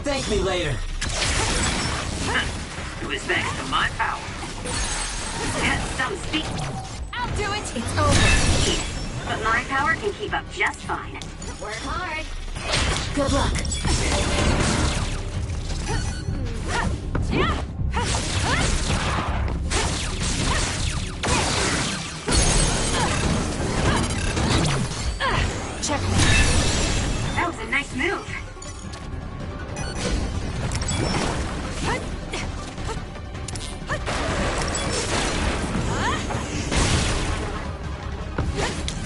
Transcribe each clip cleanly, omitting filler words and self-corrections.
Thank me later. It was thanks to my power. Get some speed. I'll do it. It's over. But my power can keep up just fine. Work hard. Good luck. Checkmate. That was a nice move.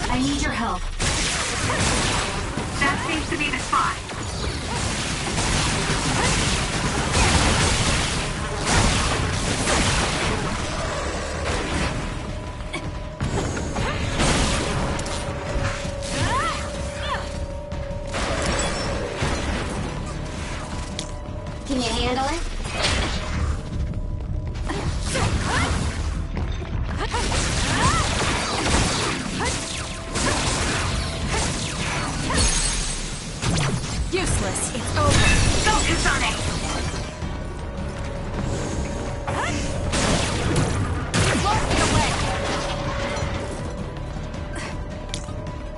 I need your help. That seems to be the spot. Can you handle it? Useless. It's over. Focus on it. Blast it away.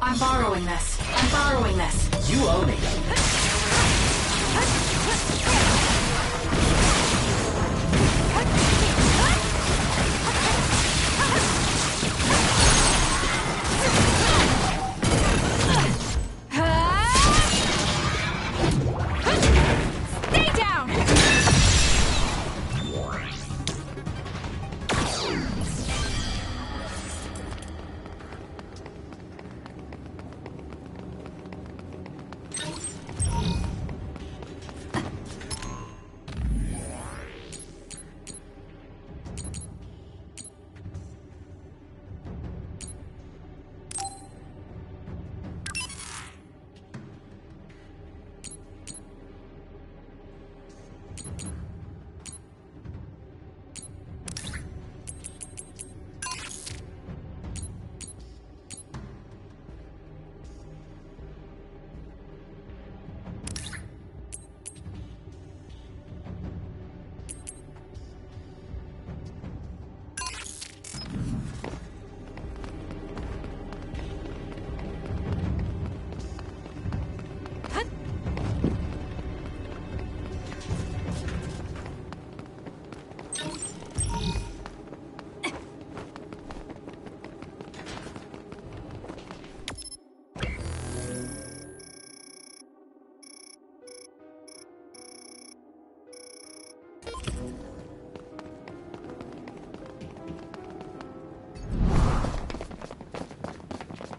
I'm borrowing this. I'm borrowing this. You owe me. Stay down.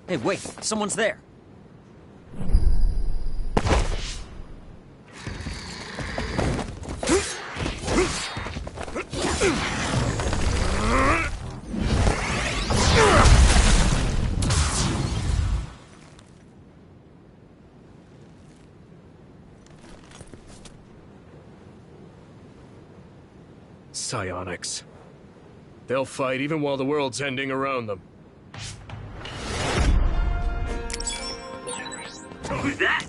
Hey, wait, someone's there. Psionics. They'll fight even while the world's ending around them. Who's that?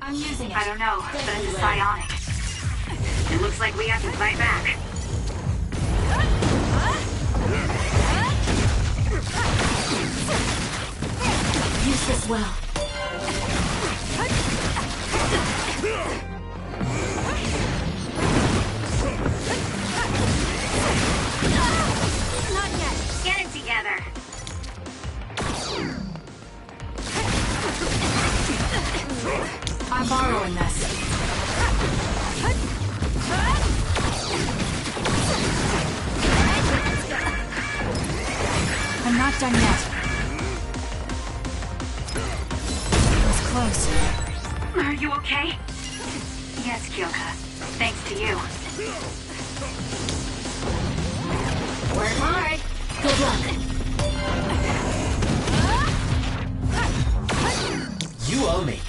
I'm using it. I don't know, but it's a psionic. It looks like we have to fight back. Use this well. Not yet. Get it together. I'm borrowing this. I'm not done yet. It was close. Are you okay? Yes, Kyoka. Thanks to you. Work hard. Good luck. You owe me.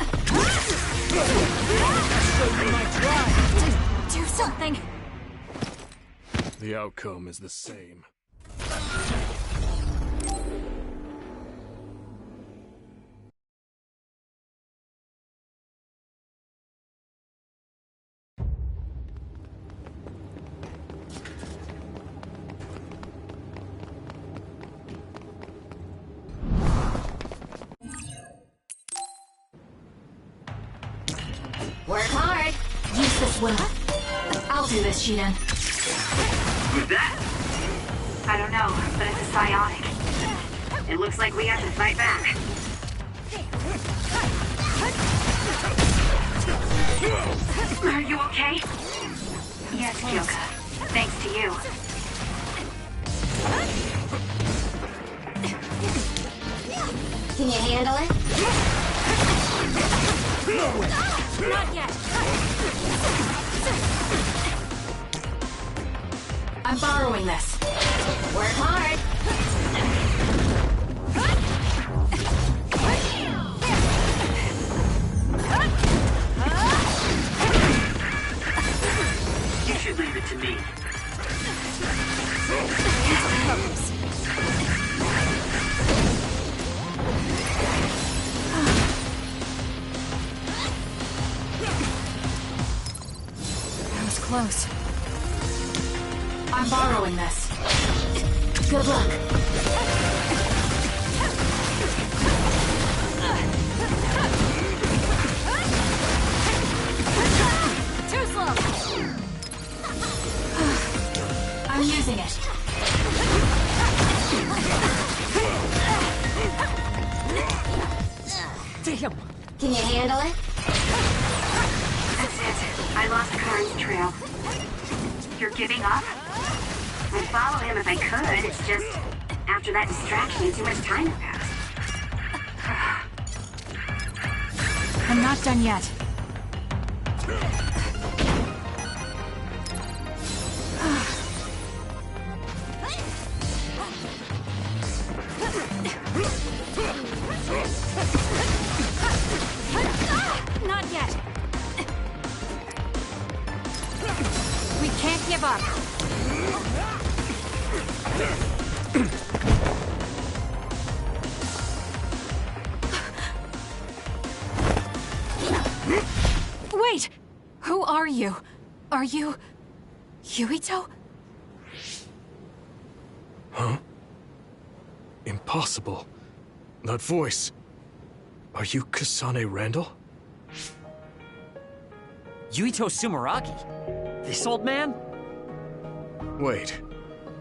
Do something. The outcome is the same. Work hard. Use this well. I'll do this, Shiden. Who's that? I don't know, but it's a psionic. It looks like we have to fight back. Are you okay? Yes, Kyoka. Thanks to you. Can you handle it? Not yet. I'm borrowing this. Work hard. You should leave it to me. Close. I'm borrowing this. Good luck. Too slow. I'm using it. Damn. Can you handle it? That's it. I lost Karn's trail. You're giving up? I'd follow him if I could. It's just, after that distraction, too much time had passed. I'm not done yet. Not yet. We can't give up. Wait! Who are you? Are you... Yuito? Huh? Impossible. That voice. Are you Kasane Randall? Yuito Sumeragi? This old man? Wait.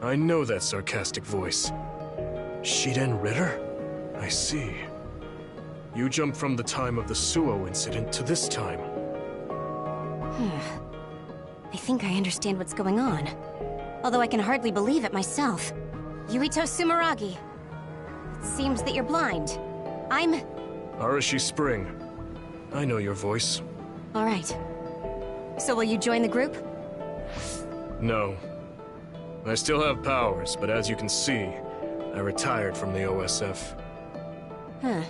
I know that sarcastic voice. Shiden Ritter? I see. You jumped from the time of the Suo incident to this time. I think I understand what's going on. Although I can hardly believe it myself. Yuito Sumeragi. It seems that you're blind. I'm... Arashi Spring. I know your voice. All right. So will you join the group? No. I still have powers, but as you can see, I retired from the OSF. Huh.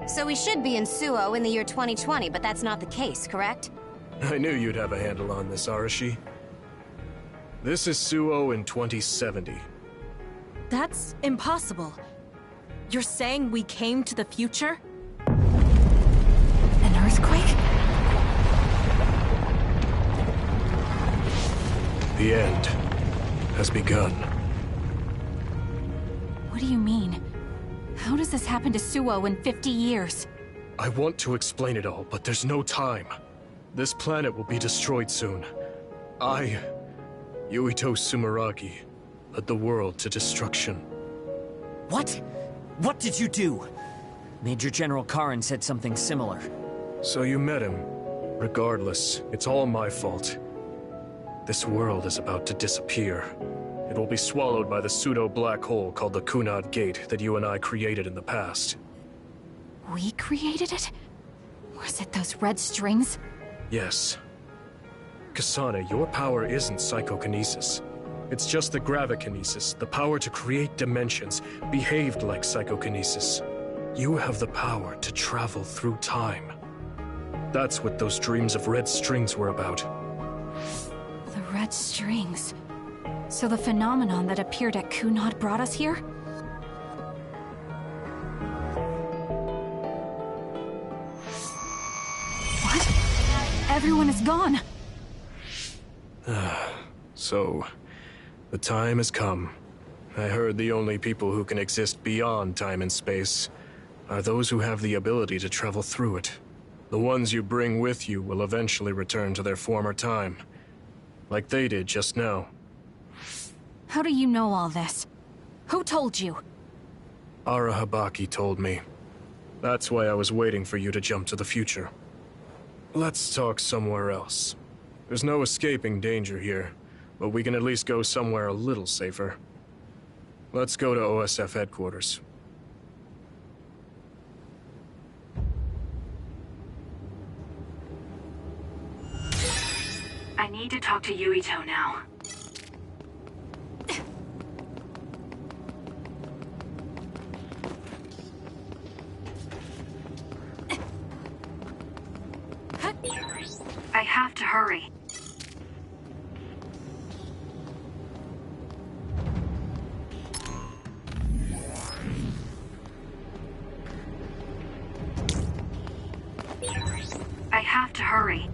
So we should be in Suo in the year 2020, but that's not the case, correct? I knew you'd have a handle on this, Arashi. This is Suo in 2070. That's impossible. You're saying we came to the future? An earthquake? The end has begun. What do you mean? How does this happen to Suo in 50 years? I want to explain it all, but there's no time. This planet will be destroyed soon. Yuito Sumeragi, led the world to destruction. What? What did you do? Major General Karin said something similar. So you met him. Regardless, it's all my fault. This world is about to disappear. It will be swallowed by the pseudo-black hole called the Kunad Gate that you and I created in the past. We created it? Was it those red strings? Yes. Kasane, your power isn't psychokinesis. It's just the gravikinesis, the power to create dimensions, behaved like psychokinesis. You have the power to travel through time. That's what those dreams of red strings were about. The red strings. So the phenomenon that appeared at Kunad brought us here? What? Everyone is gone! So, the time has come. I heard the only people who can exist beyond time and space are those who have the ability to travel through it. The ones you bring with you will eventually return to their former time, like they did just now. How do you know all this? Who told you? Arahabaki told me. That's why I was waiting for you to jump to the future. Let's talk somewhere else. There's no escaping danger here, but we can at least go somewhere a little safer. Let's go to OSF headquarters. I need to talk to Yuito now. I have to hurry. I have to hurry.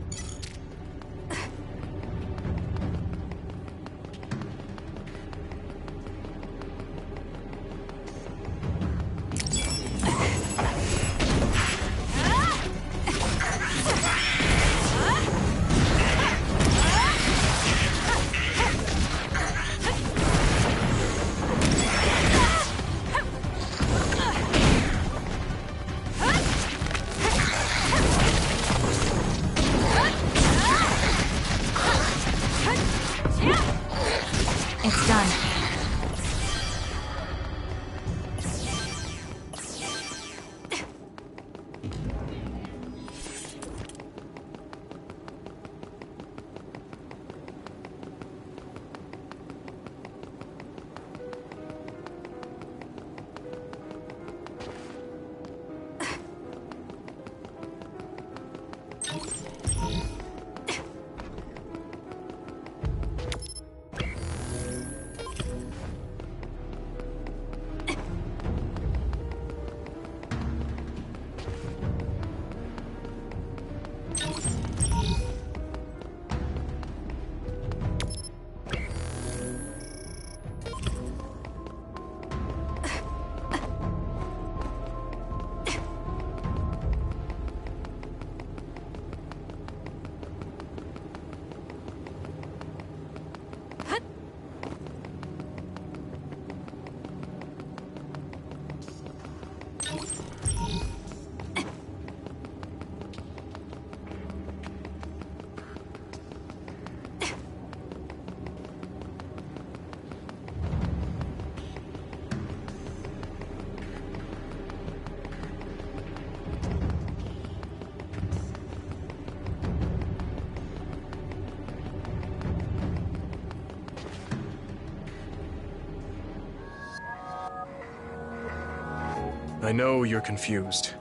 I know you're confused.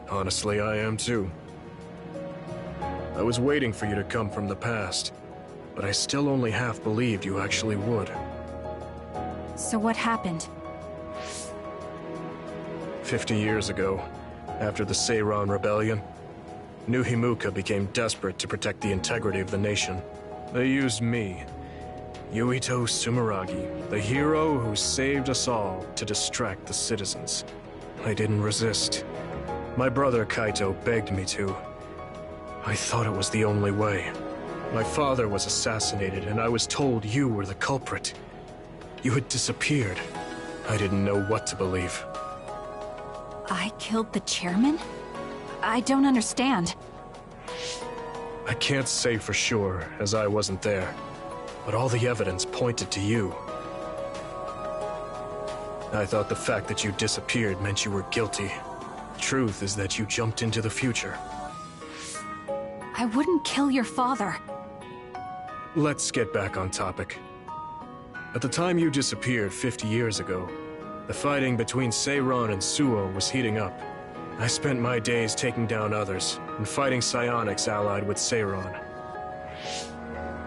Honestly, I am too. I was waiting for you to come from the past, but I still only half believed you actually would. So what happened? 50 years ago, after the Seiran Rebellion, New Himuka became desperate to protect the integrity of the nation. They used me, Yuito Sumeragi, the hero who saved us all, to distract the citizens. I didn't resist. My brother Kaito begged me to. I thought it was the only way. My father was assassinated, and I was told you were the culprit. You had disappeared. I didn't know what to believe. I killed the chairman? I don't understand. I can't say for sure, as I wasn't there, but all the evidence pointed to you. I thought the fact that you disappeared meant you were guilty. The truth is that you jumped into the future. I wouldn't kill your father. Let's get back on topic. At the time you disappeared 50 years ago, the fighting between Seiran and Suo was heating up. I spent my days taking down others and fighting psionics allied with Seiran.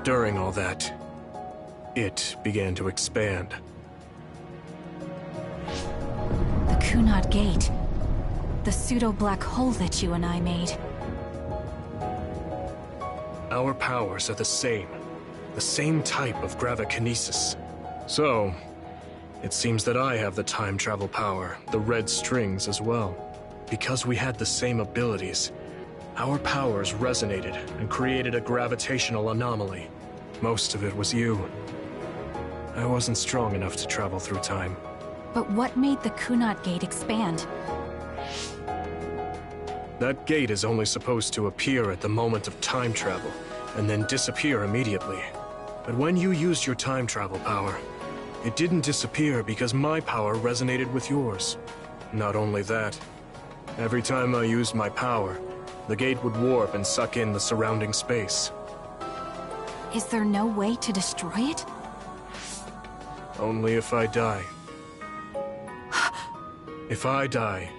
During all that, it began to expand. The Kunad Gate. The pseudo-black hole that you and I made. Our powers are the same type of gravikinesis. So, it seems that I have the time travel power, the red strings as well. Because we had the same abilities, our powers resonated and created a gravitational anomaly. Most of it was you. I wasn't strong enough to travel through time. But what made the Kunad Gate expand? That gate is only supposed to appear at the moment of time travel, and then disappear immediately. But when you used your time travel power, it didn't disappear because my power resonated with yours. Not only that, every time I used my power, the gate would warp and suck in the surrounding space. Is there no way to destroy it? Only if I die. If I die,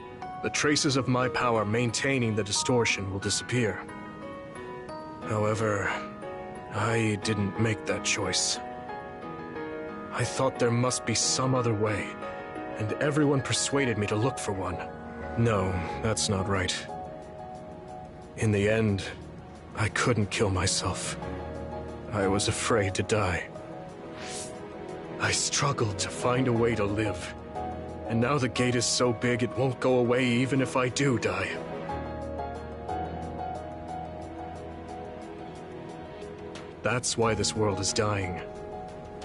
the traces of my power maintaining the distortion will disappear. However, I didn't make that choice. I thought there must be some other way, and everyone persuaded me to look for one. No, that's not right. In the end, I couldn't kill myself. I was afraid to die. I struggled to find a way to live. And now the gate is so big it won't go away even if I do die. That's why this world is dying.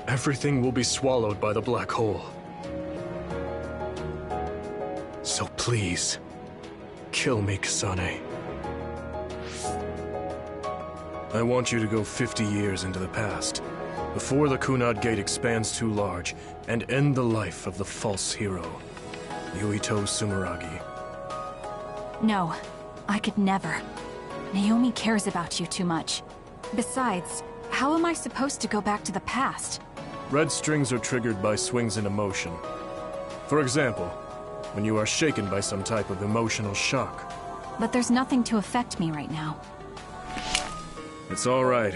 Everything will be swallowed by the black hole. So please, kill me, Kasane. I want you to go 50 years into the past, before the Kunad Gate expands too large, and end the life of the false hero, Yuito Sumeragi. No, I could never. Naomi cares about you too much. Besides, how am I supposed to go back to the past? Red strings are triggered by swings in emotion. For example, when you are shaken by some type of emotional shock. But there's nothing to affect me right now. It's all right.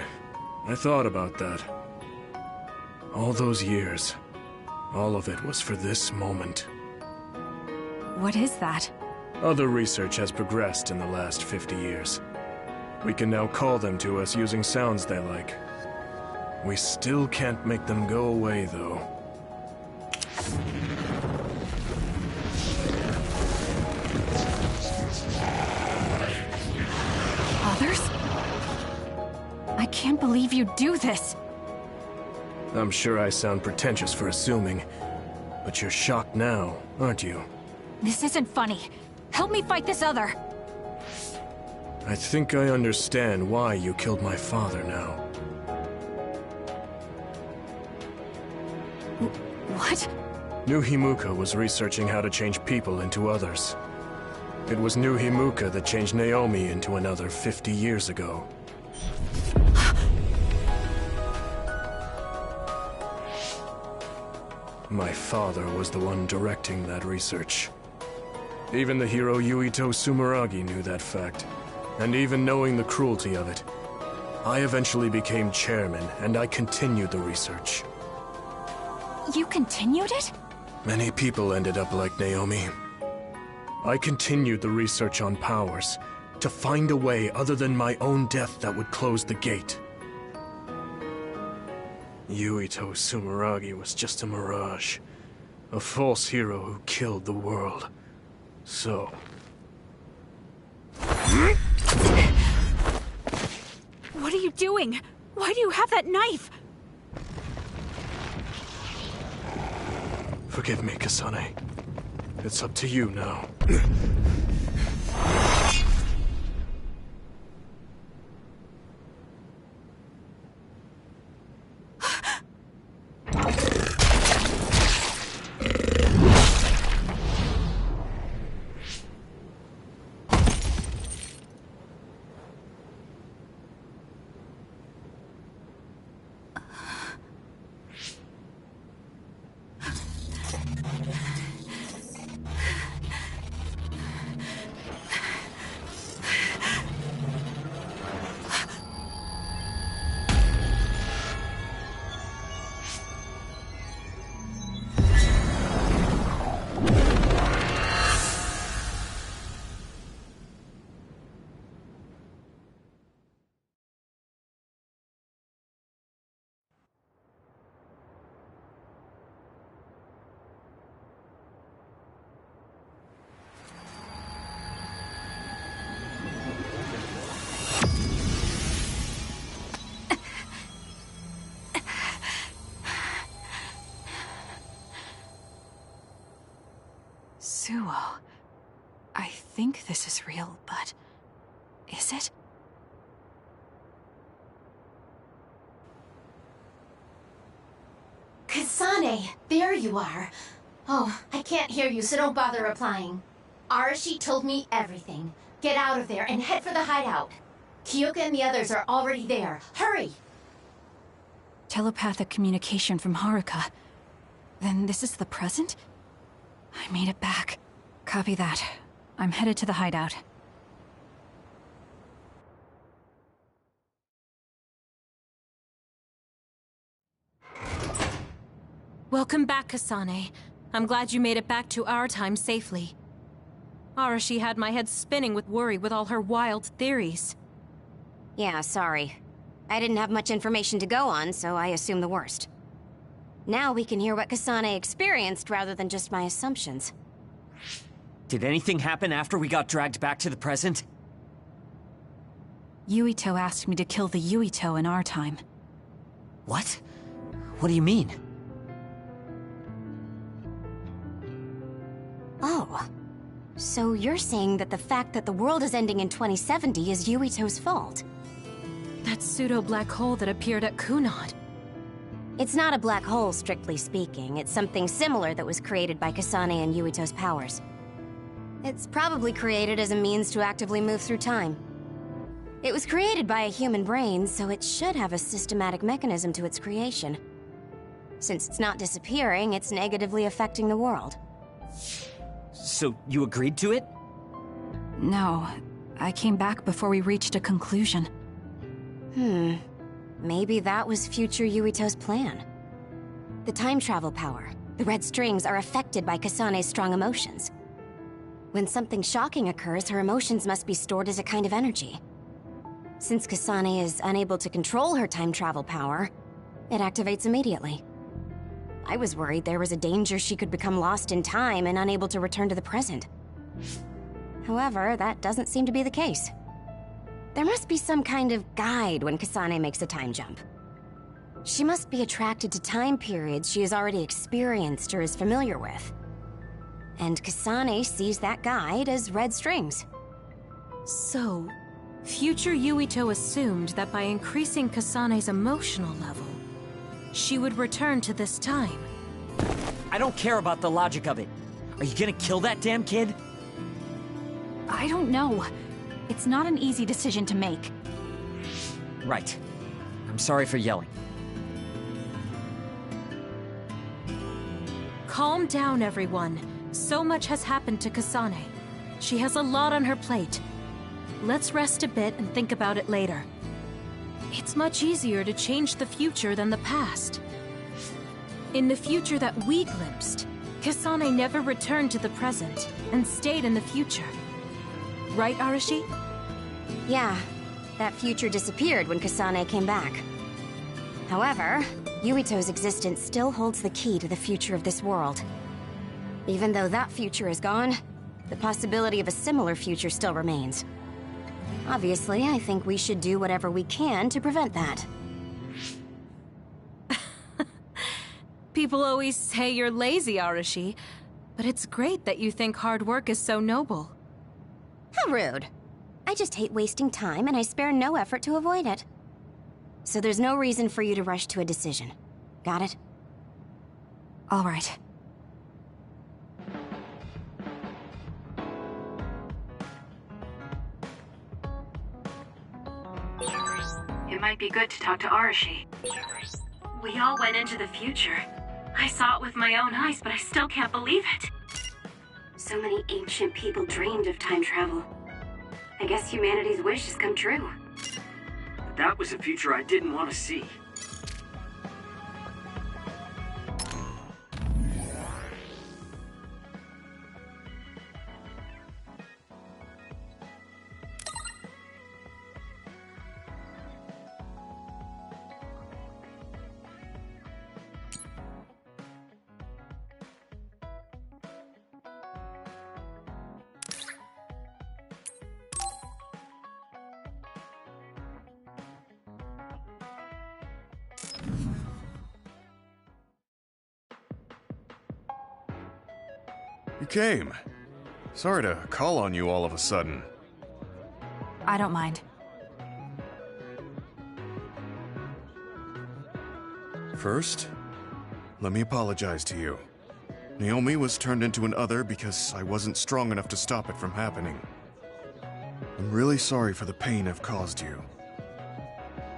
I thought about that. All those years, all of it was for this moment. What is that? Other research has progressed in the last 50 years. We can now call them to us using sounds they like. We still can't make them go away, though. Others? I can't believe you do this! I'm sure I sound pretentious for assuming, but you're shocked now, aren't you? This isn't funny. Help me fight this other! I think I understand why you killed my father now. What? New Himuka was researching how to change people into others. It was New Himuka that changed Naomi into another 50 years ago. My father was the one directing that research. Even the hero Yuito Sumeragi knew that fact. And even knowing the cruelty of it, I eventually became chairman, and I continued the research. You continued it? Many people ended up like Naomi. I continued the research on powers, to find a way other than my own death that would close the gate. Yuito Sumeragi was just a mirage. A false hero who killed the world. So... What are you doing? Why do you have that knife? Forgive me, Kasane. It's up to you now. Suo. I think this is real, but... is it? Kasane, there you are. Oh, I can't hear you, so don't bother replying. Arashi told me everything. Get out of there and head for the hideout. Kyoka and the others are already there. Hurry! Telepathic communication from Haruka. Then this is the present? I made it back. Copy that. I'm headed to the hideout. Welcome back, Kasane. I'm glad you made it back to our time safely. Arashi had my head spinning with worry with all her wild theories. Yeah, sorry. I didn't have much information to go on, so I assumed the worst. Now we can hear what Kasane experienced rather than just my assumptions. Did anything happen after we got dragged back to the present? Yuito asked me to kill the Yuito in our time. What? What do you mean? Oh. So you're saying that the fact that the world is ending in 2070 is Yuito's fault? That pseudo-black hole that appeared at Kunad. It's not a black hole, strictly speaking. It's something similar that was created by Kasane and Yuito's powers. It's probably created as a means to actively move through time. It was created by a human brain, so it should have a systematic mechanism to its creation. Since it's not disappearing, it's negatively affecting the world. So you agreed to it? No. I came back before we reached a conclusion. Maybe that was future Yuito's plan. The time travel power, the red strings, are affected by Kasane's strong emotions. When something shocking occurs, her emotions must be stored as a kind of energy. Since Kasane is unable to control her time travel power, it activates immediately. I was worried there was a danger she could become lost in time and unable to return to the present. However, that doesn't seem to be the case. There must be some kind of guide when Kasane makes a time jump. She must be attracted to time periods she has already experienced or is familiar with. And Kasane sees that guide as red strings. So, future Yuito assumed that by increasing Kasane's emotional level, she would return to this time. I don't care about the logic of it. Are you gonna kill that damn kid? I don't know. It's not an easy decision to make. Right. I'm sorry for yelling. Calm down, everyone. So much has happened to Kasane. She has a lot on her plate. Let's rest a bit and think about it later. It's much easier to change the future than the past. In the future that we glimpsed, Kasane never returned to the present and stayed in the future. Right, Arashi? Yeah, that future disappeared when Kasane came back. However, Yuito's existence still holds the key to the future of this world. Even though that future is gone, the possibility of a similar future still remains. Obviously, I think we should do whatever we can to prevent that. People always say you're lazy, Arashi, but it's great that you think hard work is so noble. How rude. I just hate wasting time, and I spare no effort to avoid it. So there's no reason for you to rush to a decision. Got it? All right. It might be good to talk to Arashi. We all went into the future. I saw it with my own eyes, but I still can't believe it. So many ancient people dreamed of time travel. I guess humanity's wish has come true. But that was a future I didn't want to see. You came. Sorry to call on you all of a sudden. I don't mind. First, let me apologize to you. Naomi was turned into an other because I wasn't strong enough to stop it from happening. I'm really sorry for the pain I've caused you.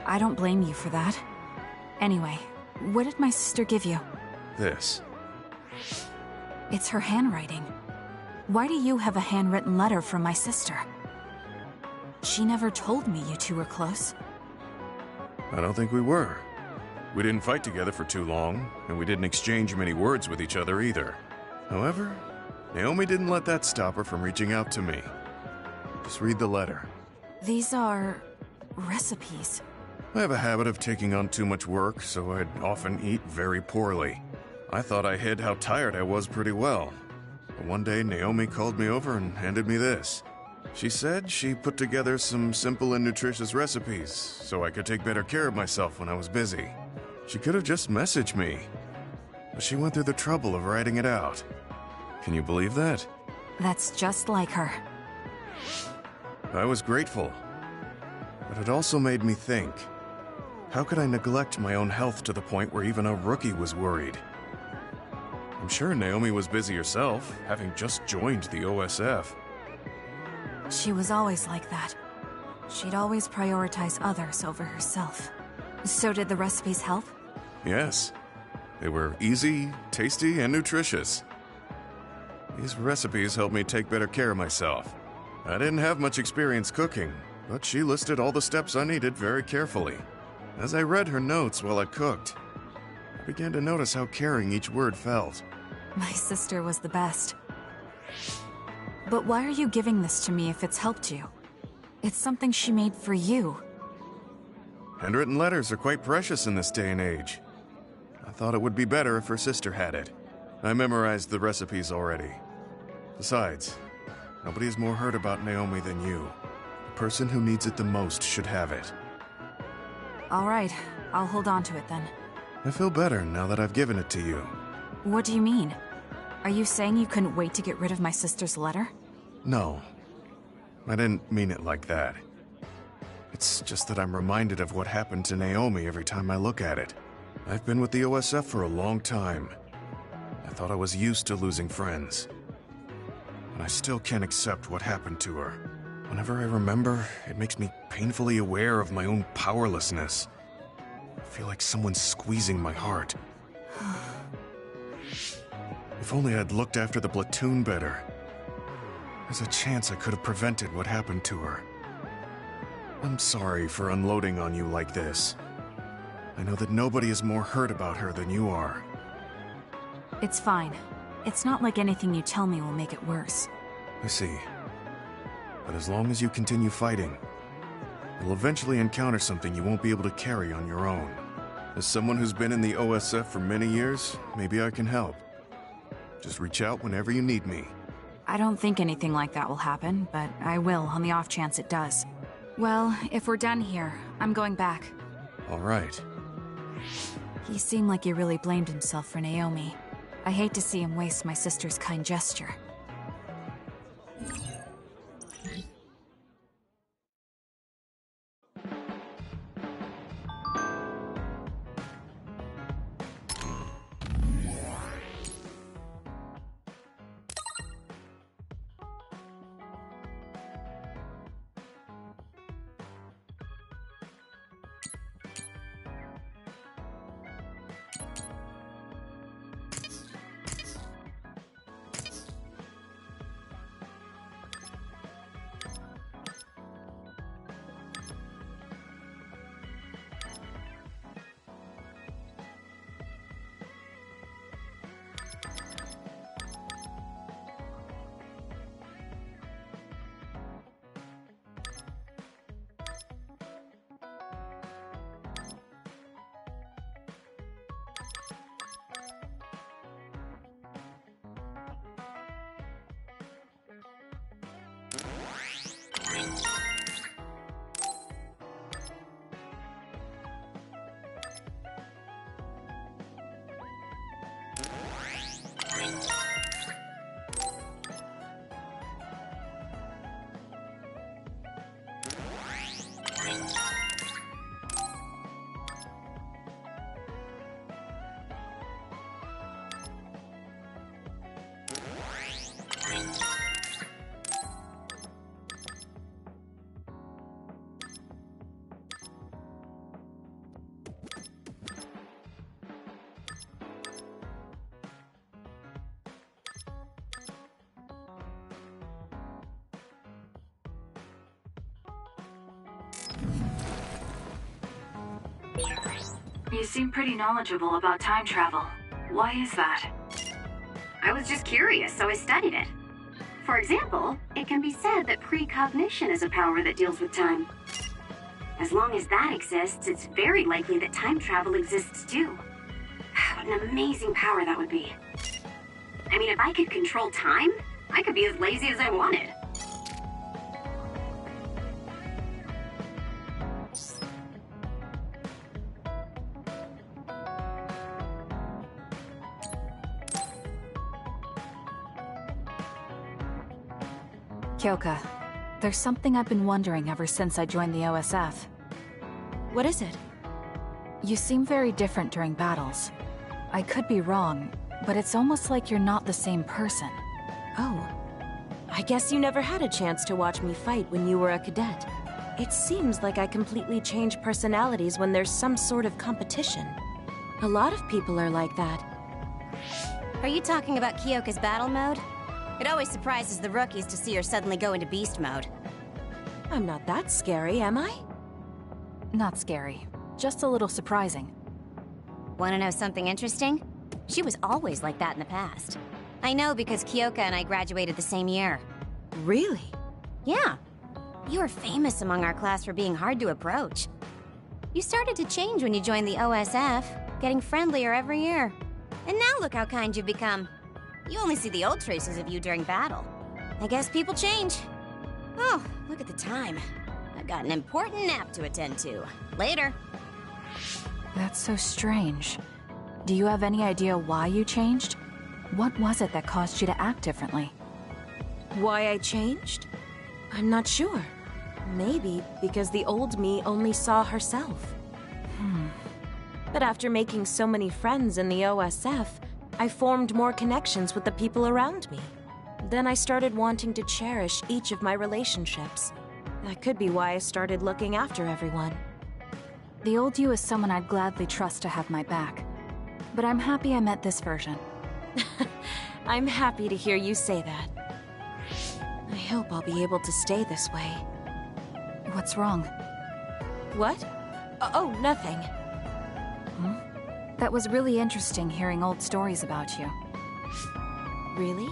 I don't blame you for that. Anyway, what did my sister give you? This. It's her handwriting. Why do you have a handwritten letter from my sister? She never told me you two were close. I don't think we were. We didn't fight together for too long, and we didn't exchange many words with each other either. However, Naomi didn't let that stop her from reaching out to me. Just read the letter. These are... recipes. I have a habit of taking on too much work, so I'd often eat very poorly. I thought I hid how tired I was pretty well. But one day, Naomi called me over and handed me this. She said she put together some simple and nutritious recipes, so I could take better care of myself when I was busy. She could have just messaged me, but she went through the trouble of writing it out. Can you believe that? That's just like her. I was grateful, but it also made me think. How could I neglect my own health to the point where even a rookie was worried? I'm sure Naomi was busy herself, having just joined the OSF. She was always like that. She'd always prioritize others over herself. So did the recipes help? Yes. They were easy, tasty, and nutritious. These recipes helped me take better care of myself. I didn't have much experience cooking, but she listed all the steps I needed very carefully. As I read her notes while I cooked, I began to notice how caring each word felt. My sister was the best. But why are you giving this to me if it's helped you? It's something she made for you. Handwritten letters are quite precious in this day and age. I thought it would be better if her sister had it. I memorized the recipes already. Besides, nobody is more hurt about Naomi than you. The person who needs it the most should have it. All right, I'll hold on to it then. I feel better now that I've given it to you. What do you mean? Are you saying you couldn't wait to get rid of my sister's letter? No. I didn't mean it like that. It's just that I'm reminded of what happened to Naomi every time I look at it. I've been with the OSF for a long time. I thought I was used to losing friends. And I still can't accept what happened to her. Whenever I remember, it makes me painfully aware of my own powerlessness. I feel like someone's squeezing my heart. If only I'd looked after the platoon better. There's a chance I could have prevented what happened to her. I'm sorry for unloading on you like this. I know that nobody is more hurt about her than you are. It's fine. It's not like anything you tell me will make it worse. I see. But as long as you continue fighting, you'll eventually encounter something you won't be able to carry on your own. As someone who's been in the OSF for many years, maybe I can help. Just reach out whenever you need me. I don't think anything like that will happen, but I will on the off chance it does. Well, if we're done here, I'm going back. All right. He seemed like he really blamed himself for Naomi. I hate to see him waste my sister's kind gesture. You seem pretty knowledgeable about time travel. Why is that? I was just curious, so I studied it. For example, it can be said that precognition is a power that deals with time. As long as that exists, it's very likely that time travel exists too. What an amazing power that would be. I mean, if I could control time, I could be as lazy as I wanted. Kyoka, there's something I've been wondering ever since I joined the OSF. What is it? You seem very different during battles. I could be wrong, but it's almost like you're not the same person. Oh. I guess you never had a chance to watch me fight when you were a cadet. It seems like I completely change personalities when there's some sort of competition. A lot of people are like that. Are you talking about Kyoka's battle mode? It always surprises the rookies to see her suddenly go into beast mode. I'm not that scary, am I? Not scary. Just a little surprising. Want to know something interesting? She was always like that in the past. I know because Kyoka and I graduated the same year. Really? Yeah. You were famous among our class for being hard to approach. You started to change when you joined the OSF, getting friendlier every year. And now look how kind you've become. You only see the old traces of you during battle. I guess people change. Oh, look at the time. I've got an important nap to attend to. Later. That's so strange. Do you have any idea why you changed? What was it that caused you to act differently? Why I changed? I'm not sure. Maybe because the old me only saw herself. But after making so many friends in the OSF, I formed more connections with the people around me. Then I started wanting to cherish each of my relationships. That could be why I started looking after everyone. The old you is someone I'd gladly trust to have my back. But I'm happy I met this version. I'm happy to hear you say that. hope I'll be able to stay this way. What's wrong? What? Oh, nothing. That was really interesting hearing old stories about you. Really?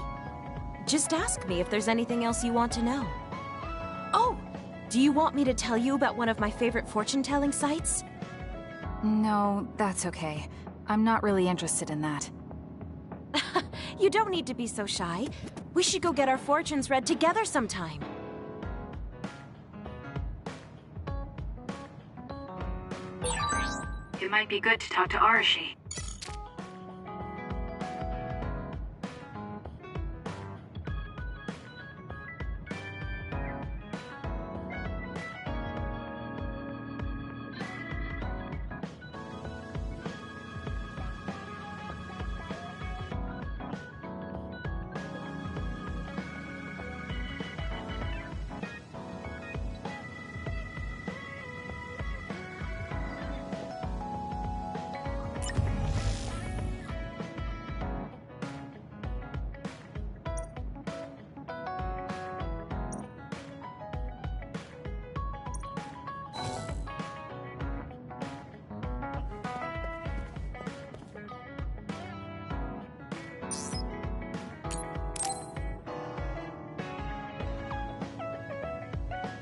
Just ask me if there's anything else you want to know. Oh! Do you want me to tell you about one of my favorite fortune-telling sites? No, that's okay. I'm not really interested in that. You don't need to be so shy. We should go get our fortunes read together sometime. It might be good to talk to Arashi.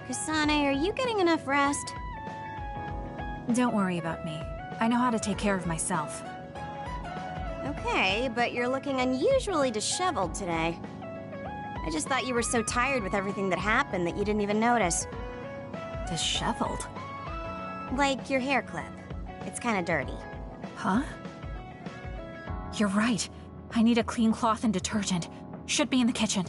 Kasane, are you getting enough rest? Don't worry about me. I know how to take care of myself. Okay, but you're looking unusually disheveled today. I just thought you were so tired with everything that happened that you didn't even notice. Disheveled? Like your hair clip. It's kinda dirty. Huh? You're right. I need a clean cloth and detergent. Should be in the kitchen.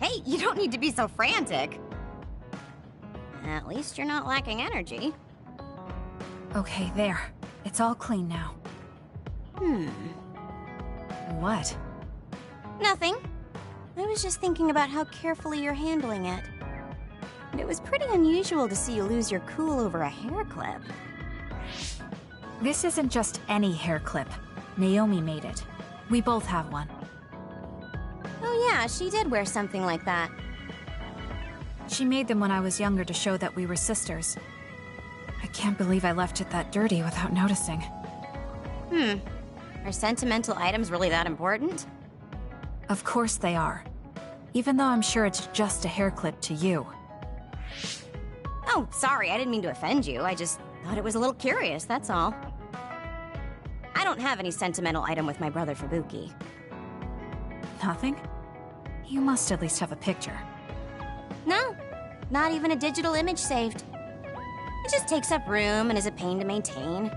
Hey, you don't need to be so frantic. At least you're not lacking energy. Okay, there. It's all clean now. What? Nothing. I was just thinking about how carefully you're handling it. It was pretty unusual to see you lose your cool over a hair clip. This isn't just any hair clip. Naomi made it. We both have one. Oh yeah, she did wear something like that. She made them when I was younger to show that we were sisters. I can't believe I left it that dirty without noticing. Are sentimental items really that important? Of course they are. Even though I'm sure it's just a hair clip to you. Oh, sorry, I didn't mean to offend you. I just thought it was a little curious, that's all. I don't have any sentimental item with my brother Fubuki. Nothing? You must at least have a picture. No, not even a digital image saved. It just takes up room and is a pain to maintain.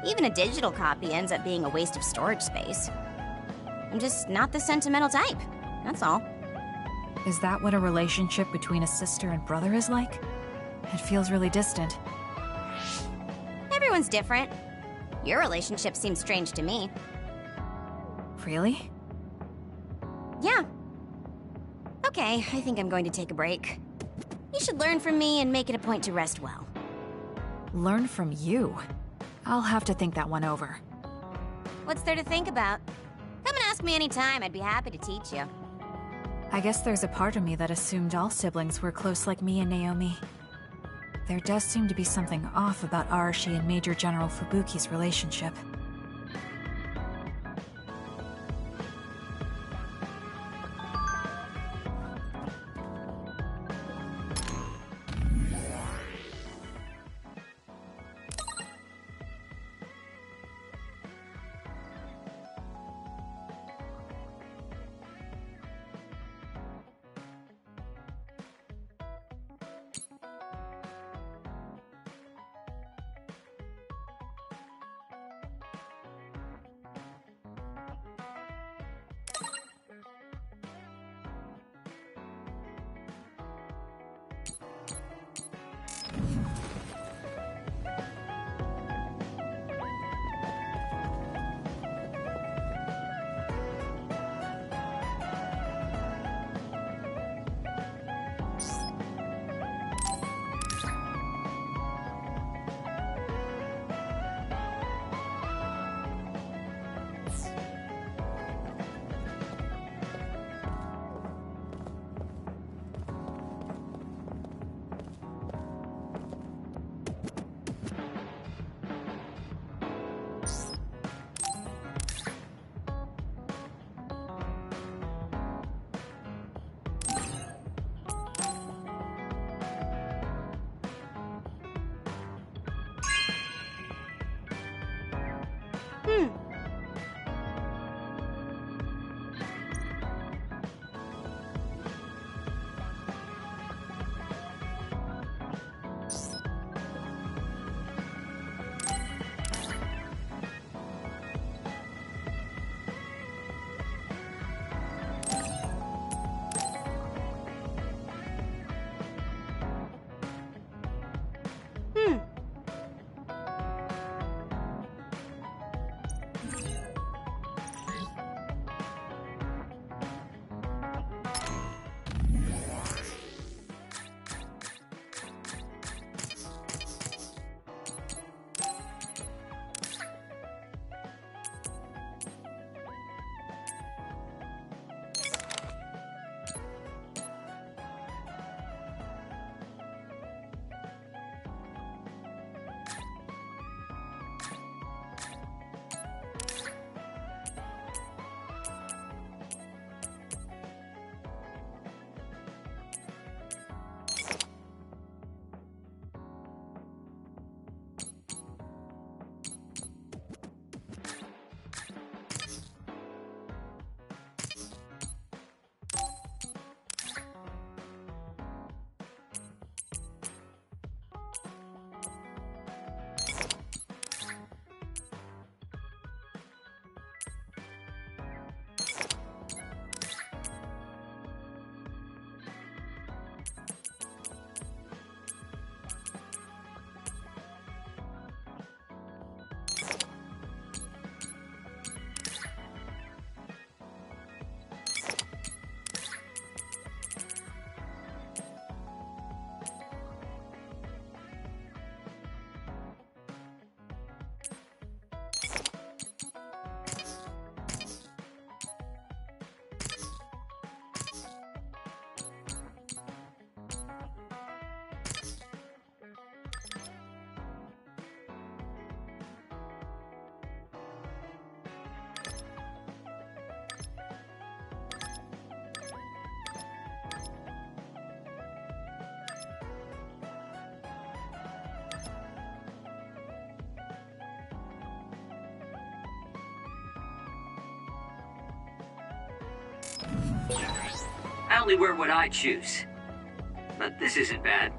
Even a digital copy ends up being a waste of storage space. I'm just not the sentimental type, that's all. Is that what a relationship between a sister and brother is like? It feels really distant. Everyone's different. Your relationship seems strange to me. Really? Yeah. Okay, I think I'm going to take a break. You should learn from me and make it a point to rest well. Learn from you? I'll have to think that one over. What's there to think about? Come and ask me anytime, I'd be happy to teach you. I guess there's a part of me that assumed all siblings were close like me and Naomi. There does seem to be something off about Arashi and Major General Fubuki's relationship. I only wear what I choose. But this isn't bad.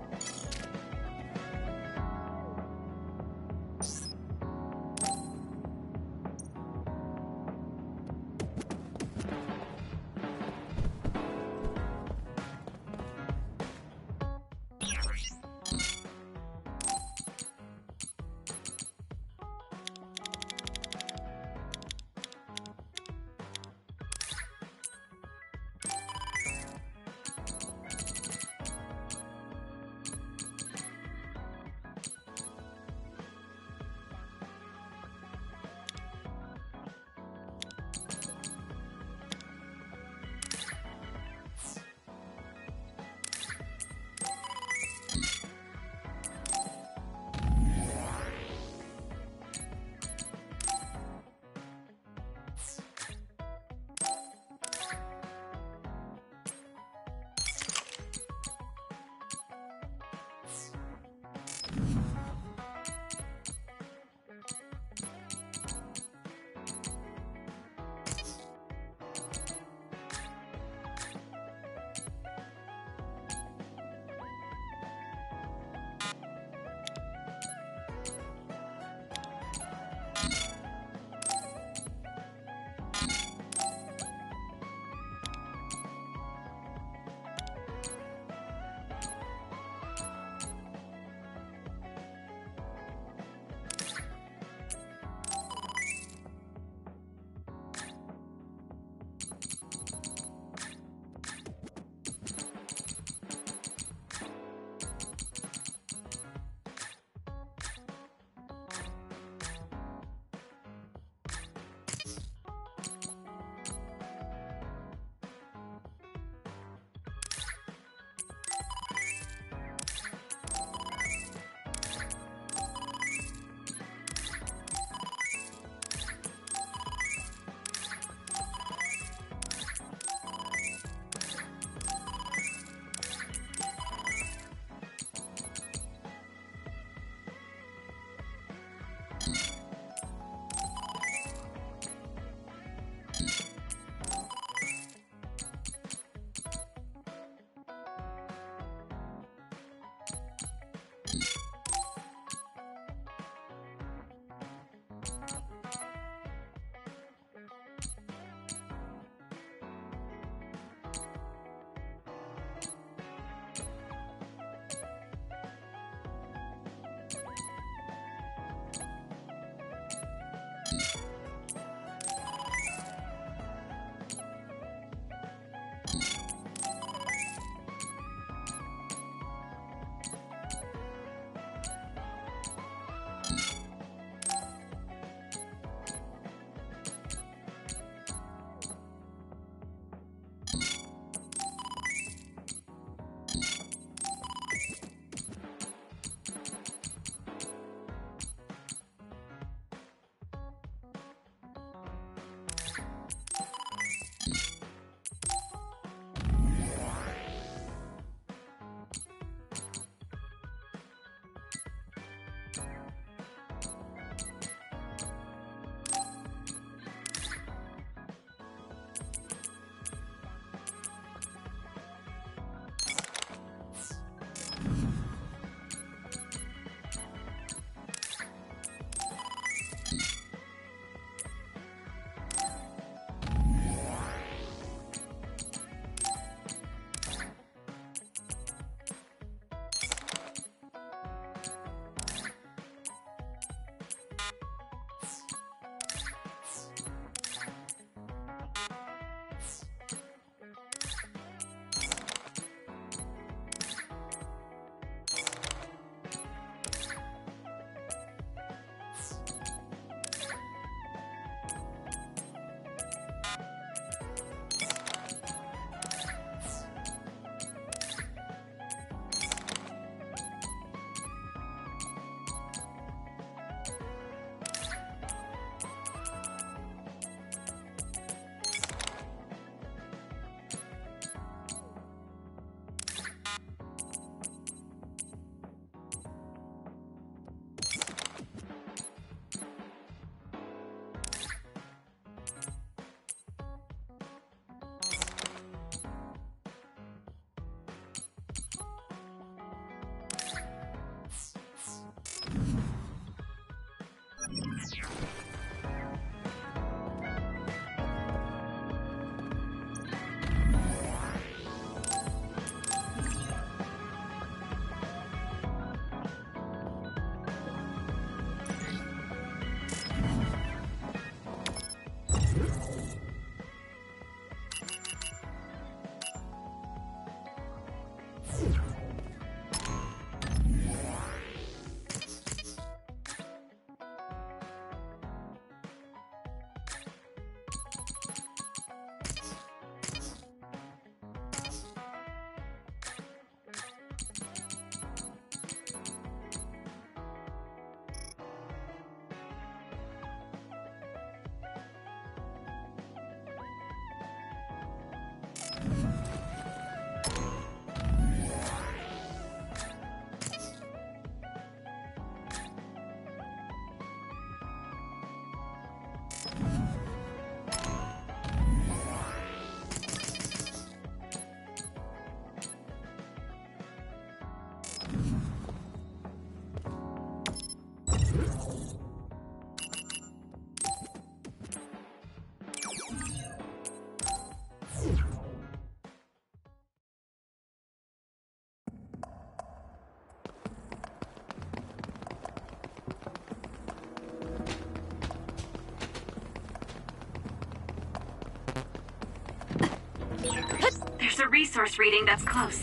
There's a resource reading that's close.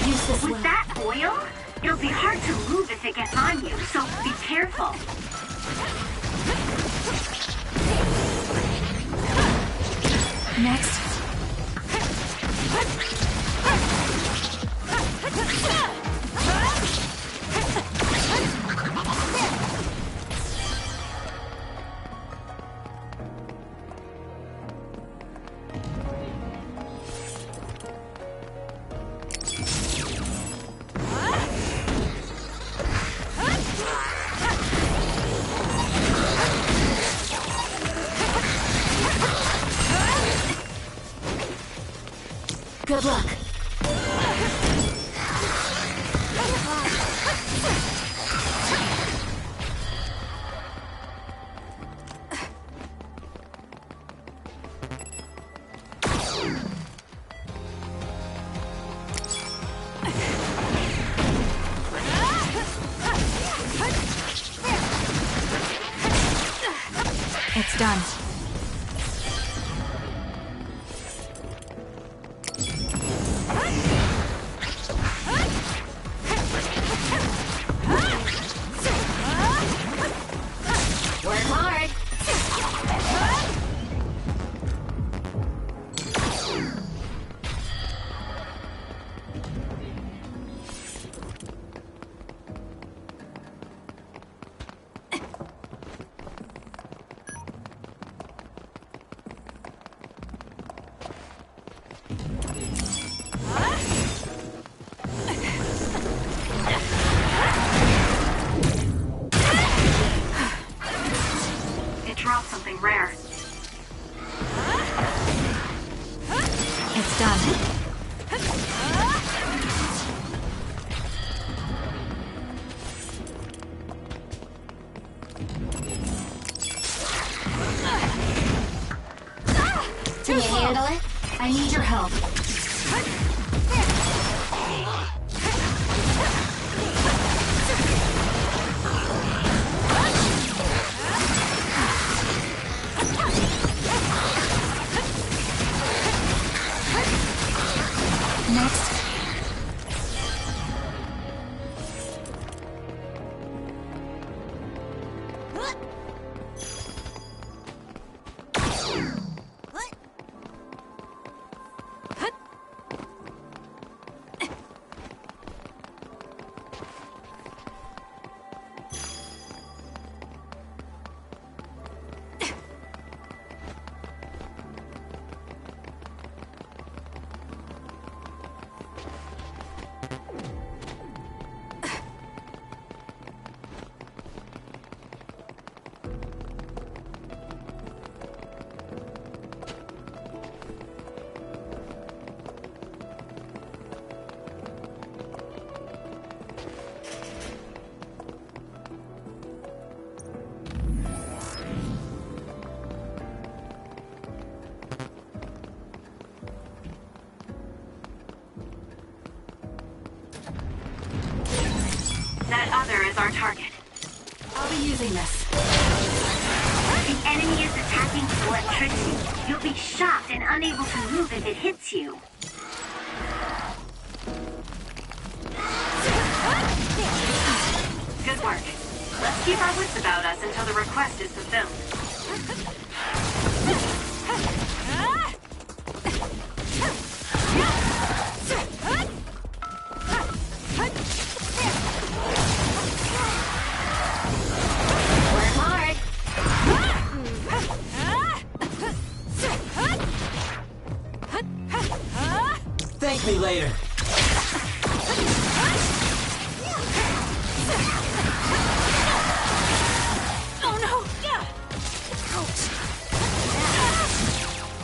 Use this With well. that oil, it'll be hard to move if it gets on you, so be careful. Next. Good luck. It's done. Work hard. It dropped something rare. It's done. Can you handle it? I need your help. Next. That other is our target. I'll be using this. The enemy is attacking with electricity. You'll be shocked and unable to move if it hits you. work. Let's keep our wits about us until the request is fulfilled. Work hard. Thank me later. Oh no!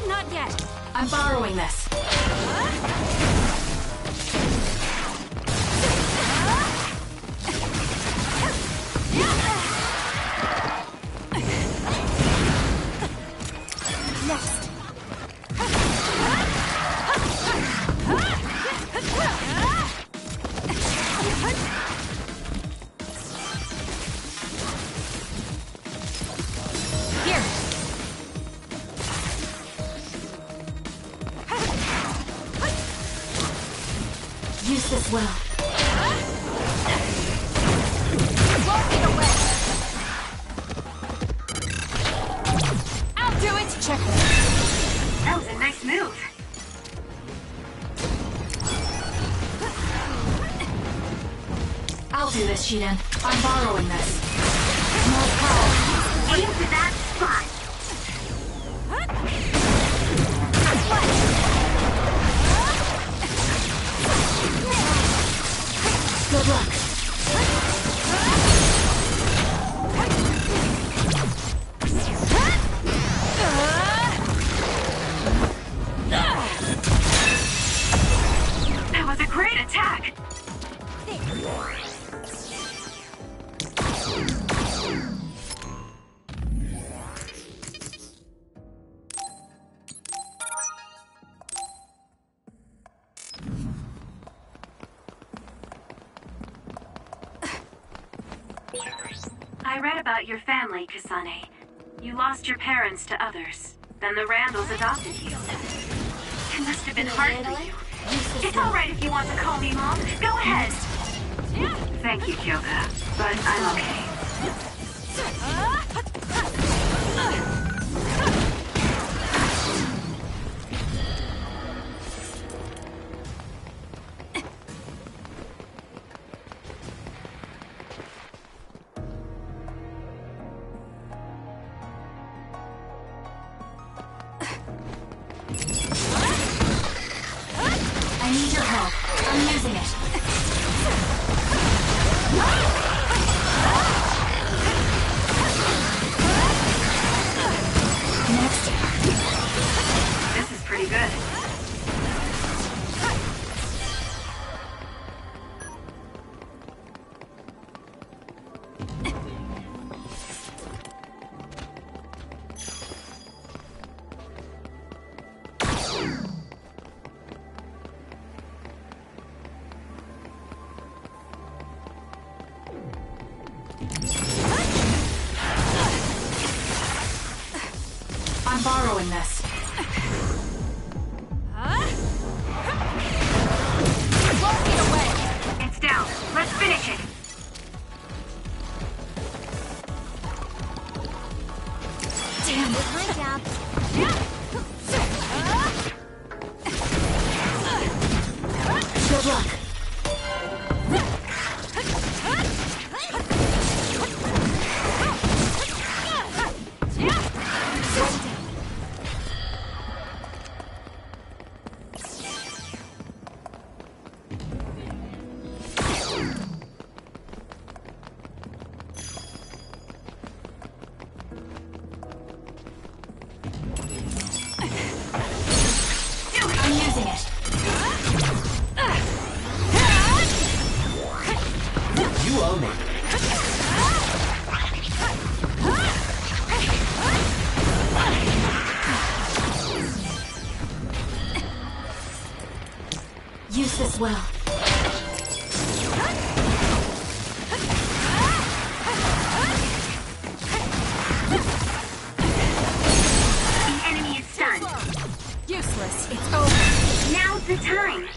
Not yet. I'm borrowing this. Next. Here. Use this well. Walking away. I'll do it. Check it. That was a nice move. I'll do this, Shiden. I'm borrowing this. Aim to that spot. Good luck. That was a great attack. I read about your family, Kasane. You lost your parents to others. Then the Randalls adopted you. It must have been hard for you. It's all right if you want to call me Mom. Go ahead. Thank you, Kyoka, but I'm okay. I need your help. I'm using it. Next. This is pretty good. I'm borrowing this. Walking away. It's down. Let's finish it. Damn it, my job. Good luck. I'm using it. You owe me. Use this well. The enemy is stunned. Useless. It's over. Now's the time.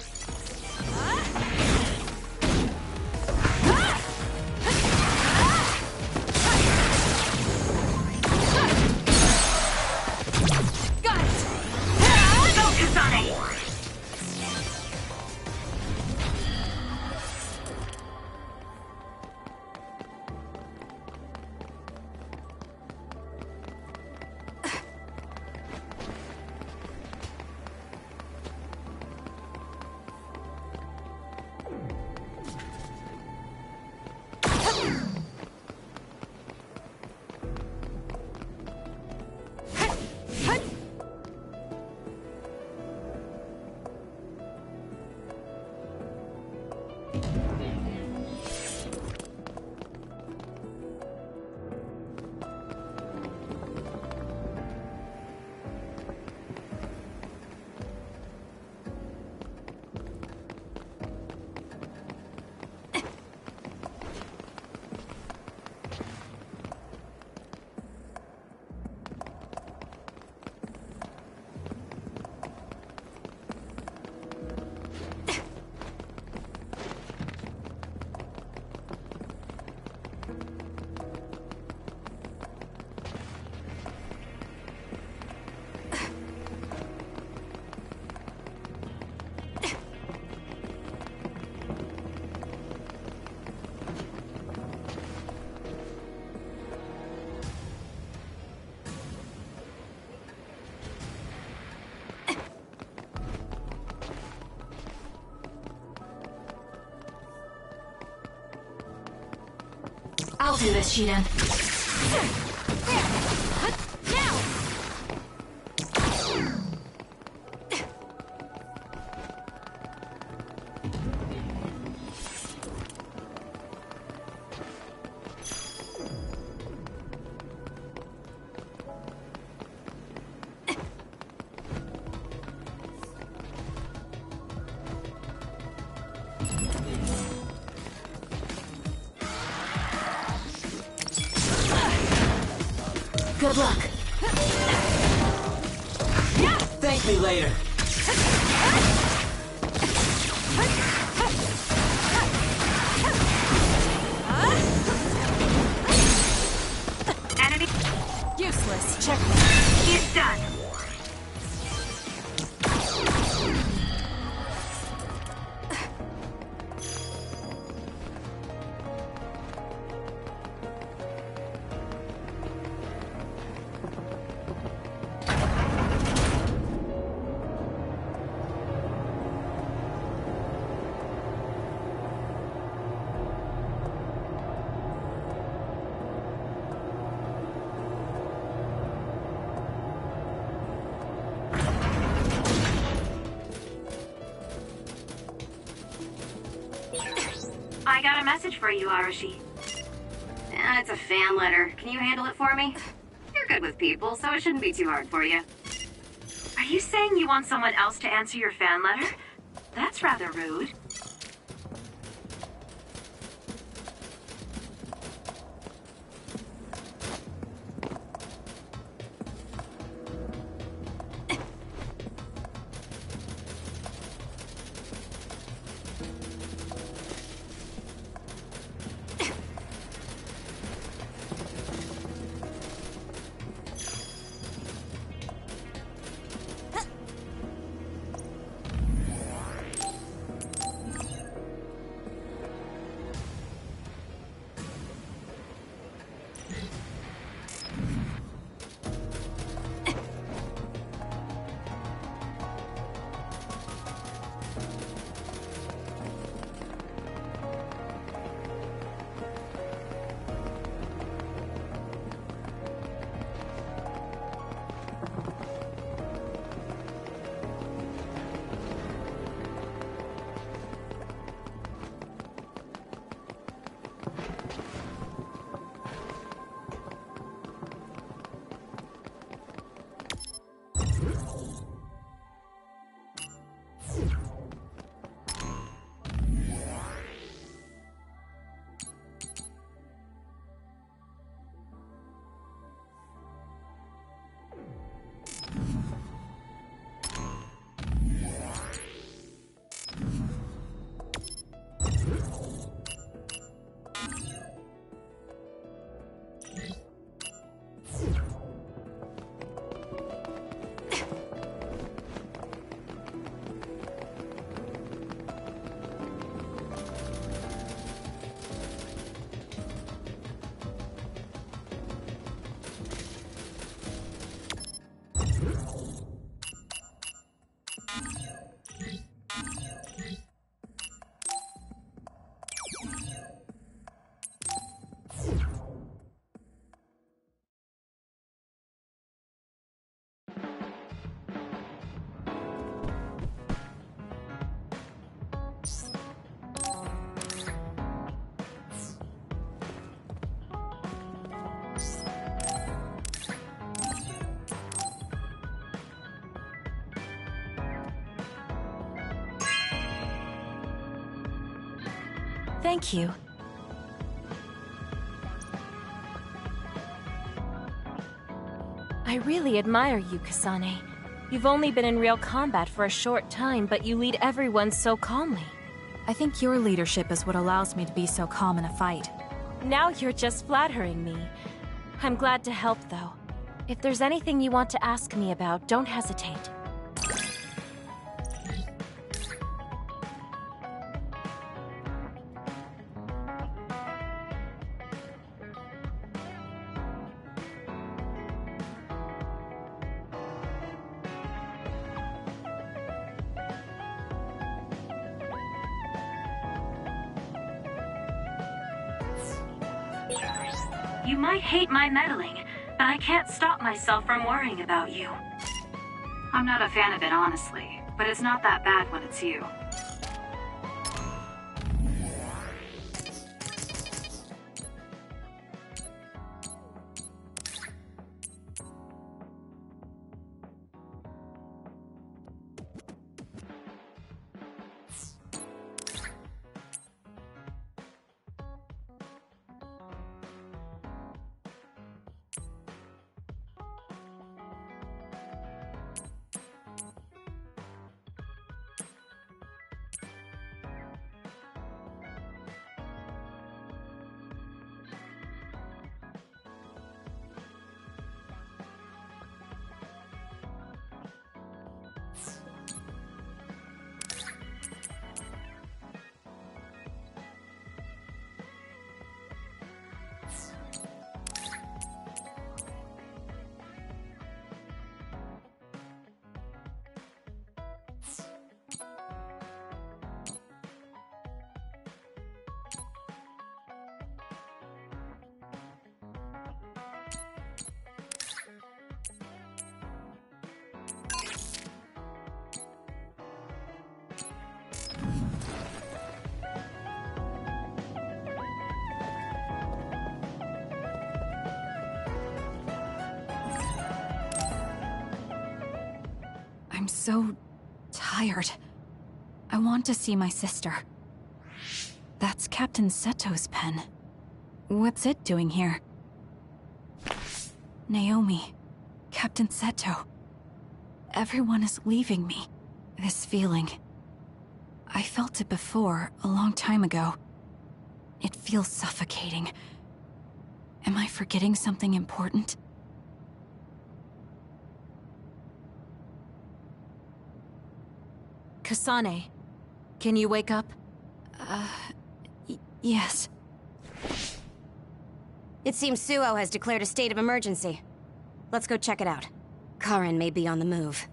I'll do this, Shiden. Now! Good luck. Thank me later. Enemy Useless. Checkmate. is done. I got a message for you, Arashi. It's a fan letter. Can you handle it for me? You're good with people, so it shouldn't be too hard for you. Are you saying you want someone else to answer your fan letter? That's rather rude. Thank you. I really admire you, Kasane. You've only been in real combat for a short time, but you lead everyone so calmly. I think your leadership is what allows me to be so calm in a fight. Now you're just flattering me. I'm glad to help, though. If there's anything you want to ask me about, don't hesitate. You might hate my meddling, but I can't stop myself from worrying about you. I'm not a fan of it, honestly, but it's not that bad when it's you. I'm so tired. I want to see my sister. That's Captain Seto's pen. What's it doing here? Naomi, Captain Seto. Everyone is leaving me. This feeling. I felt it before, a long time ago. It feels suffocating. Am I forgetting something important? Kasane, can you wake up? Yes. It seems Suo has declared a state of emergency. Let's go check it out. Karen may be on the move.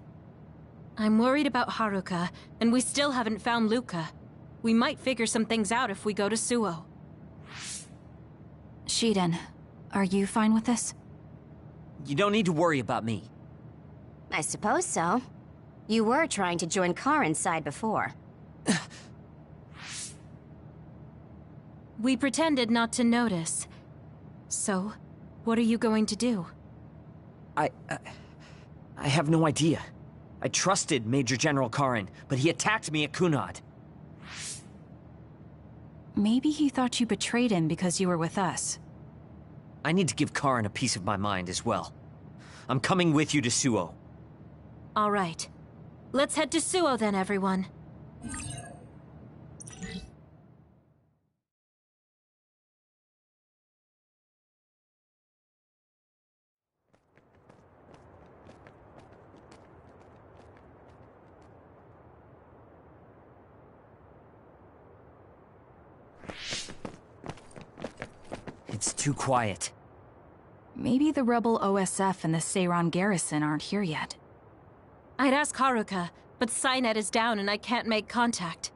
I'm worried about Haruka, and we still haven't found Luca. We might figure some things out if we go to Suo. Shiden, are you fine with this? You don't need to worry about me. I suppose so. You were trying to join Karen's side before. We pretended not to notice. So, what are you going to do? I have no idea. I trusted Major General Karen, but he attacked me at Kunad. Maybe he thought you betrayed him because you were with us. I need to give Karen a piece of my mind as well. I'm coming with you to Suo. All right. Let's head to Suo then, everyone. It's too quiet. Maybe the rebel OSF and the Seiran garrison aren't here yet. I'd ask Haruka, but Cynet is down and I can't make contact.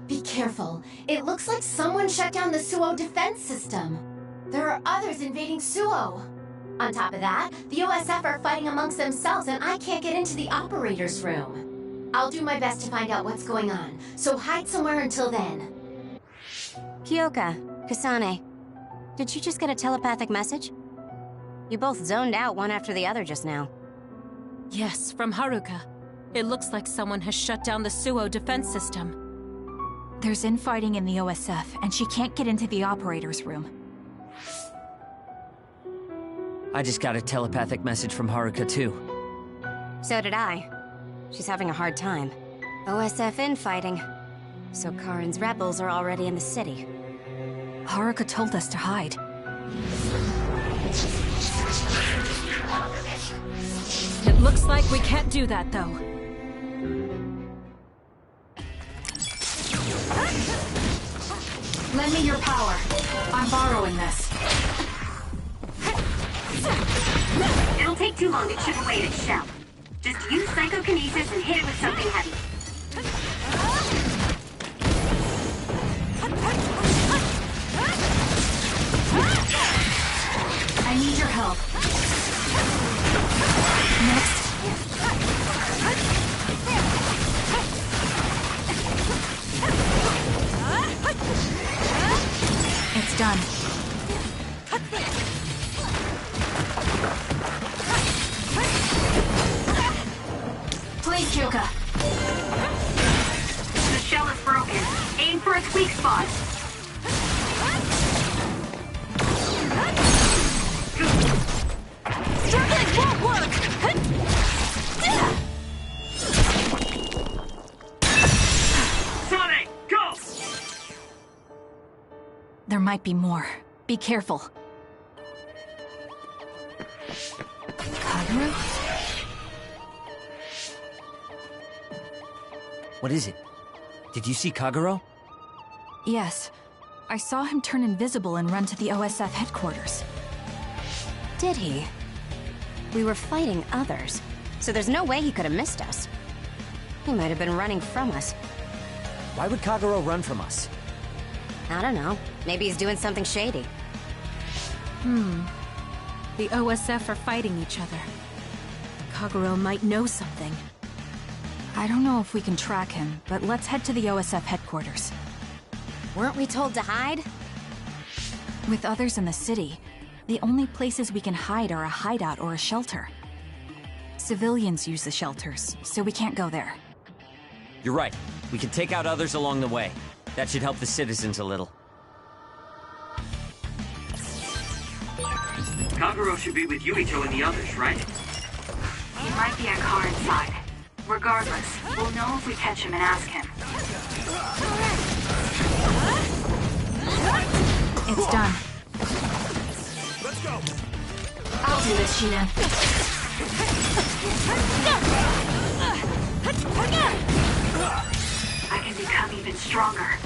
Be careful. It looks like someone shut down the Suo defense system. There are others invading Suo. On top of that, the OSF are fighting amongst themselves and I can't get into the operator's room. I'll do my best to find out what's going on, so hide somewhere until then. Kyoka, Kasane, did you just get a telepathic message? You both zoned out one after the other just now. Yes, from Haruka. It looks like someone has shut down the Suo defense system. There's infighting in the OSF, and she can't get into the operator's room. I just got a telepathic message from Haruka too. So did I. She's having a hard time. OSF infighting. So Karen's rebels are already in the city. Haruka told us to hide. It looks like we can't do that, though. Lend me your power. I'm borrowing this. It'll take too long to chip away at its shell. Just use psychokinesis and hit it with something heavy. It's done. Please, Kyoka. The shell is broken. Aim for its weak spot. Struggling won't work! Sonic, go! There might be more. Be careful. Kagero? What is it? Did you see Kagero? Yes. I saw him turn invisible and run to the OSF headquarters. Did he? We were fighting others, so there's no way he could have missed us. He might have been running from us. Why would Kagero run from us? I don't know. Maybe he's doing something shady. The OSF are fighting each other. Kagero might know something. I don't know if we can track him, but let's head to the OSF headquarters. Weren't we told to hide? With others in the city, the only places we can hide are a hideout or a shelter. Civilians use the shelters, so we can't go there. You're right. We can take out others along the way. That should help the citizens a little. Kagero should be with Yuito and the others, right? He might be a car inside. Regardless, we'll know if we catch him and ask him. It's done. I'll do this, Shinan. I can become even stronger.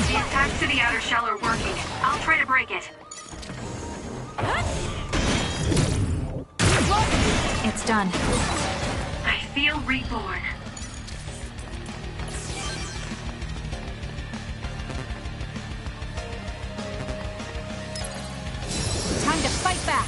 The attacks to the outer shell are working. I'll try to break it. It's done. I feel reborn. Time to fight back!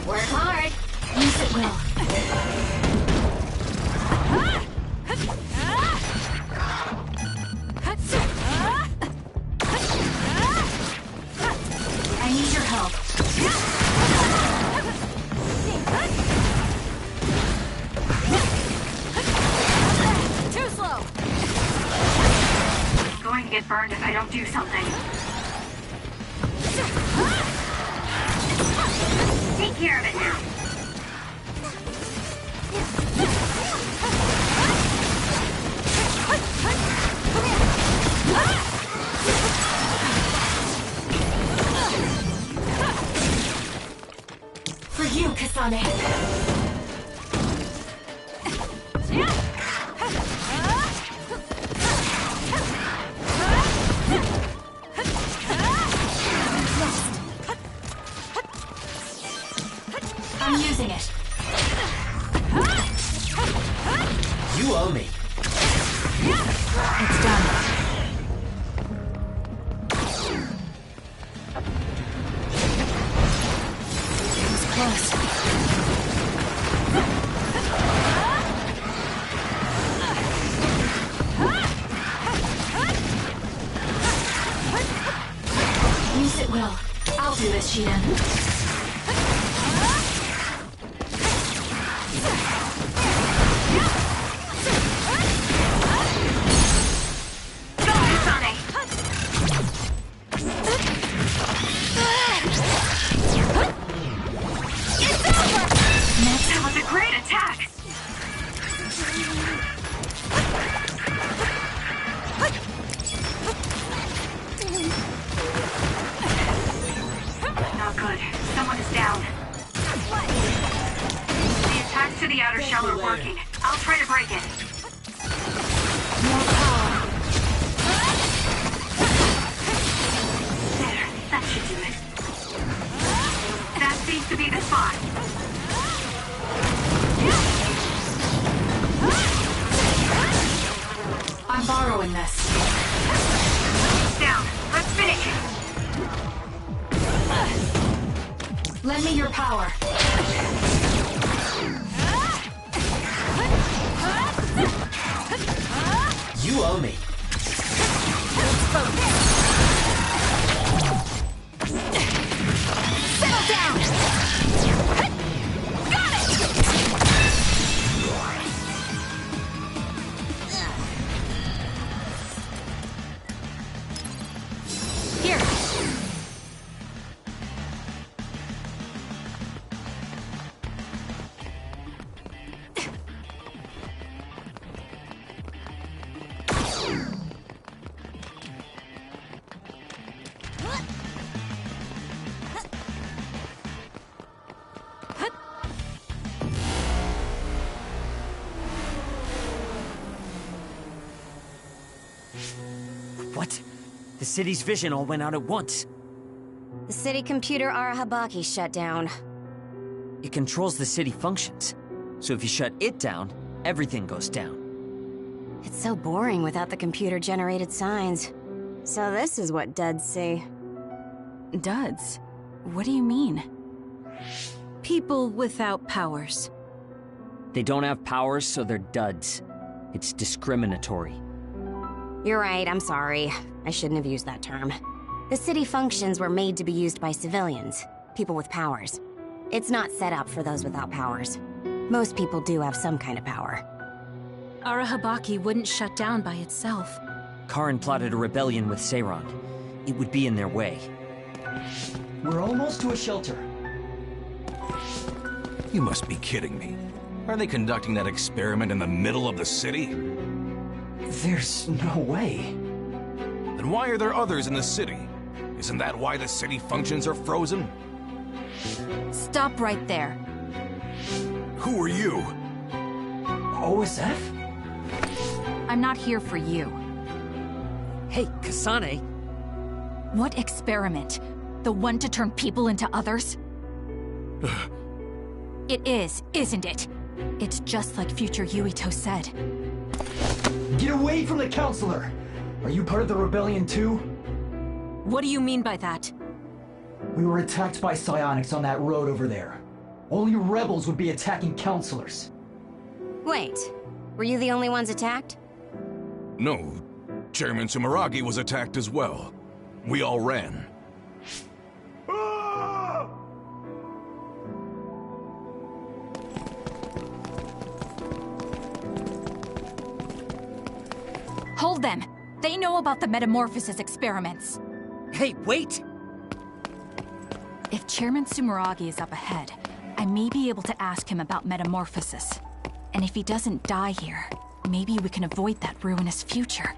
Work hard. Use it well. I need your help. Too slow! It's going to get burned if I don't do something. Take care of it now. For you, Kasane. I'm using it. You owe me. It's done. It was close. Use it well. I'll do this, Shinan. Lend me your power. You owe me. Settle down! Got it! Here. What? The city's vision all went out at once. The city computer Arahabaki shut down. It controls the city functions. So if you shut it down, everything goes down. It's so boring without the computer-generated signs. So this is what duds see. Duds? What do you mean? People without powers. They don't have powers, so they're duds. It's discriminatory. You're right, I'm sorry. I shouldn't have used that term. The city functions were made to be used by civilians, people with powers. It's not set up for those without powers. Most people do have some kind of power. Arahabaki wouldn't shut down by itself. Karin plotted a rebellion with Seiran. It would be in their way. We're almost to a shelter. You must be kidding me. Are they conducting that experiment in the middle of the city? There's no way. Then why are there others in the city? Isn't that why the city functions are frozen? Stop right there. Who are you? OSF? I'm not here for you. Hey, Kasane! What experiment? The one to turn people into others? It is, isn't it? It's just like future Yuito said. Get away from the counselor! Are you part of the rebellion too? What do you mean by that? We were attacked by psionics on that road over there. Only rebels would be attacking counselors. Wait, were you the only ones attacked? No. Chairman Sumeragi was attacked as well. We all ran. Hold them! They know about the metamorphosis experiments. Hey, wait! If Chairman Sumeragi is up ahead, I may be able to ask him about metamorphosis. And if he doesn't die here, maybe we can avoid that ruinous future.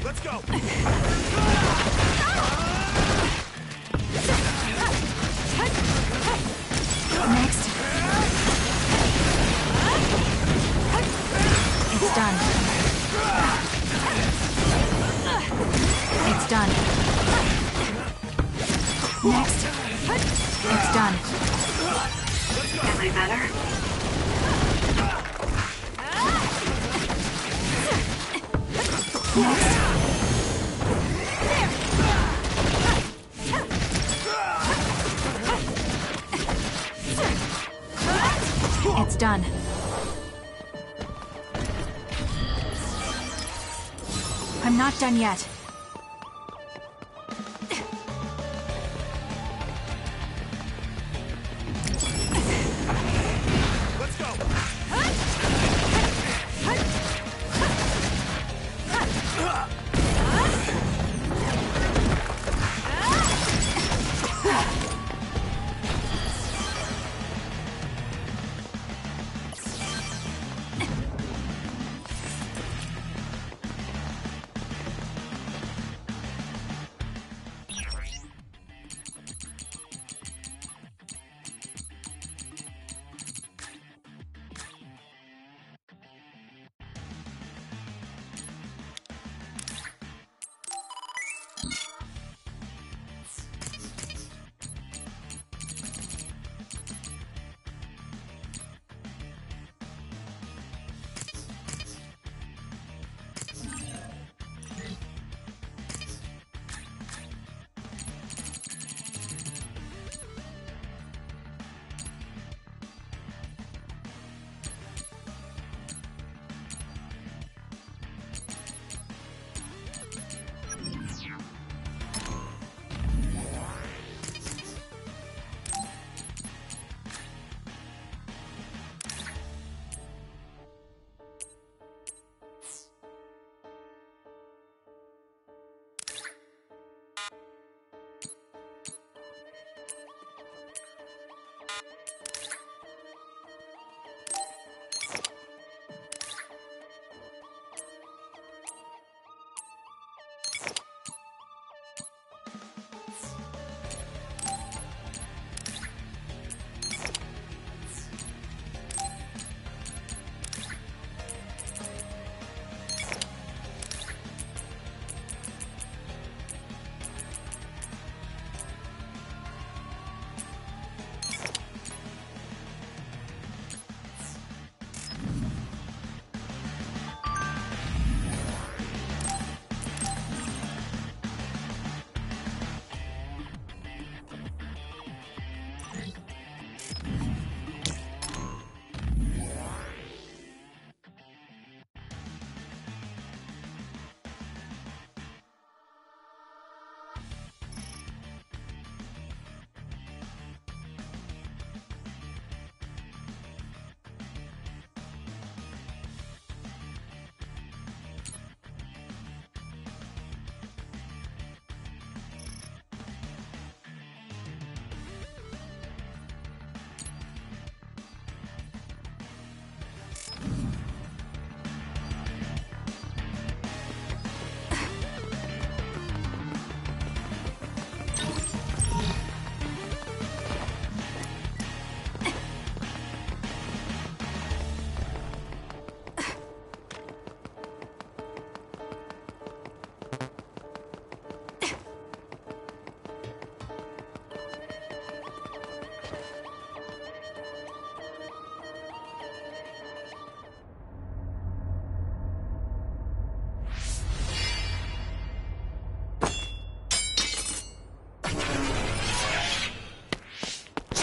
Let's go! Next. It's done. It's done. Next. It's done. Am I better? Next. It's done. I'm not done yet. Let's go!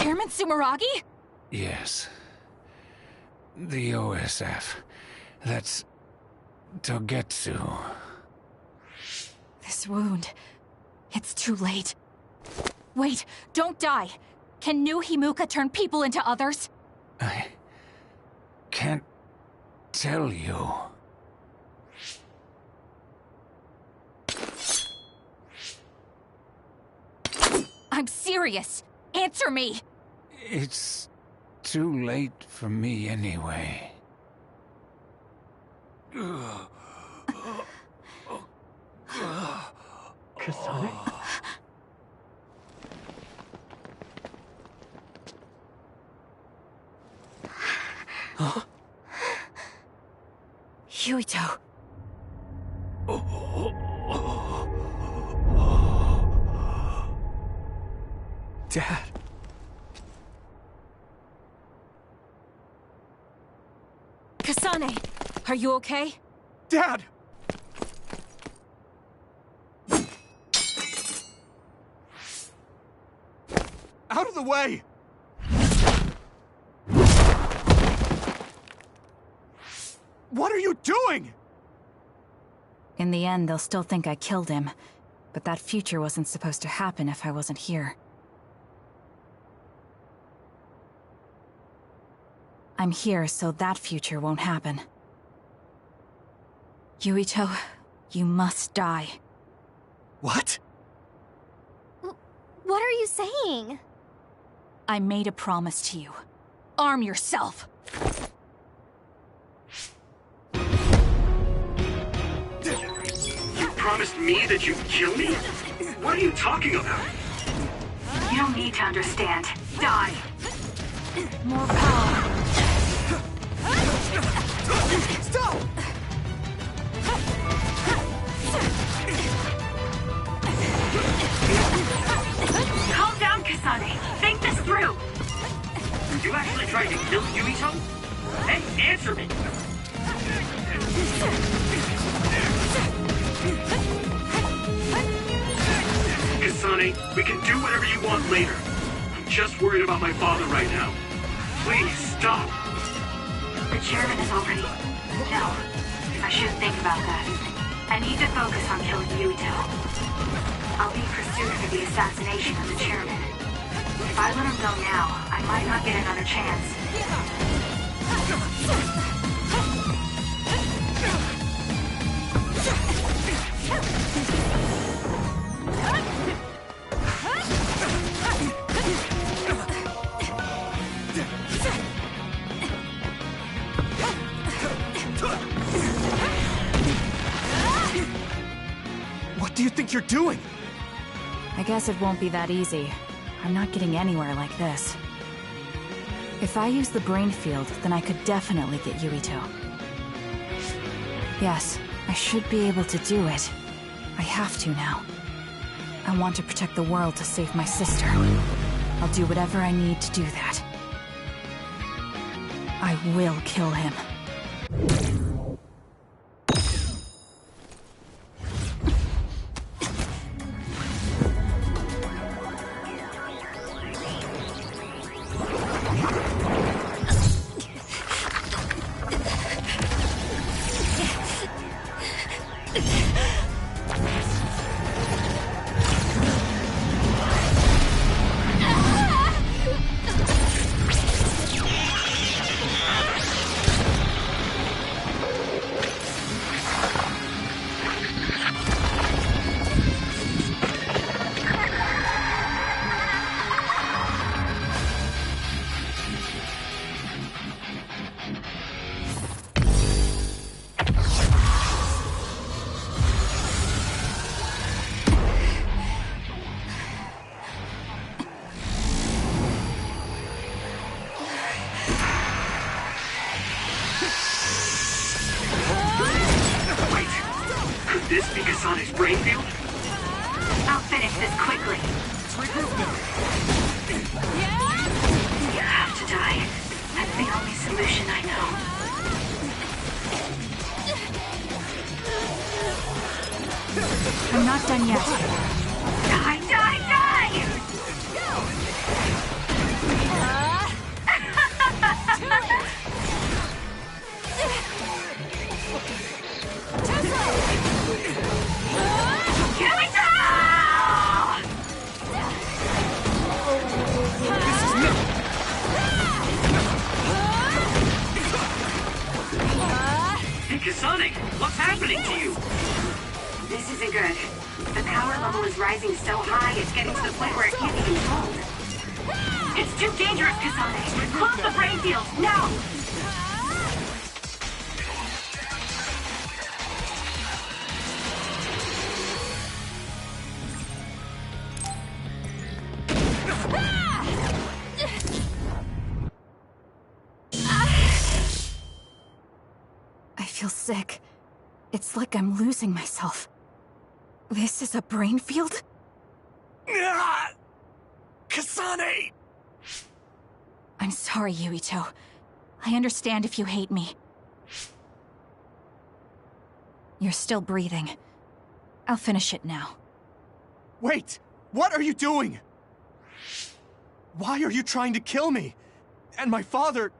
Chairman Sumeragi? Yes. The OSF. That's Togetsu. This wound... It's too late. Wait, don't die! Can new Himuka turn people into others? I... can't tell you. I'm serious! Answer me! It's too late for me anyway. Kasane? Yuito. Dad. Kasane, are you okay? Dad! Out of the way! What are you doing? In the end, they'll still think I killed him. But that future wasn't supposed to happen if I wasn't here. I'm here so that future won't happen. Yuito, you must die. What? What are you saying? I made a promise to you. Arm yourself! You promised me that you'd kill me? What are you talking about? You don't need to understand. Die. More power. Stop! Calm down, Kasane. Think this through. You actually tried to kill Yuito? Hey, answer me! Kasane, we can do whatever you want later. I'm just worried about my father right now. Please, stop! The chairman is already... No. I shouldn't think about that. I need to focus on killing Yuito. I'll be pursued for the assassination of the chairman. If I let him go now, I might not get another chance. What do you think you're doing? I guess it won't be that easy. I'm not getting anywhere like this. If I use the brain field, then I could definitely get Yuito. Yes, I should be able to do it. I have to now. I want to protect the world to save my sister. I'll do whatever I need to do that. I will kill him. This be Kasane's brain field? I'll finish this quickly. You have to die. That's the only solution I know. I'm not done yet. Die, die, die! happening to you? This isn't good. The power level is rising so high, it's getting to the point where it can't be controlled. It's too dangerous, Kasane. Close the brain field, now! I feel sick. It's like I'm losing myself. This is a brain field? Kasane! I'm sorry, Yuito. I understand if you hate me. You're still breathing. I'll finish it now. Wait! What are you doing? Why are you trying to kill me? And my father...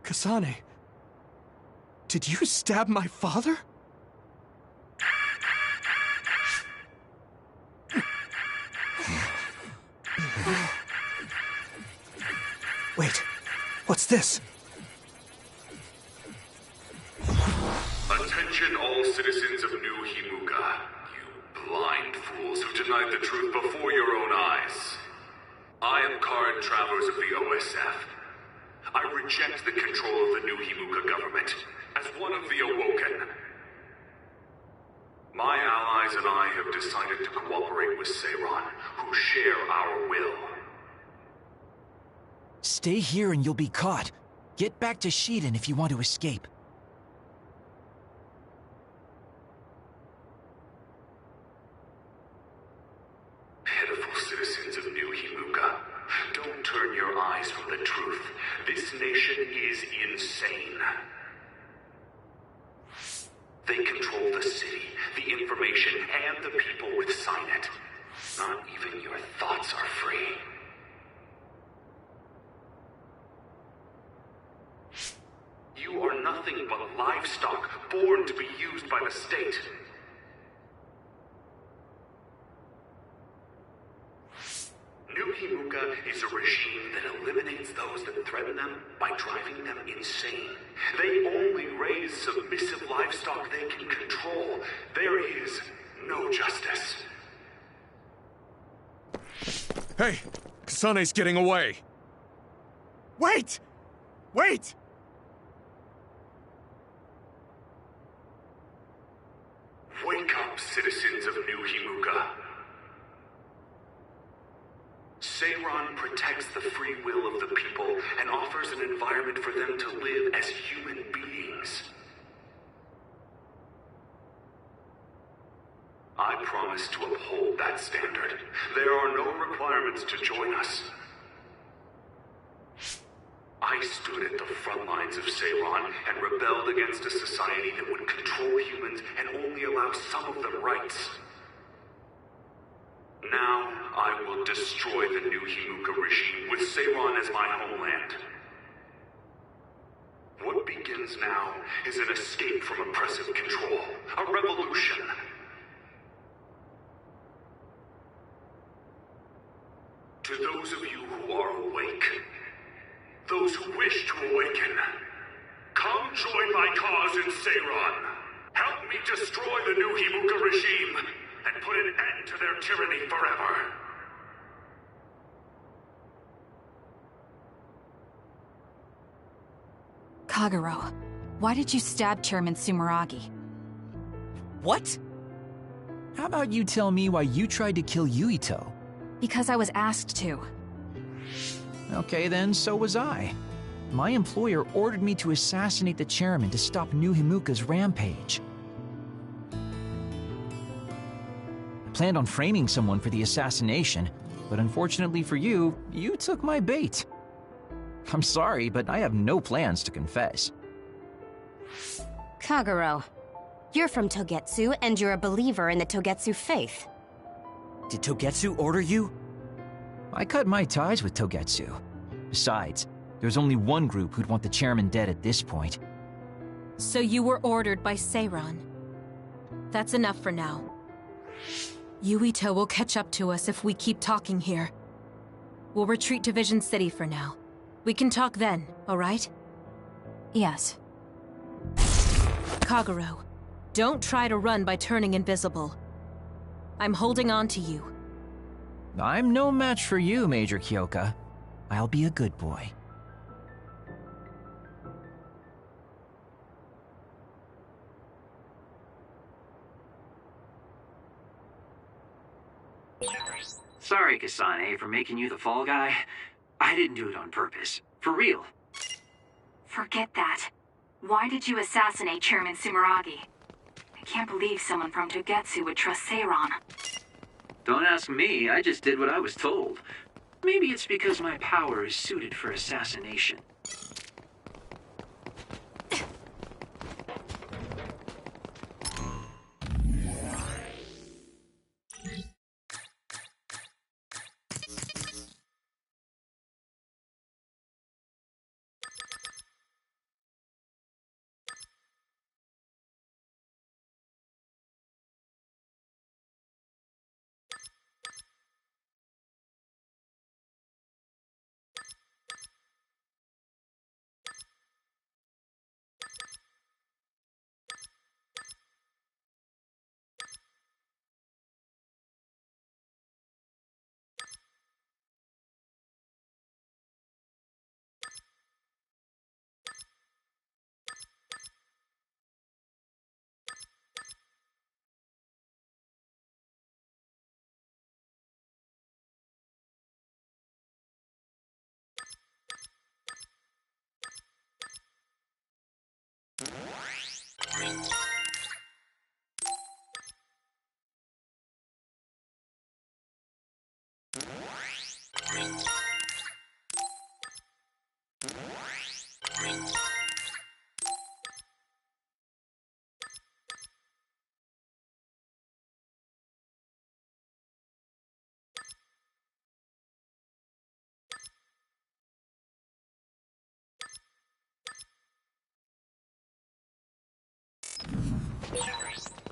Kasane... Did you stab my father? Wait, what's this? Attention all citizens of New Himuka, you blind fools who denied the truth before your own eyes. I am current travelers of the OSF. I reject the control of the New Himuka government as one of the Awoken. My allies and I have decided to cooperate with Seiran, who share our will. Stay here and you'll be caught. Get back to Shiden if you want to escape. Pitiful citizens of New Himuka, don't turn your eyes from the truth. This nation is insane. They control the city, the information, and the people with Signet. Not even your thoughts are free. You are nothing but livestock, born to be used by the state. New Himuka is a regime that eliminates those that threaten them by driving them insane. They only raise submissive livestock they can control. There is no justice. Hey! Kasane's getting away! Wait! Wait! Wake up, citizens of New Himuka. Seiran protects the free will of the people and offers an environment for them to live as human beings. I promise to uphold that standard. There are no requirements to join us. I stood at the front lines of Seiran and rebelled against a society that would control humans and only allow some of them rights. Now, I will destroy the New Himuka regime with Seiran as my homeland. What begins now is an escape from oppressive control, a revolution. To those of you who are awake, those who wish to awaken, come join my cause in Seiran. Help me destroy the New Himuka regime and put an end to their tyranny forever. Kagero, why did you stab Chairman Sumeragi? What? How about you tell me why you tried to kill Yuito? Because I was asked to. Okay then, so was I. My employer ordered me to assassinate the chairman to stop New Himuka's rampage. I planned on framing someone for the assassination, but unfortunately for you, you took my bait. I'm sorry, but I have no plans to confess. Kagero, you're from Togetsu, and you're a believer in the Togetsu faith. Did Togetsu order you? I cut my ties with Togetsu. Besides, there's only one group who'd want the chairman dead at this point. So you were ordered by Seiran. That's enough for now. Yuito will catch up to us if we keep talking here. We'll retreat to Vision City for now. We can talk then, alright? Yes. Kagero, don't try to run by turning invisible. I'm holding on to you. I'm no match for you, Major Kyoka. I'll be a good boy. Sorry, Kasane, for making you the fall guy. I didn't do it on purpose. For real. Forget that. Why did you assassinate Chairman Sumeragi? I can't believe someone from Togetsu would trust Seiran. Don't ask me, I just did what I was told. Maybe it's because my power is suited for assassination.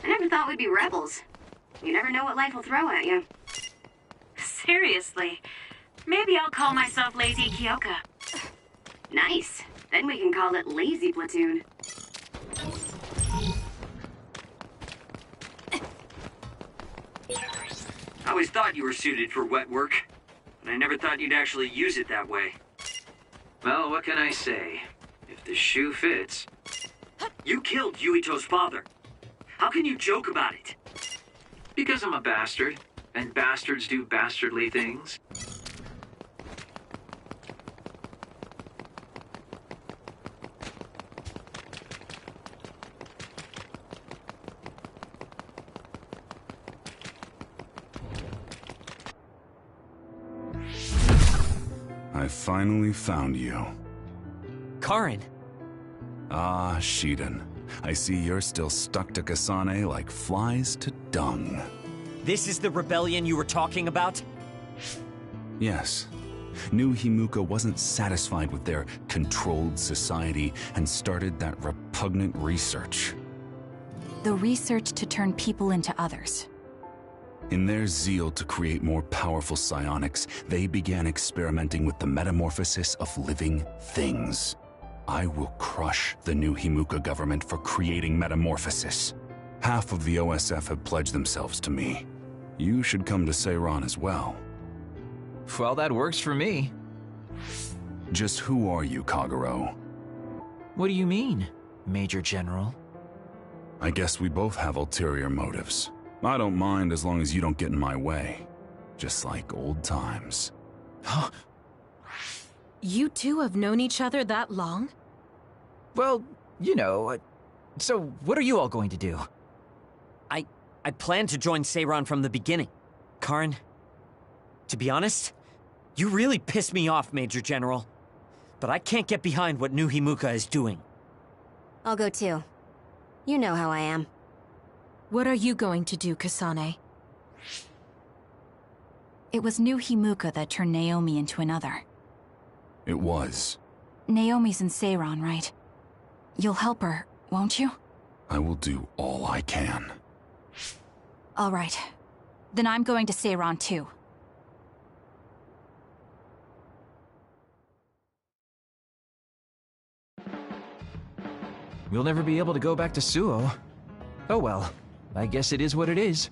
I never thought we'd be rebels. You never know what life will throw at you. Seriously. Maybe I'll call myself Lazy Kyoka. Nice. Then we can call it Lazy Platoon. I always thought you were suited for wet work, but I never thought you'd actually use it that way. Well, what can I say? If the shoe fits... You killed Yuito's father. How can you joke about it? Because I'm a bastard, and bastards do bastardly things. I finally found you. Karin! Ah, Shiden. I see you're still stuck to Kasane like flies to dung. This is the rebellion you were talking about? Yes. New Himuka wasn't satisfied with their controlled society and started that repugnant research. The research to turn people into others. In their zeal to create more powerful psionics, they began experimenting with the metamorphosis of living things. I will crush the new Himuka government for creating metamorphosis. Half of the OSF have pledged themselves to me. You should come to Seiran as well. Well, that works for me. Just who are you, Kagero? What do you mean, Major General? I guess we both have ulterior motives. I don't mind as long as you don't get in my way. Just like old times. You two have known each other that long? Well, you know, so what are you all going to do? I planned to join Seiran from the beginning. Karin, to be honest, you really piss me off, Major General. But I can't get behind what New Himuka is doing. I'll go too. You know how I am. What are you going to do, Kasane? It was New Himuka that turned Naomi into another. It was. Naomi's in Seiran, right? You'll help her, won't you? I will do all I can. All right. Then I'm going to Seiran too. We'll never be able to go back to Suo. Oh well, I guess it is what it is.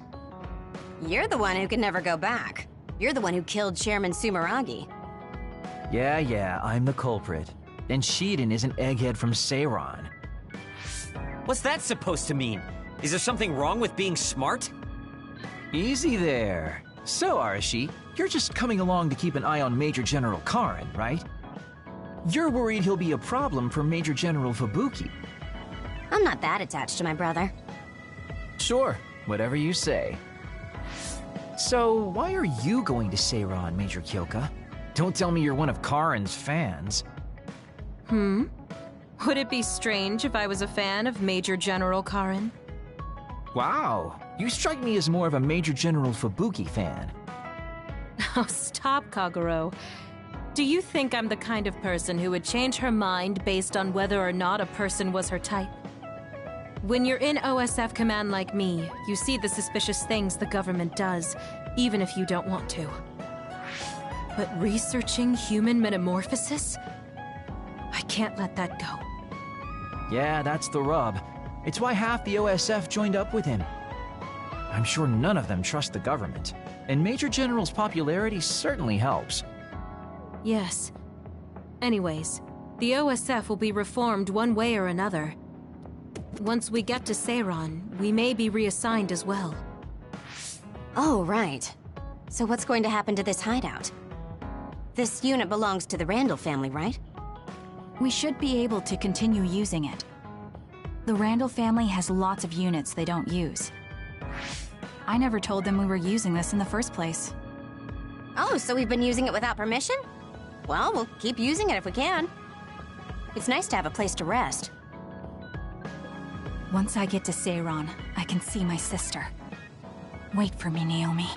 You're the one who can never go back. You're the one who killed Chairman Sumeragi. Yeah, I'm the culprit. And Shiden is an egghead from Seiran. What's that supposed to mean? Is there something wrong with being smart? Easy there. So, Arashi, you're just coming along to keep an eye on Major General Karin, right? You're worried he'll be a problem for Major General Fubuki. I'm not that attached to my brother. Sure, whatever you say. So, why are you going to Seiran, Major Kyoka? Don't tell me you're one of Karin's fans. Would it be strange if I was a fan of Major General Karin? Wow, you strike me as more of a Major General Fubuki fan. Oh, stop, Kaguro. Do you think I'm the kind of person who would change her mind based on whether or not a person was her type? When you're in OSF command like me, you see the suspicious things the government does, even if you don't want to. But researching human metamorphosis? I can't let that go. Yeah, that's the rub. It's why half the OSF joined up with him. I'm sure none of them trust the government, and Major General's popularity certainly helps. Yes. Anyways, the OSF will be reformed one way or another. Once we get to Seiran, we may be reassigned as well. Oh, right. So what's going to happen to this hideout? This unit belongs to the Randall family, right? We should be able to continue using it. The Randall family has lots of units they don't use. I never told them we were using this in the first place. Oh, so we've been using it without permission? Well, we'll keep using it if we can. It's nice to have a place to rest. Once I get to Seiran, I can see my sister. Wait for me, Naomi.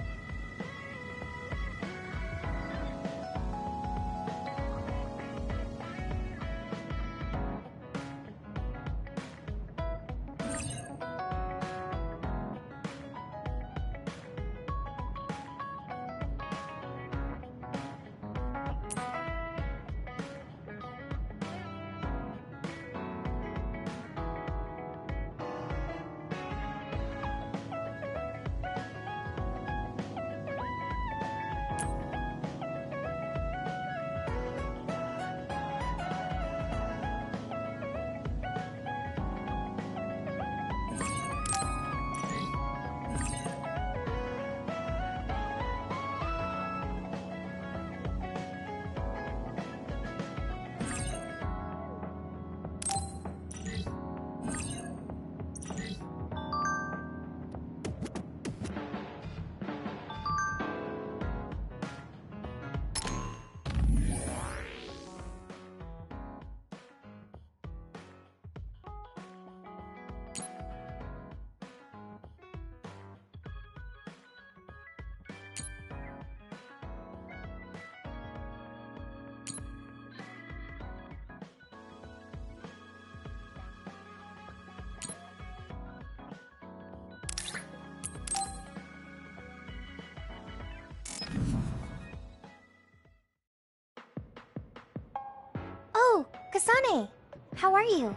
Oh, Kasane! How are you?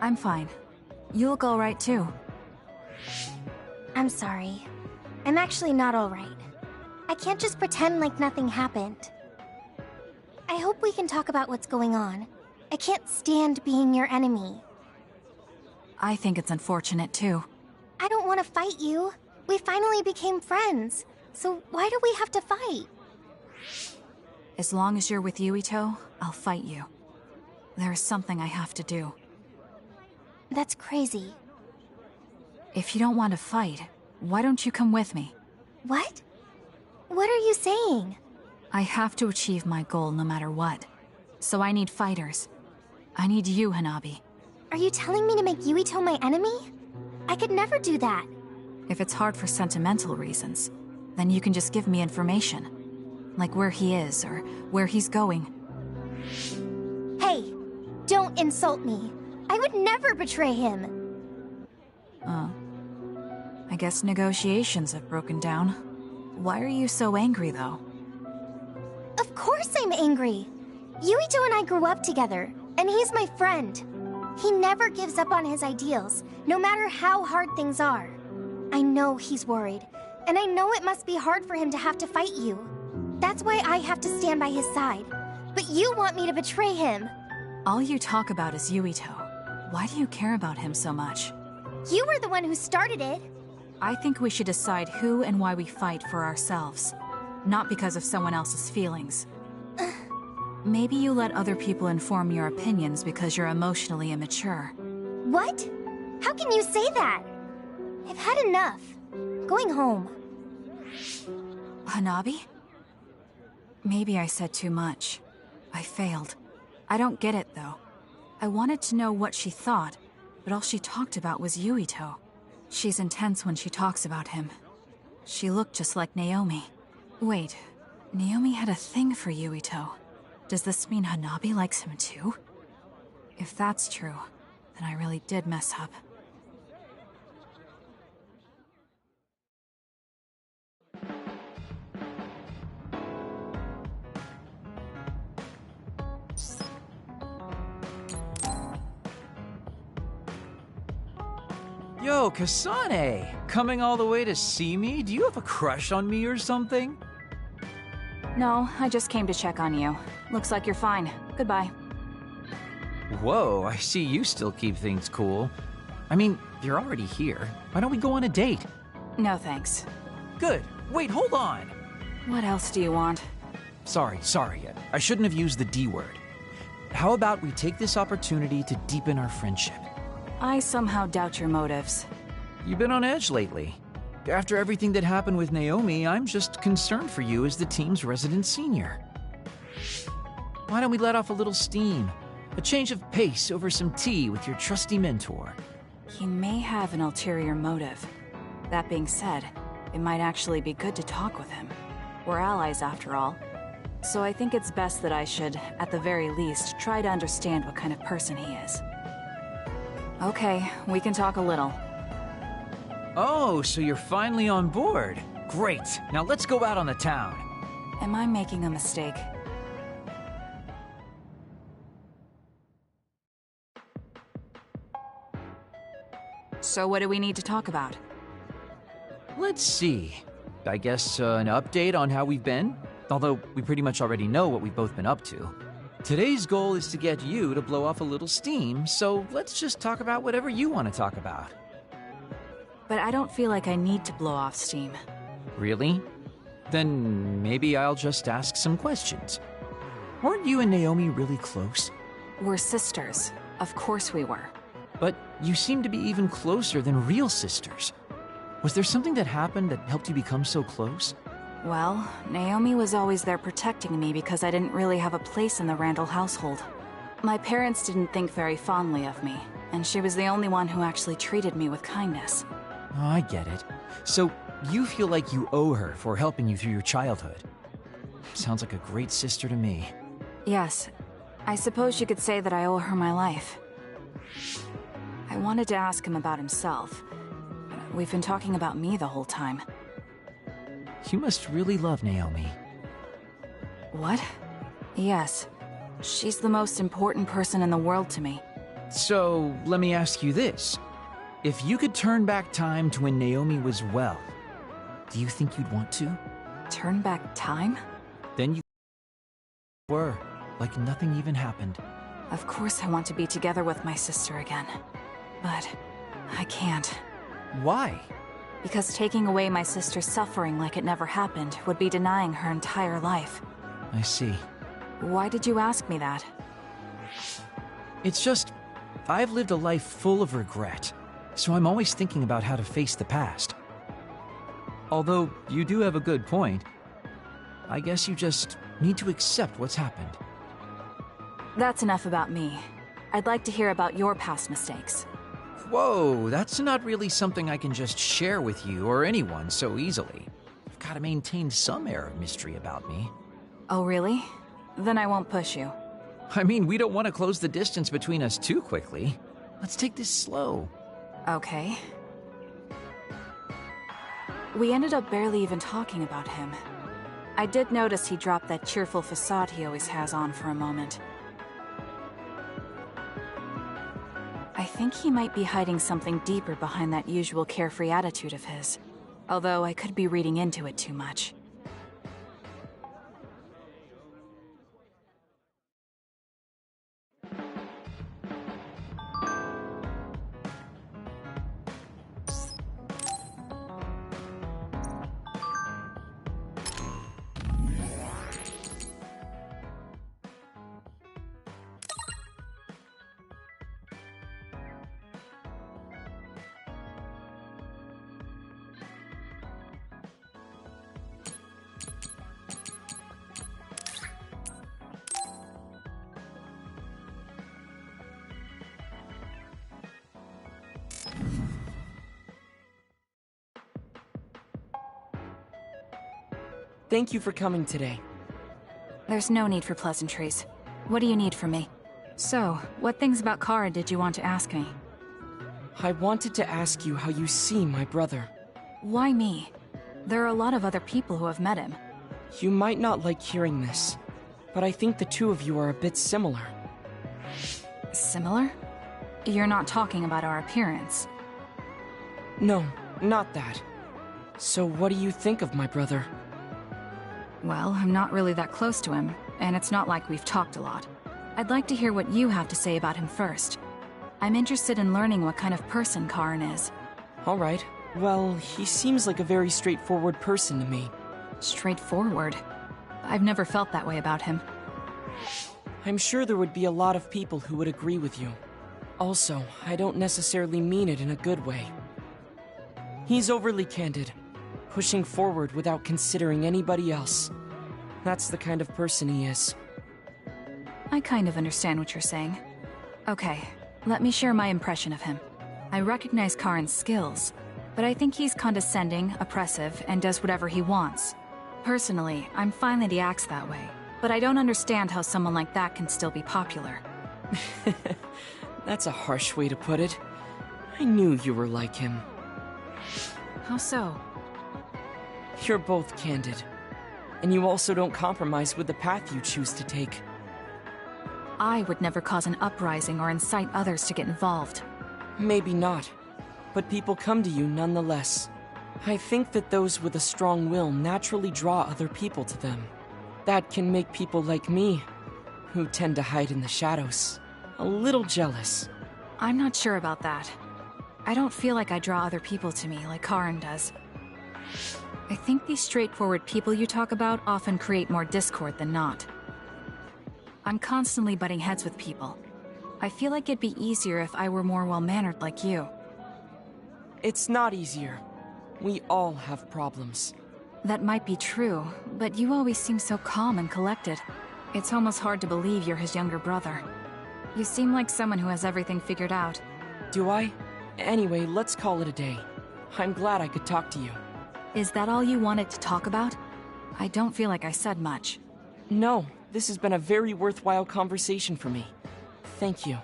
I'm fine. You look alright too. I'm sorry. I'm actually not alright. I can't just pretend like nothing happened. I hope we can talk about what's going on. I can't stand being your enemy. I think it's unfortunate too. I don't want to fight you. We finally became friends. So why do we have to fight? As long as you're with Yuito, I'll fight you. There is something I have to do. That's crazy. If you don't want to fight, why don't you come with me? What? What are you saying? I have to achieve my goal no matter what. So I need fighters. I need you, Hanabi. Are you telling me to make Yuito my enemy? I could never do that. If it's hard for sentimental reasons, then you can just give me information. Like where he is, or where he's going. Hey, don't insult me. I would never betray him. I guess negotiations have broken down. Why are you so angry, though? Of course I'm angry. Yuito and I grew up together, and he's my friend. He never gives up on his ideals, no matter how hard things are. I know he's worried, and I know it must be hard for him to have to fight you. That's why I have to stand by his side. But you want me to betray him. All you talk about is Yuito. Why do you care about him so much? You were the one who started it. I think we should decide who and why we fight for ourselves, not because of someone else's feelings. Maybe you let other people inform your opinions because you're emotionally immature. What? How can you say that? I've had enough. I'm going home. Hanabi? Maybe I said too much. I failed. I don't get it, though. I wanted to know what she thought, but all she talked about was Yuito. She's intense when she talks about him. She looked just like Naomi. Wait, Naomi had a thing for Yuito. Does this mean Hanabi likes him too? If that's true, then I really did mess up. Yo, Kasane! Coming all the way to see me? Do you have a crush on me or something? No, I just came to check on you. Looks like you're fine. Goodbye. Whoa, I see you still keep things cool. I mean, you're already here. Why don't we go on a date? No thanks. Good. Wait, hold on! What else do you want? Sorry. I shouldn't have used the D word. How about we take this opportunity to deepen our friendship? I somehow doubt your motives. You've been on edge lately. After everything that happened with Naomi, I'm just concerned for you as the team's resident senior. Why don't we let off a little steam? A change of pace over some tea with your trusty mentor. He may have an ulterior motive. That being said, it might actually be good to talk with him. We're allies after all. So I think it's best that I should, at the very least, try to understand what kind of person he is. Okay, we can talk a little. Oh, so you're finally on board. Great. Now let's go out on the town. Am I making a mistake? So what do we need to talk about? Let's see. I guess an update on how we've been? Although we pretty much already know what we've both been up to. Today's goal is to get you to blow off a little steam, so let's just talk about whatever you want to talk about. But I don't feel like I need to blow off steam. Really? Then maybe I'll just ask some questions. Weren't you and Naomi really close? We're sisters. Of course we were. But you seem to be even closer than real sisters. Was there something that happened that helped you become so close? Well, Naomi was always there protecting me because I didn't really have a place in the Randall household. My parents didn't think very fondly of me, and she was the only one who actually treated me with kindness. Oh, I get it. So, you feel like you owe her for helping you through your childhood. Sounds like a great sister to me. Yes. I suppose you could say that I owe her my life. I wanted to ask him about himself. We've been talking about me the whole time. You must really love Naomi. What? Yes. She's the most important person in the world to me. So, let me ask you this. If you could turn back time to when Naomi was well, do you think you'd want to? Turn back time? Then you were, like nothing even happened. Of course I want to be together with my sister again. But I can't. Why? Because taking away my sister's suffering like it never happened would be denying her entire life. I see. Why did you ask me that? It's just, I've lived a life full of regret, so I'm always thinking about how to face the past. Although, you do have a good point. I guess you just need to accept what's happened. That's enough about me. I'd like to hear about your past mistakes. Whoa, that's not really something I can just share with you or anyone so easily. I've got to maintain some air of mystery about me. Oh, really? Then I won't push you. I mean, we don't want to close the distance between us too quickly. Let's take this slow. Okay. We ended up barely even talking about him. I did notice he dropped that cheerful facade he always has on for a moment. think he might be hiding something deeper behind that usual carefree attitude of his. Although I could be reading into it too much. Thank you for coming today. There's no need for pleasantries. What do you need from me? So, what things about Kara did you want to ask me? I wanted to ask you how you see my brother. Why me? There are a lot of other people who have met him. You might not like hearing this, but I think the two of you are a bit similar. Similar? You're not talking about our appearance. No, not that. So what do you think of my brother? Well, I'm not really that close to him, and it's not like we've talked a lot. I'd like to hear what you have to say about him first. I'm interested in learning what kind of person Karin is. Alright. Well, he seems like a very straightforward person to me. Straightforward? I've never felt that way about him. I'm sure there would be a lot of people who would agree with you. Also, I don't necessarily mean it in a good way. He's overly candid, pushing forward without considering anybody else. That's the kind of person he is. I kind of understand what you're saying. Okay, let me share my impression of him. I recognize Karin's skills, but I think he's condescending, oppressive, and does whatever he wants. Personally, I'm fine that he acts that way, but I don't understand how someone like that can still be popular. That's a harsh way to put it. I knew you were like him. How so? You're both candid. And you also don't compromise with the path you choose to take. I would never cause an uprising or incite others to get involved. Maybe not. But people come to you nonetheless. I think that those with a strong will naturally draw other people to them. That can make people like me, who tend to hide in the shadows, a little jealous. I'm not sure about that. I don't feel like I draw other people to me like Karin does. I think these straightforward people you talk about often create more discord than not. I'm constantly butting heads with people. I feel like it'd be easier if I were more well-mannered like you. It's not easier. We all have problems. That might be true, but you always seem so calm and collected. It's almost hard to believe you're his younger brother. You seem like someone who has everything figured out. Do I? Anyway, let's call it a day. I'm glad I could talk to you. Is that all you wanted to talk about? I don't feel like I said much. No, this has been a very worthwhile conversation for me. Thank you.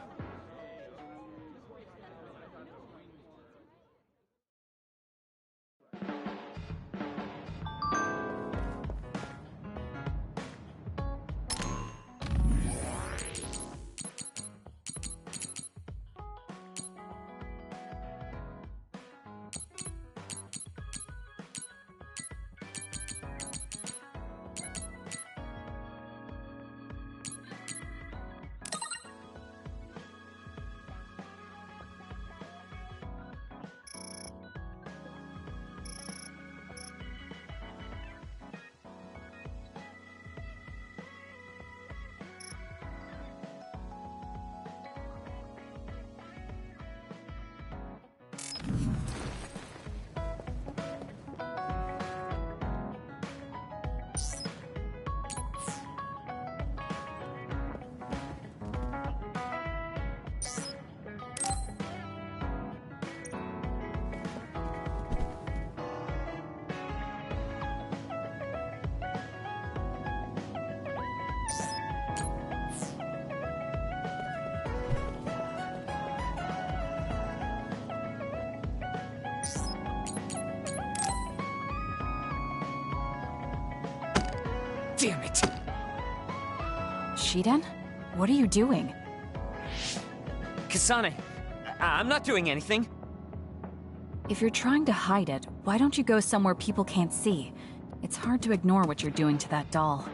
Damn it! Shiden? What are you doing? Kasane, I'm not doing anything. If you're trying to hide it, why don't you go somewhere people can't see? It's hard to ignore what you're doing to that doll.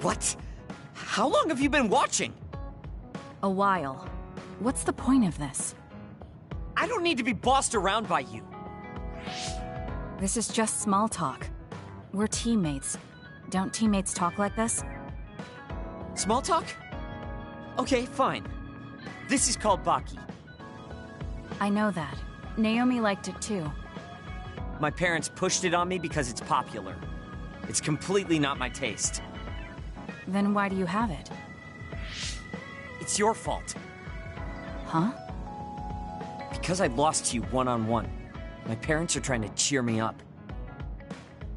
What? How long have you been watching? A while. What's the point of this? I don't need to be bossed around by you. This is just small talk. We're teammates. Don't teammates talk like this? Small talk? Okay, fine. This is called Baki. I know that. Naomi liked it too. My parents pushed it on me because it's popular. It's completely not my taste. Then why do you have it? It's your fault. Huh? Because I lost to you one-on-one. My parents are trying to cheer me up.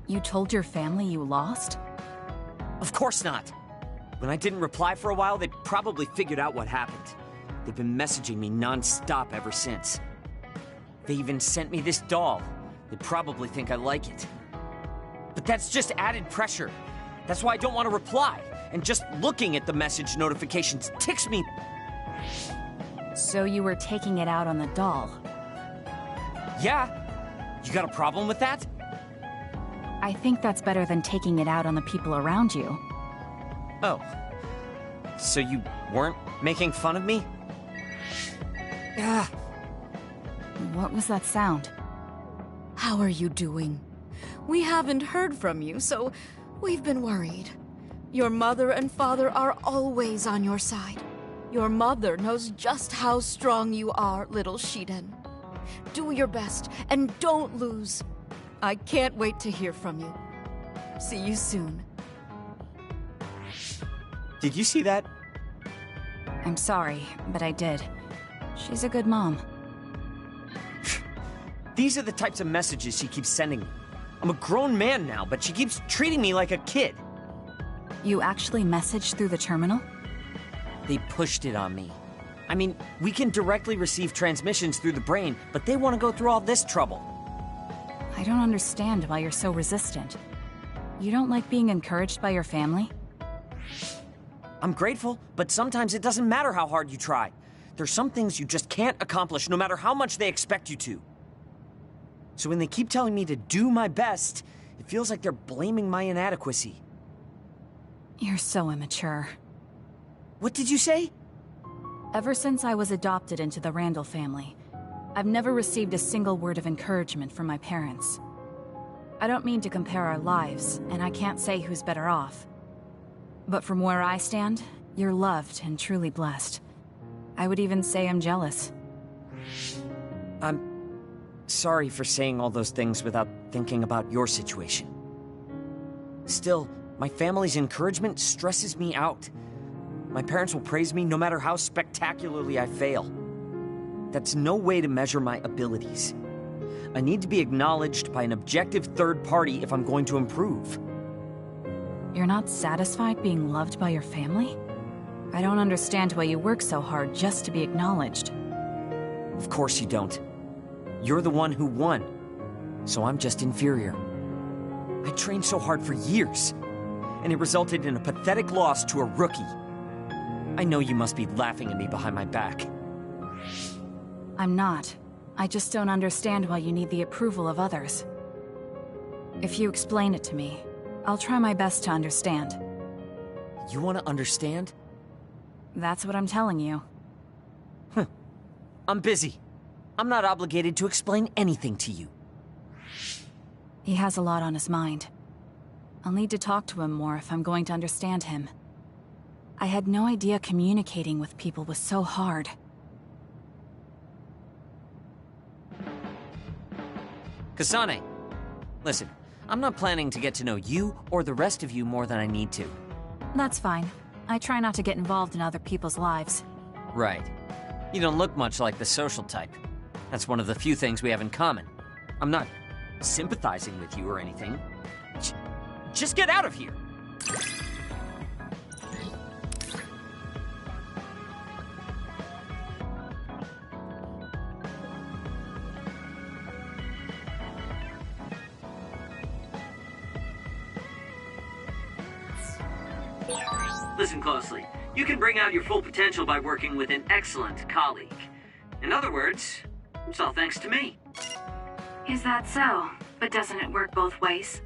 You told your family you lost? Of course not. When I didn't reply for a while, they probably figured out what happened. They've been messaging me non-stop ever since. They even sent me this doll. They probably think I like it. But that's just added pressure. That's why I don't want to reply. And just looking at the message notifications ticks me. So you were taking it out on the doll? Yeah. You got a problem with that? I think that's better than taking it out on the people around you. Oh. So you weren't making fun of me? Ah. What was that sound? How are you doing? We haven't heard from you, so we've been worried. Your mother and father are always on your side. Your mother knows just how strong you are, little Shiden. Do your best, and don't lose. I can't wait to hear from you. See you soon. Did you see that? I'm sorry, but I did. She's a good mom. These are the types of messages she keeps sending me. I'm a grown man now, but she keeps treating me like a kid. You actually messaged through the terminal? They pushed it on me. I mean, we can directly receive transmissions through the brain, but they want to go through all this trouble. I don't understand why you're so resistant. You don't like being encouraged by your family? I'm grateful, but sometimes it doesn't matter how hard you try. There's some things you just can't accomplish no matter how much they expect you to. So when they keep telling me to do my best, it feels like they're blaming my inadequacy. You're so immature. What did you say? Ever since I was adopted into the Randall family, I've never received a single word of encouragement from my parents. I don't mean to compare our lives, and I can't say who's better off. But from where I stand, you're loved and truly blessed. I would even say I'm jealous. I'm sorry for saying all those things without thinking about your situation. Still, my family's encouragement stresses me out. My parents will praise me no matter how spectacularly I fail. That's no way to measure my abilities. I need to be acknowledged by an objective third party if I'm going to improve. You're not satisfied being loved by your family? I don't understand why you work so hard just to be acknowledged. Of course you don't. You're the one who won, so I'm just inferior. I trained so hard for years, and it resulted in a pathetic loss to a rookie. I know you must be laughing at me behind my back. I'm not. I just don't understand why you need the approval of others. If you explain it to me, I'll try my best to understand. You want to understand? That's what I'm telling you. I'm busy. I'm not obligated to explain anything to you. He has a lot on his mind. I'll need to talk to him more if I'm going to understand him. I had no idea communicating with people was so hard. Kasane, listen, I'm not planning to get to know you or the rest of you more than I need to. That's fine. I try not to get involved in other people's lives. Right. You don't look much like the social type. That's one of the few things we have in common. I'm not sympathizing with you or anything. Just get out of here! Listen closely. You can bring out your full potential by working with an excellent colleague. In other words, it's all thanks to me. Is that so? But doesn't it work both ways?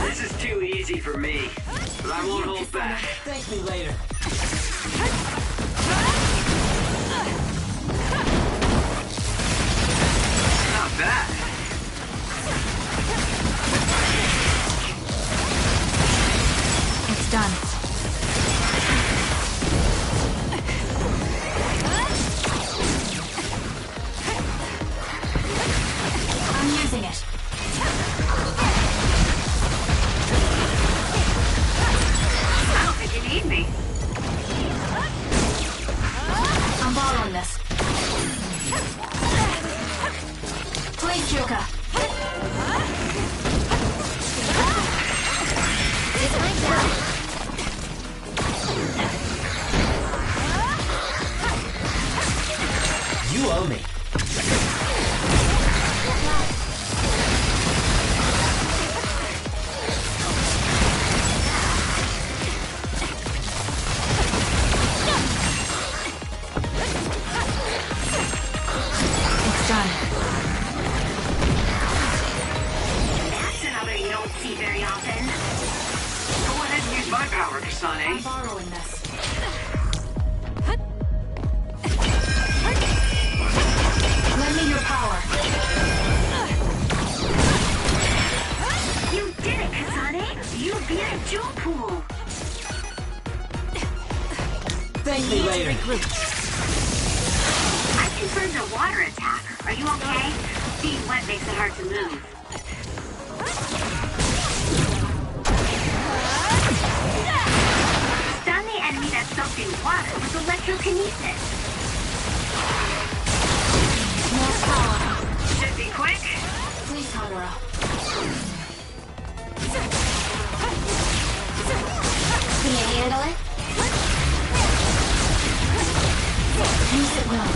This is too easy for me, but I won't hold back. Thank me later. Not bad. It's done. I'm using it. I don't think you need me. I'm borrowing this. Please, Kyoka. It's my turn. You owe me. It's done. That's another you don't see very often. Go ahead and use my power, I'm Kasane. borrowing this. Lend me your power. You did it, Kasane! You beat a jewel pool! Thank me later. I confirmed a water attack. Are you okay? Being wet makes it hard to move. Stun the enemy that's soaked in water with electrokinesis. More power. Should be quick. Please, Hagura. Can you handle it? Use it well.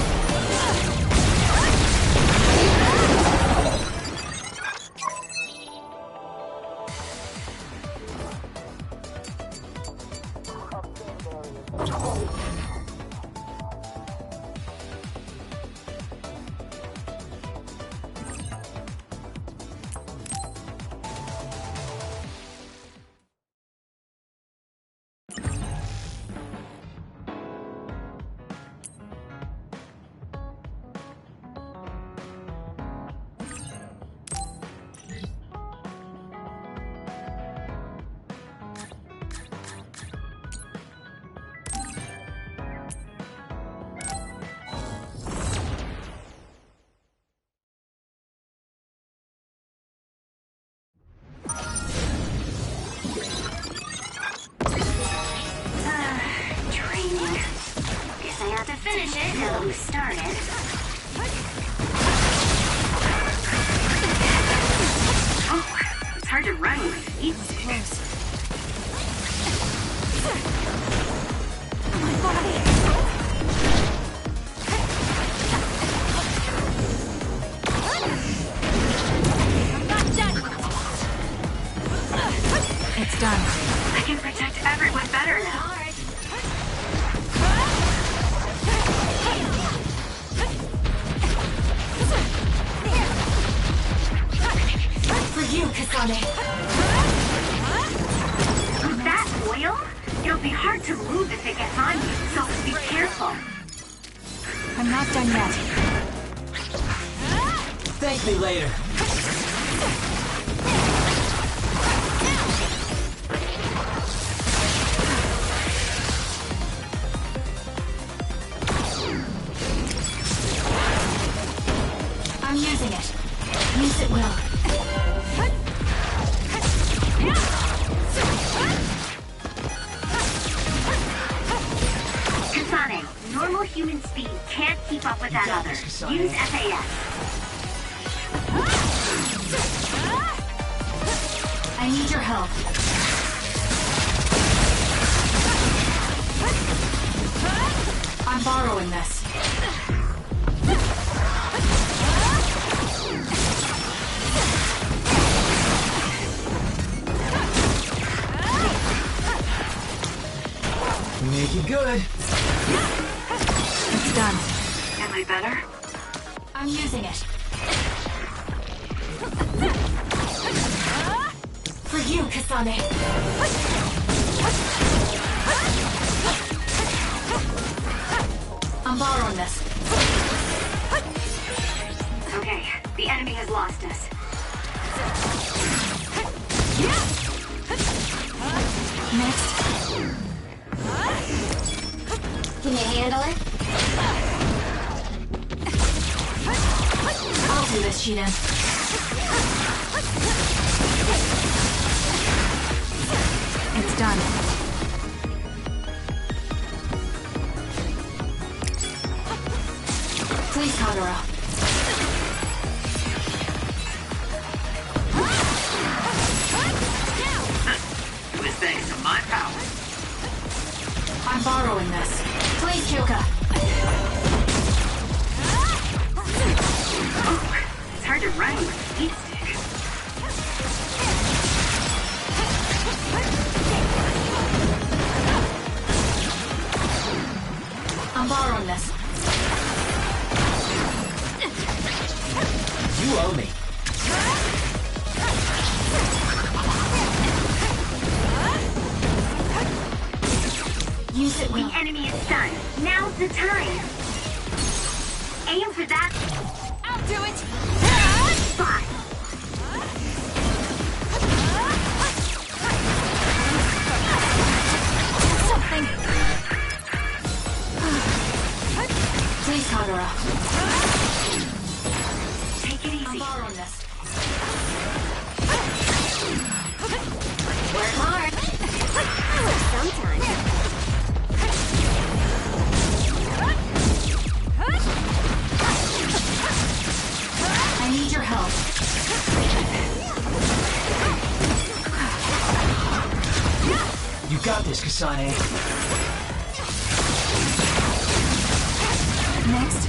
Training. Guess I have to finish it now we started. Oh, it's hard to run with my feet close. My body! I'm not done! It's done. I can protect everyone better now. For you, Kasane. With that oil, it'll be hard to move if it gets on you, so be careful. I'm not done yet. Thank me later. I'm using it. Use it well. Kasane, normal human speed can't keep up with that other. Use FAS. I need your help. I'm borrowing this. Make it good. It's done. Am I better? I'm using it. For you, Kasane. I'm borrowing this. Okay, the enemy has lost us. Next. Can you handle it? I'll do this, Shiden. It's done. Please, Kagura. It was thanks to my power. I'm borrowing this. Please, Kyoka. It's hard to run with a speed stick. I'm borrowing this. You owe me. Use it well. The enemy is stunned. Now's the time. Aim for that. I'll do it. Spot. Something. Please, Kagura. Take it easy. I'm borrowing this. Work hard. Sometimes. I need your help. You got this, Kasane. Next.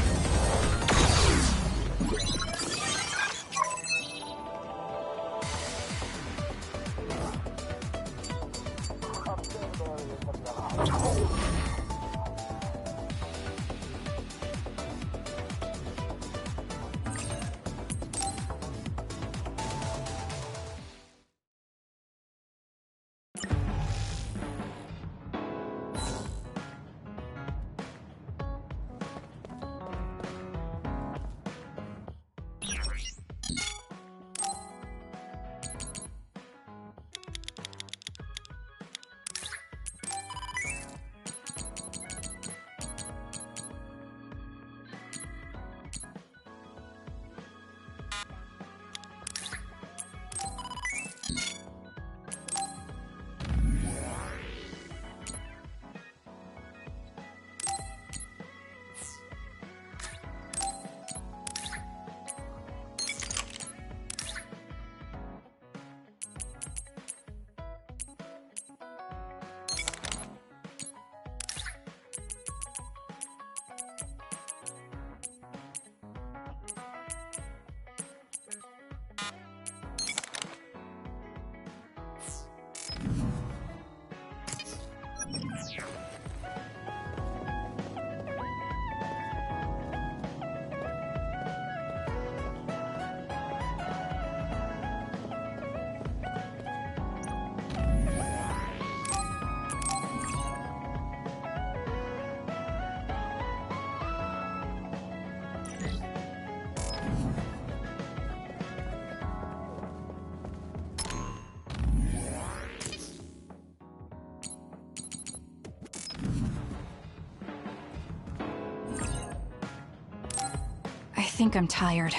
think I'm tired.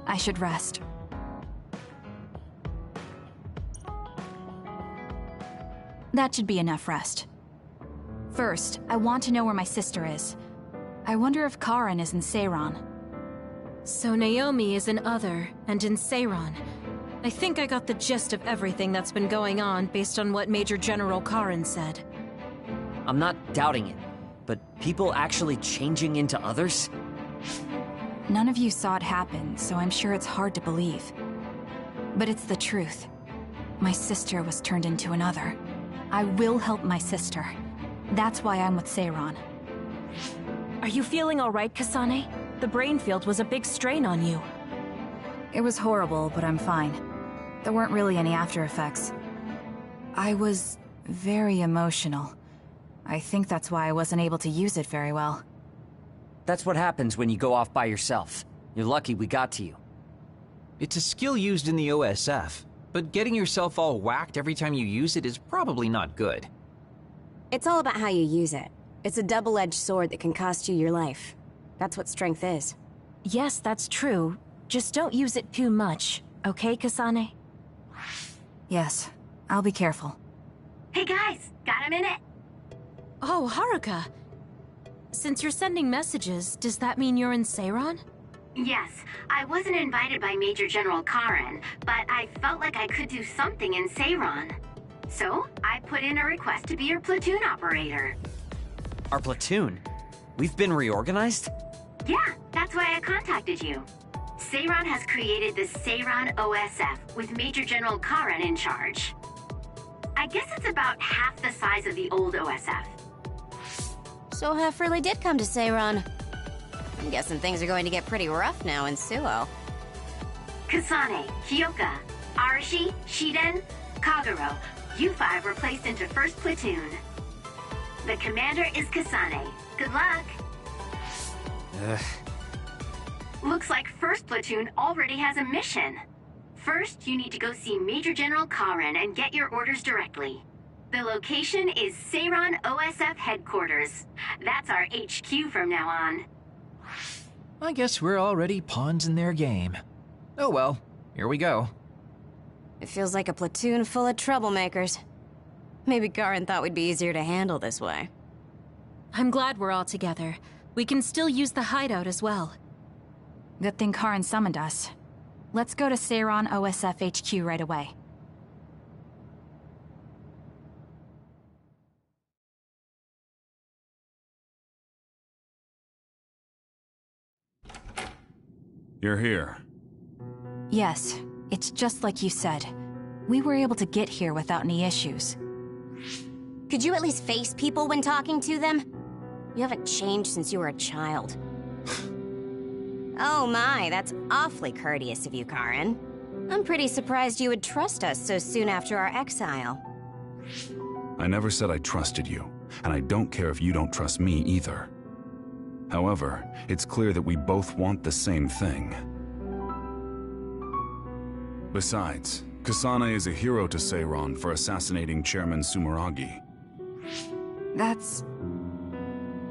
I should rest. That should be enough rest. First, I want to know where my sister is. I wonder if Karen is in Seiran. So Naomi is in Other, and in Seiran. I think I got the gist of everything that's been going on based on what Major General Karen said. I'm not doubting it, but people actually changing into others? None of you saw it happen, so I'm sure it's hard to believe. But it's the truth. My sister was turned into another. I will help my sister. That's why I'm with Seiran. Are you feeling all right, Kasane? The brain field was a big strain on you. It was horrible, but I'm fine. There weren't really any after effects. I was very emotional. I think that's why I wasn't able to use it very well. That's what happens when you go off by yourself. You're lucky we got to you. It's a skill used in the OSF, but getting yourself all whacked every time you use it is probably not good. It's all about how you use it. It's a double-edged sword that can cost you your life. That's what strength is. Yes, that's true. Just don't use it too much, okay, Kasane? Yes, I'll be careful. Hey guys, got a minute? Oh, Haruka. Since you're sending messages, does that mean you're in Seiran? Yes, I wasn't invited by Major General Karen, but I felt like I could do something in Seiran. So, I put in a request to be your platoon operator. Our platoon? We've been reorganized? Yeah, that's why I contacted you. Seiran has created the Seiran OSF with Major General Karen in charge. I guess it's about half the size of the old OSF. So Hef really did come to Seiran. I'm guessing things are going to get pretty rough now in Suo. Kasane, Kyoka, Arashi, Shiden, Kagero, you five were placed into 1st Platoon. The commander is Kasane. Good luck. Looks like 1st Platoon already has a mission. First, you need to go see Major General Karen and get your orders directly. The location is Seiran OSF headquarters. That's our HQ from now on. I guess we're already pawns in their game. Oh well, here we go. It feels like a platoon full of troublemakers. Maybe Karen thought we'd be easier to handle this way. I'm glad we're all together. We can still use the hideout as well. Good thing Karen summoned us. Let's go to Seiran OSF HQ right away. You're here. Yes, it's just like you said. We were able to get here without any issues. Could you at least face people when talking to them? You haven't changed since you were a child. Oh my, that's awfully courteous of you, Karen. I'm pretty surprised you would trust us so soon after our exile. I never said I trusted you, and I don't care if you don't trust me either. However, it's clear that we both want the same thing. Besides, Kasane is a hero to Seiran for assassinating Chairman Sumeragi. That's...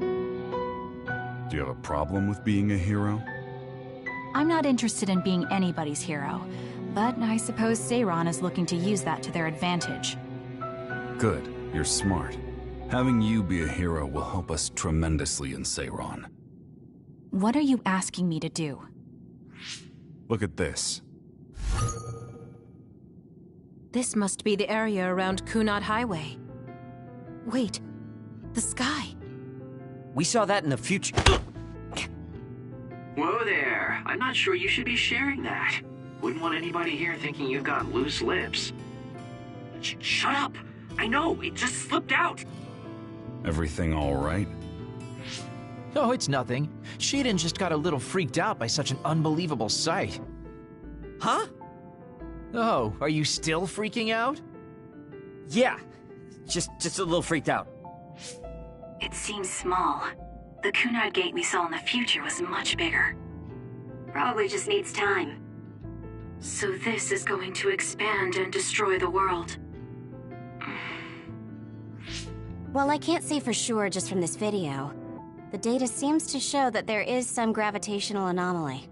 Do you have a problem with being a hero? I'm not interested in being anybody's hero, but I suppose Seiran is looking to use that to their advantage. Good, you're smart. Having you be a hero will help us tremendously in Seiran. What are you asking me to do? Look at this. This must be the area around Kunad Highway. Wait, the sky. We saw that in the future. Whoa there. I'm not sure you should be sharing that. Wouldn't want anybody here thinking you've got loose lips. Shut up! I know, it just slipped out! Everything all right? Oh, it's nothing. Shiden just got a little freaked out by such an unbelievable sight. Huh? Oh, are you still freaking out? Yeah, just a little freaked out. It seems small. The Kunad gate we saw in the future was much bigger. Probably just needs time. So this is going to expand and destroy the world. Well, I can't say for sure just from this video. The data seems to show that there is some gravitational anomaly.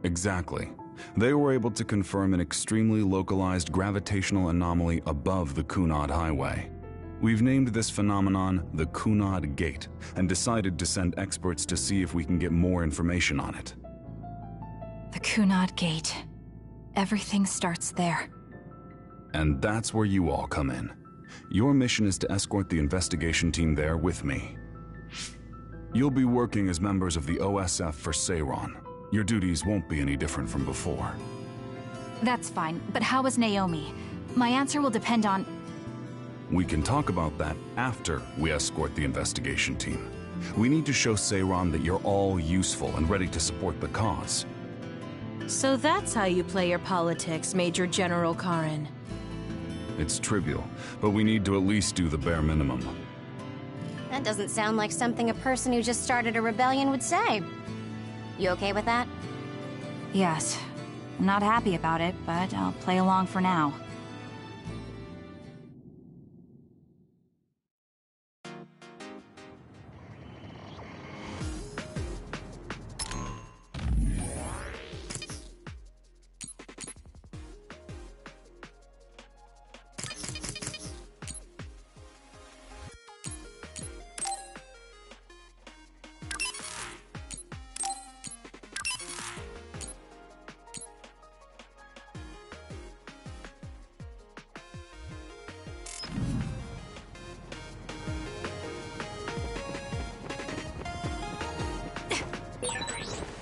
Exactly. They were able to confirm an extremely localized gravitational anomaly above the Kunad Highway. We've named this phenomenon the Kunad Gate, and decided to send experts to see if we can get more information on it. The Kunad Gate. Everything starts there. And that's where you all come in. Your mission is to escort the investigation team there with me. You'll be working as members of the OSF for Seiron. Your duties won't be any different from before. That's fine, but how is Naomi? My answer will depend on... We can talk about that after we escort the investigation team. We need to show Seiron that you're all useful and ready to support the cause. So that's how you play your politics, Major General Karen. It's trivial, but we need to at least do the bare minimum. That doesn't sound like something a person who just started a rebellion would say. You okay with that? Yes. I'm not happy about it, but I'll play along for now.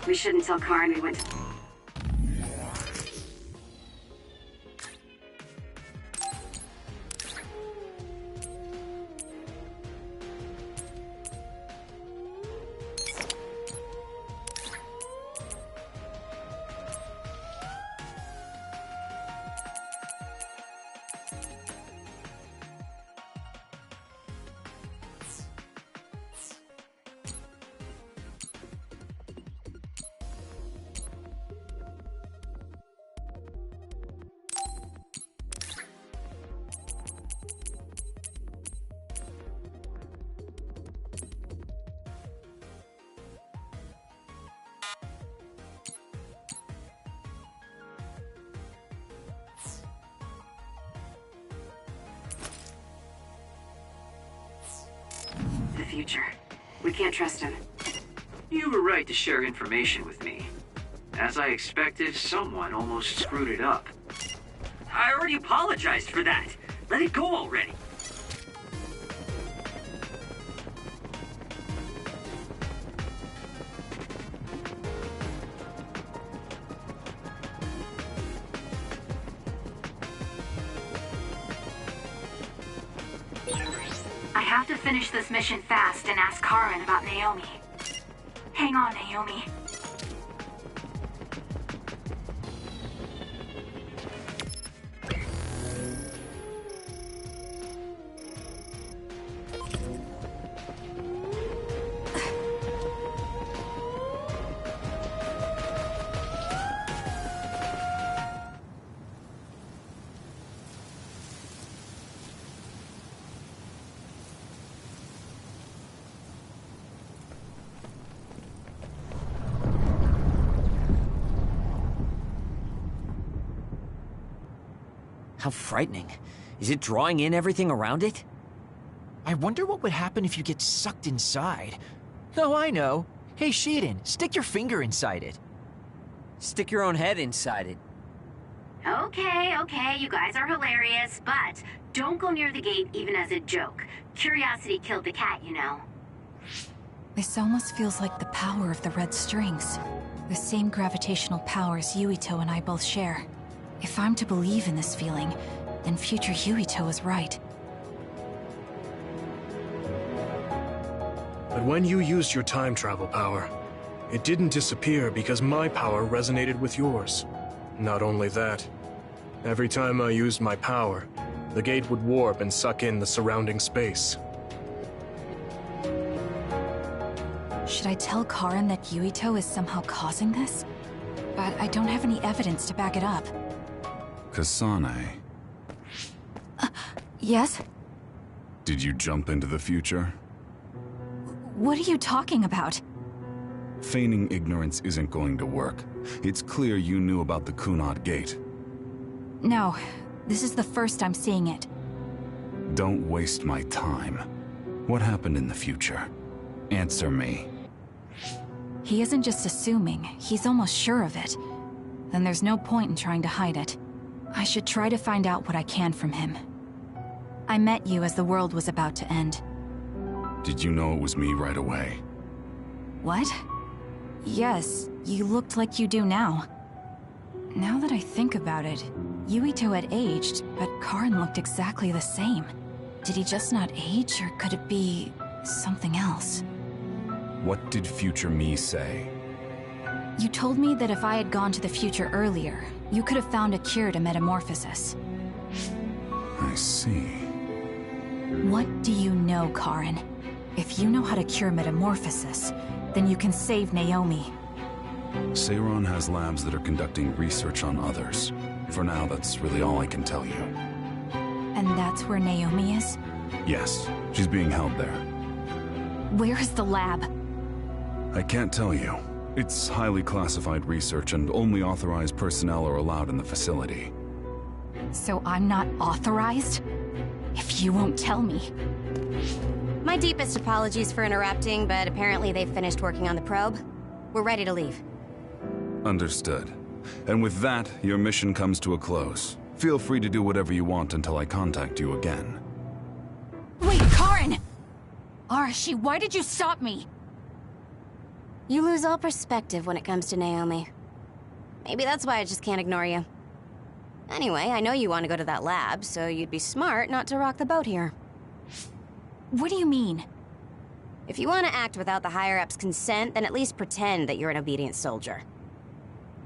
We shouldn't tell Karen we went to... the future. We can't trust him. You were right to share information with me. As I expected, someone almost screwed it up. I already apologized for that. Let it go already. I have to finish this mission fast and ask Karen about Naomi. Hang on, Naomi. How frightening. Is it drawing in everything around it? I wonder what would happen if you get sucked inside. Oh, I know. Hey, Shiden, stick your finger inside it. Stick your own head inside it. Okay, you guys are hilarious, but don't go near the gate even as a joke. Curiosity killed the cat, you know. This almost feels like the power of the red strings. The same gravitational powers Yuito and I both share. If I'm to believe in this feeling, then future Yuito is right. But when you used your time travel power, it didn't disappear because my power resonated with yours. Not only that, every time I used my power, the gate would warp and suck in the surrounding space. Should I tell Karen that Yuito is somehow causing this? But I don't have any evidence to back it up. Kasane. Yes? Did you jump into the future? What are you talking about? Feigning ignorance isn't going to work. It's clear you knew about the Kunad Gate. No, this is the first I'm seeing it. Don't waste my time. What happened in the future? Answer me. He isn't just assuming, he's almost sure of it. Then there's no point in trying to hide it. I should try to find out what I can from him. I met you as the world was about to end. Did you know it was me right away? What? Yes, you looked like you do now. Now that I think about it, Yuito had aged, but Karin looked exactly the same. Did he just not age, or could it be something else? What did future me say? You told me that if I had gone to the future earlier, you could have found a cure to metamorphosis. I see. What do you know, Karin? If you know how to cure metamorphosis, then you can save Naomi. Seiron has labs that are conducting research on others. For now, that's really all I can tell you. And that's where Naomi is? Yes, she's being held there. Where is the lab? I can't tell you. It's highly classified research and only authorized personnel are allowed in the facility. So I'm not authorized? If you won't tell me. My deepest apologies for interrupting, but apparently they've finished working on the probe. We're ready to leave. Understood. And with that, your mission comes to a close. Feel free to do whatever you want until I contact you again. Wait, Karin! Arashi, why did you stop me? You lose all perspective when it comes to Naomi. Maybe that's why I just can't ignore you. Anyway, I know you want to go to that lab, so you'd be smart not to rock the boat here. What do you mean? If you want to act without the higher-ups' consent, then at least pretend that you're an obedient soldier.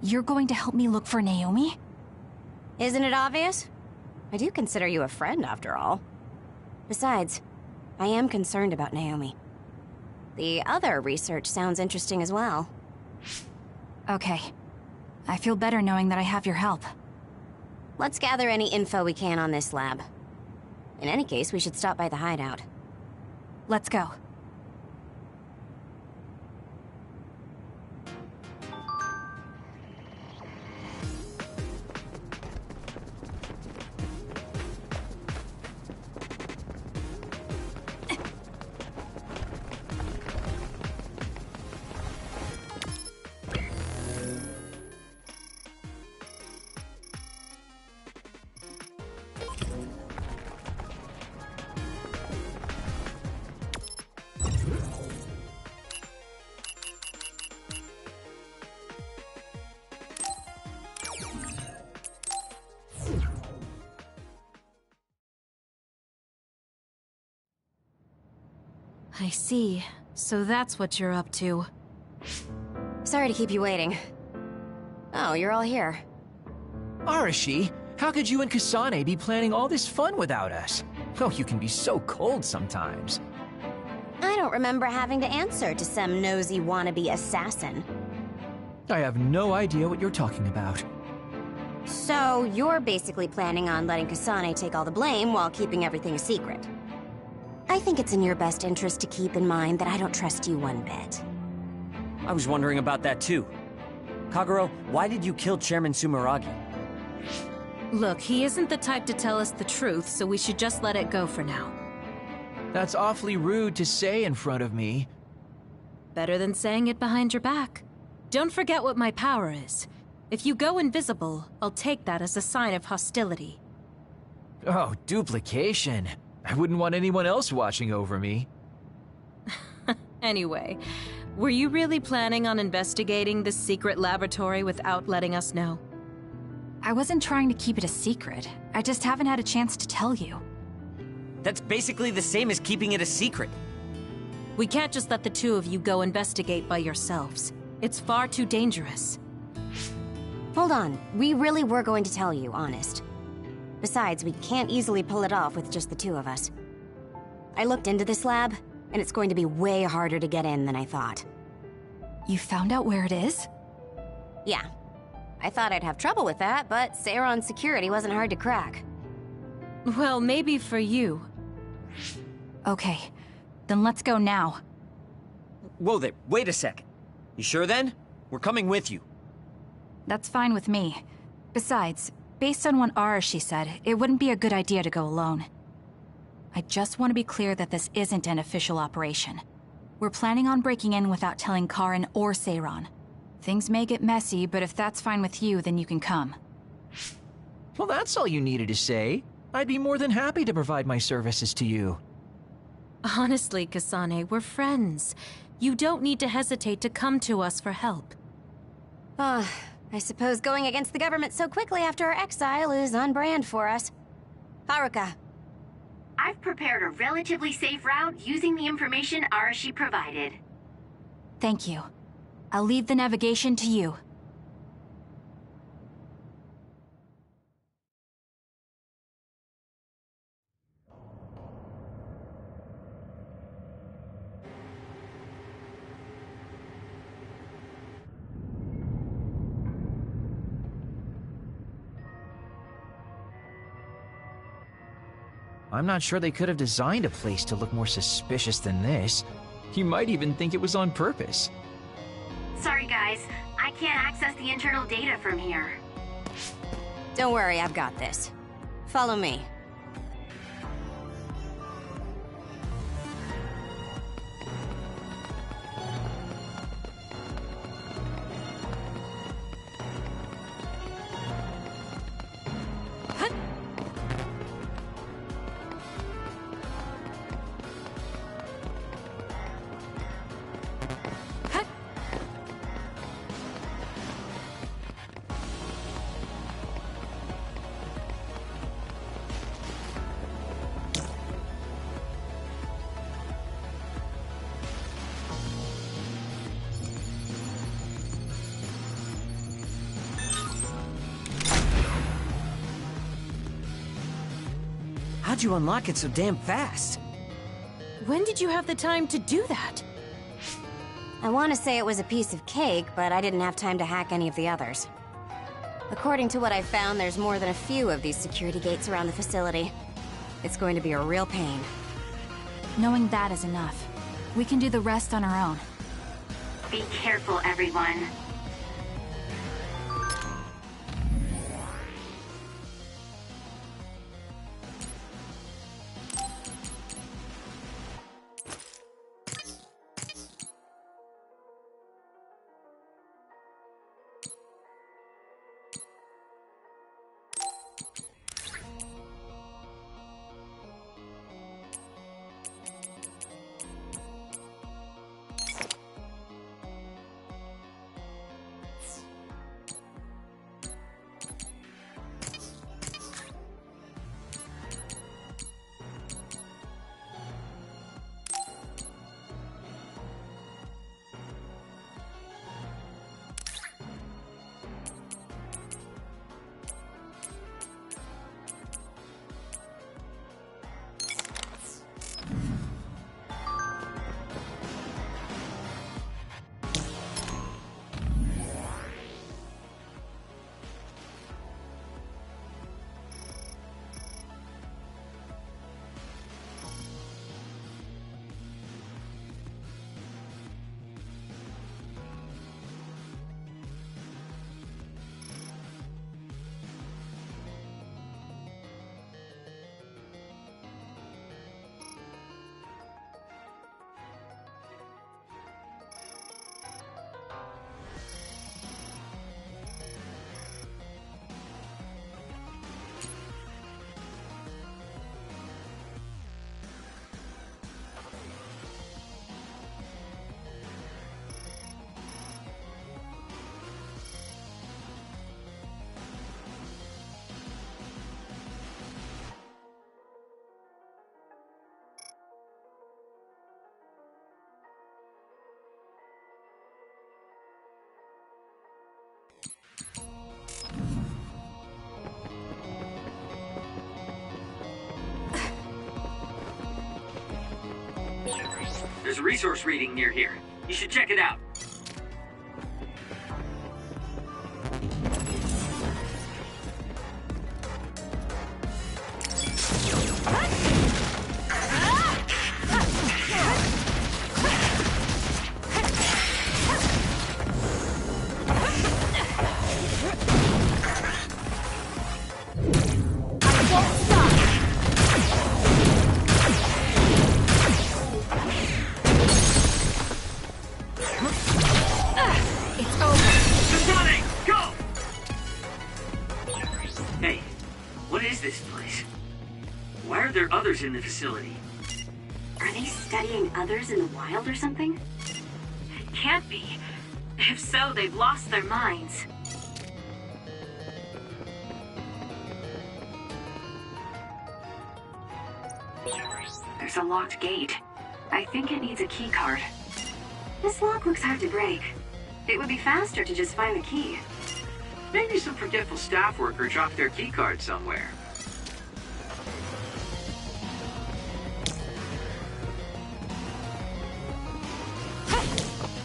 You're going to help me look for Naomi? Isn't it obvious? I do consider you a friend, after all. Besides, I am concerned about Naomi. The other research sounds interesting as well. Okay. I feel better knowing that I have your help. Let's gather any info we can on this lab. In any case, we should stop by the hideout. Let's go. I see. So that's what you're up to. Sorry to keep you waiting. Oh, you're all here. Arashi, how could you and Kasane be planning all this fun without us? Oh, you can be so cold sometimes. I don't remember having to answer to some nosy wannabe assassin. I have no idea what you're talking about. So, you're basically planning on letting Kasane take all the blame while keeping everything a secret. I think it's in your best interest to keep in mind that I don't trust you one bit. I was wondering about that too. Kagero, why did you kill Chairman Sumeragi? Look, he isn't the type to tell us the truth, so we should just let it go for now. That's awfully rude to say in front of me. Better than saying it behind your back. Don't forget what my power is. If you go invisible, I'll take that as a sign of hostility. Oh, duplication. I wouldn't want anyone else watching over me. Anyway, were you really planning on investigating this secret laboratory without letting us know? I wasn't trying to keep it a secret. I just haven't had a chance to tell you. That's basically the same as keeping it a secret. We can't just let the two of you go investigate by yourselves. It's far too dangerous. Hold on, we really were going to tell you, honest. Besides, we can't easily pull it off with just the two of us. I looked into this lab, and it's going to be way harder to get in than I thought. You found out where it is? Yeah. I thought I'd have trouble with that, but Seiron's security wasn't hard to crack. Well, maybe for you. Okay, then let's go now. Whoa there, wait a second. You sure then? We're coming with you. That's fine with me. Besides, based on what Arashi said, it wouldn't be a good idea to go alone. I just want to be clear that this isn't an official operation. We're planning on breaking in without telling Karin or Seiran. Things may get messy, but if that's fine with you, then you can come. Well, that's all you needed to say. I'd be more than happy to provide my services to you. Honestly, Kasane, we're friends. You don't need to hesitate to come to us for help. I suppose going against the government so quickly after our exile is on brand for us. Haruka. I've prepared a relatively safe route using the information Arashi provided. Thank you. I'll leave the navigation to you. I'm not sure they could have designed a place to look more suspicious than this. You might even think it was on purpose. Sorry guys, I can't access the internal data from here. Don't worry, I've got this. Follow me. How'd you unlock it so damn fast? When did you have the time to do that? I want to say it was a piece of cake, but I didn't have time to hack any of the others. According to what I found, there's more than a few of these security gates around the facility. It's going to be a real pain. Knowing that is enough. We can do the rest on our own. Be careful, everyone. There's a resource reading near here. You should check it out. Why are there others in the facility? Are they studying others in the wild or something? Can't be. If so, they've lost their minds. There's a locked gate. I think it needs a key card. This lock looks hard to break. It would be faster to just find the key. Maybe some forgetful staff worker dropped their keycard somewhere.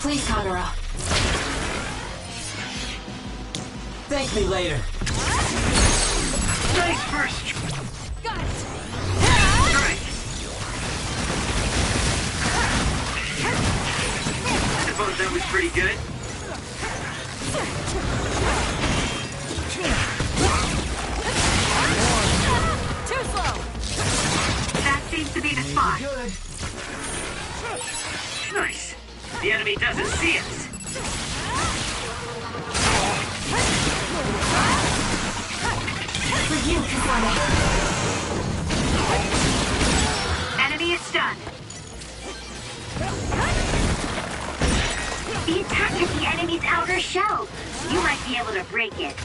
Please, Kagura. Thank me later. Nice first. Got it. Strike. I suppose that was pretty good. Too slow. That seems to be the spot. Nice. The enemy doesn't see us. For you, Kasane. Enemy is stunned. The attack hit the enemy's outer shell. You might be able to break it.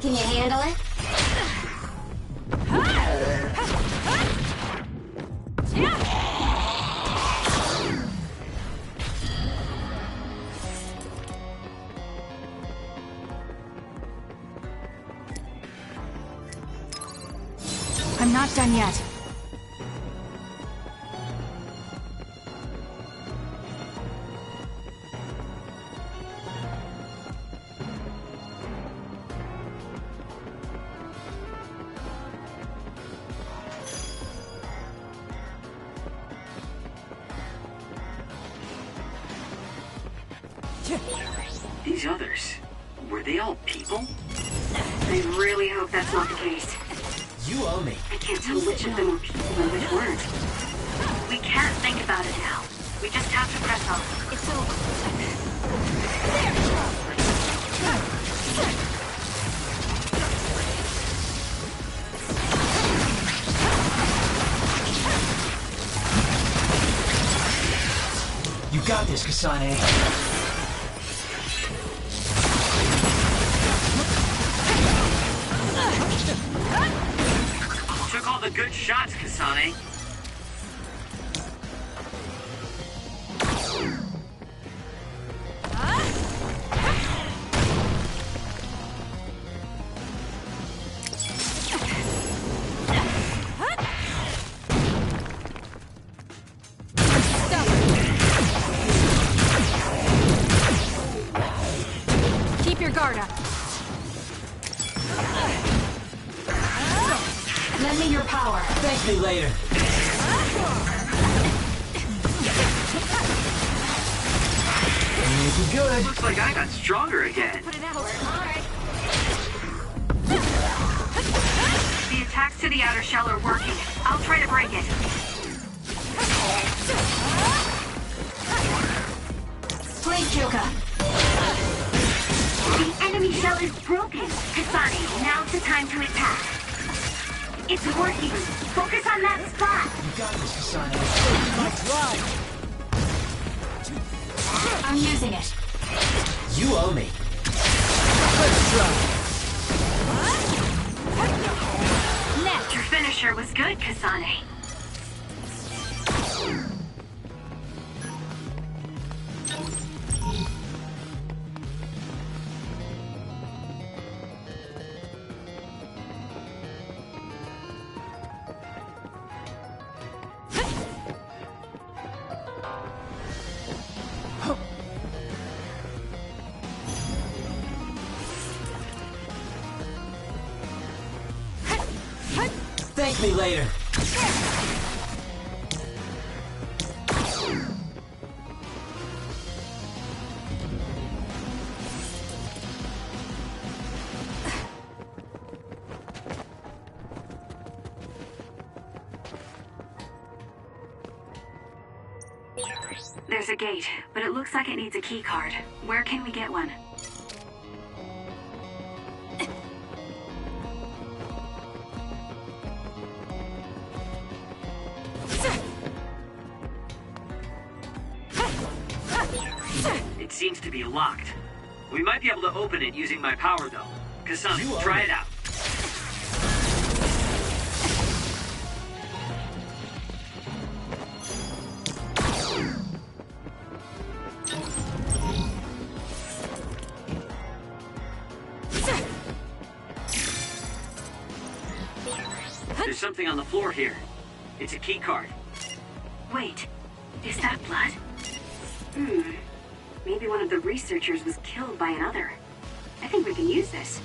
Can you handle it? I'm not done yet. These others, were they all people? I really hope that's not the case. You owe me. I can't tell which of them were people and which weren't. We can't think about it now. We just have to press on. It's over. You got this, Kasane. Took all the good shots, Kasane. Keep your guard up. Lend me your power. Thank me later. Make it good. Looks like I got stronger again. Put it out. The attacks to the outer shell are working. I'll try to break it. Please, Kyoka. The enemy shell is broken. Kasane, now's the time to attack. It's working. Focus on that spot. You got this, Kasane. I'm using it. You owe me. Net, your finisher was good, Kasane. Thank me later. There's a gate, but it looks like it needs a key card. Where can we get one? It seems to be locked. We might be able to open it using my power, though. Kasami, try it out. There's something on the floor here. It's a key card. Wait, is that blood? Maybe one of the researchers was killed by another. I think we can use this.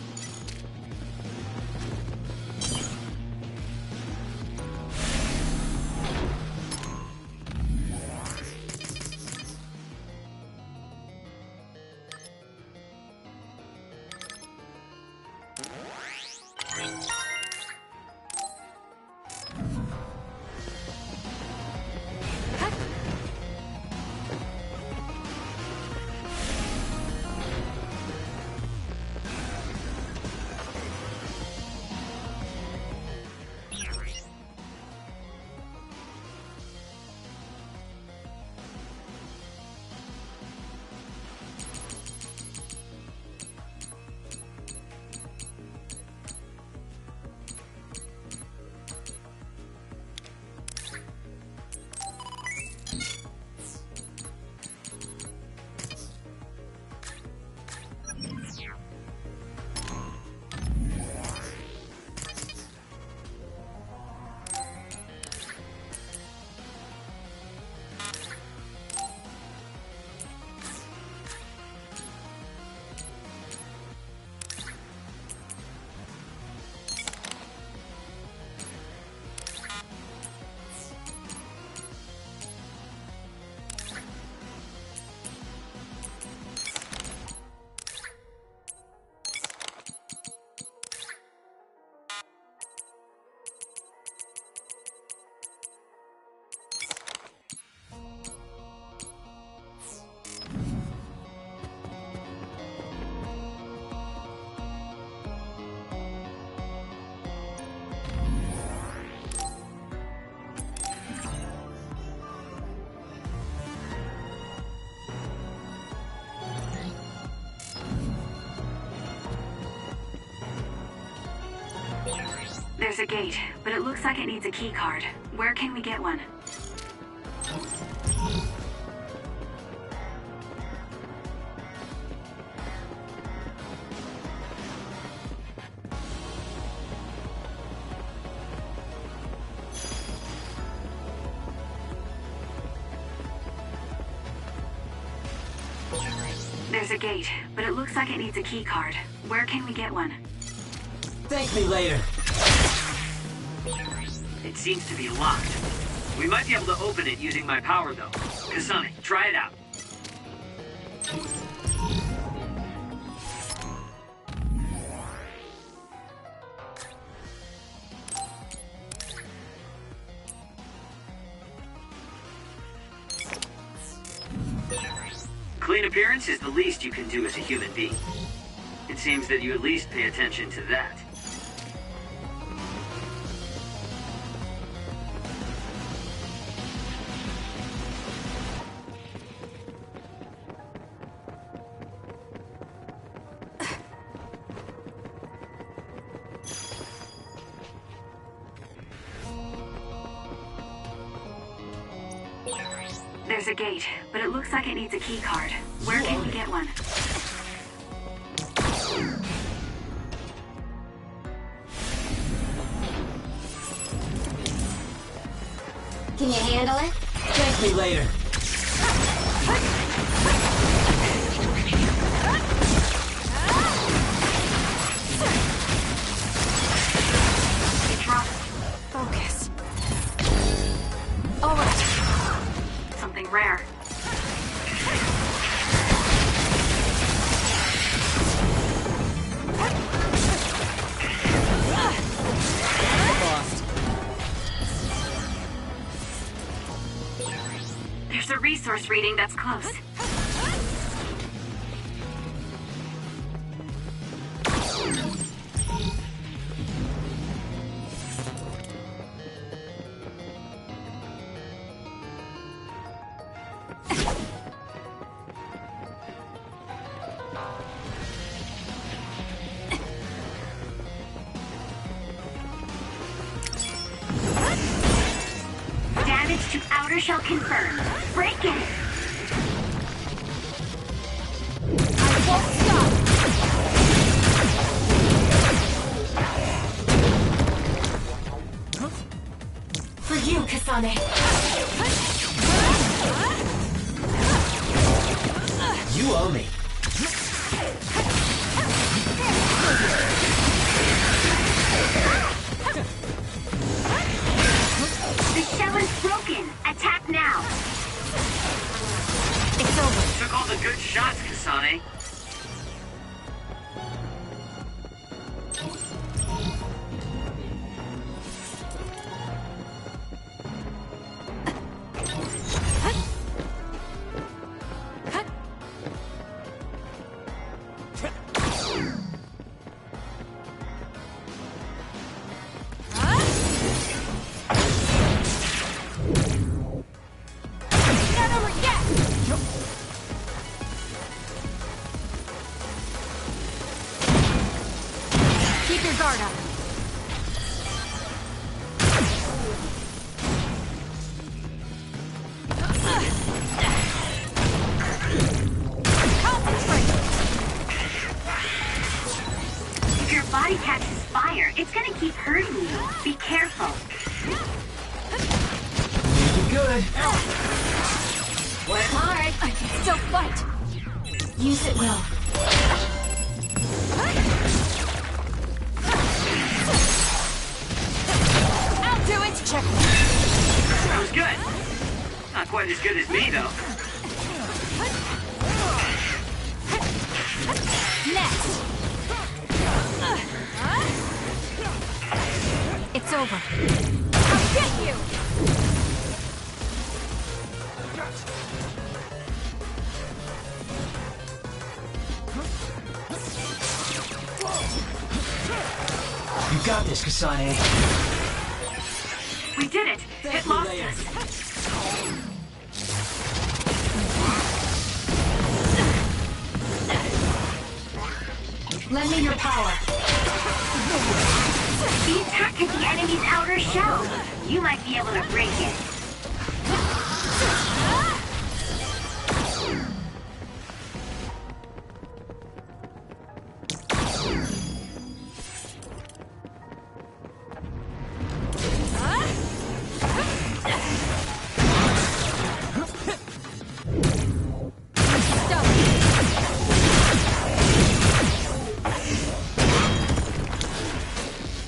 There's a gate, but it looks like it needs a key card. Where can we get one? There's a gate, but it looks like it needs a key card. Where can we get one? Thank me later. It seems to be locked. We might be able to open it using my power, though. Kasami, try it out. Clean appearance is the least you can do as a human being. It seems that you at least pay attention to that. There's a gate, but it looks like it needs a key card. Where can we get one? Can you handle it? Thank me later. Focus. All right. Something rare. reading that's close. Damage to outer shell confirmed. Break it! I won't stop! For you, Kasane. You owe me. The shell is broken! Attack now! It's over. Took all the good shots, Kasane. Not over yet! Keep your guard up. If your body catches fire, it's gonna keep hurting you. Be careful. Good. Work hard. I can still fight. Use it well. I'll do it. Check. That was good. Not quite as good as me, though. Next. It's over. I'll get you. You got this, Kasane. We did it! It lost us! Lend me your power. The attack at the enemy's outer shell! You might be able to break it.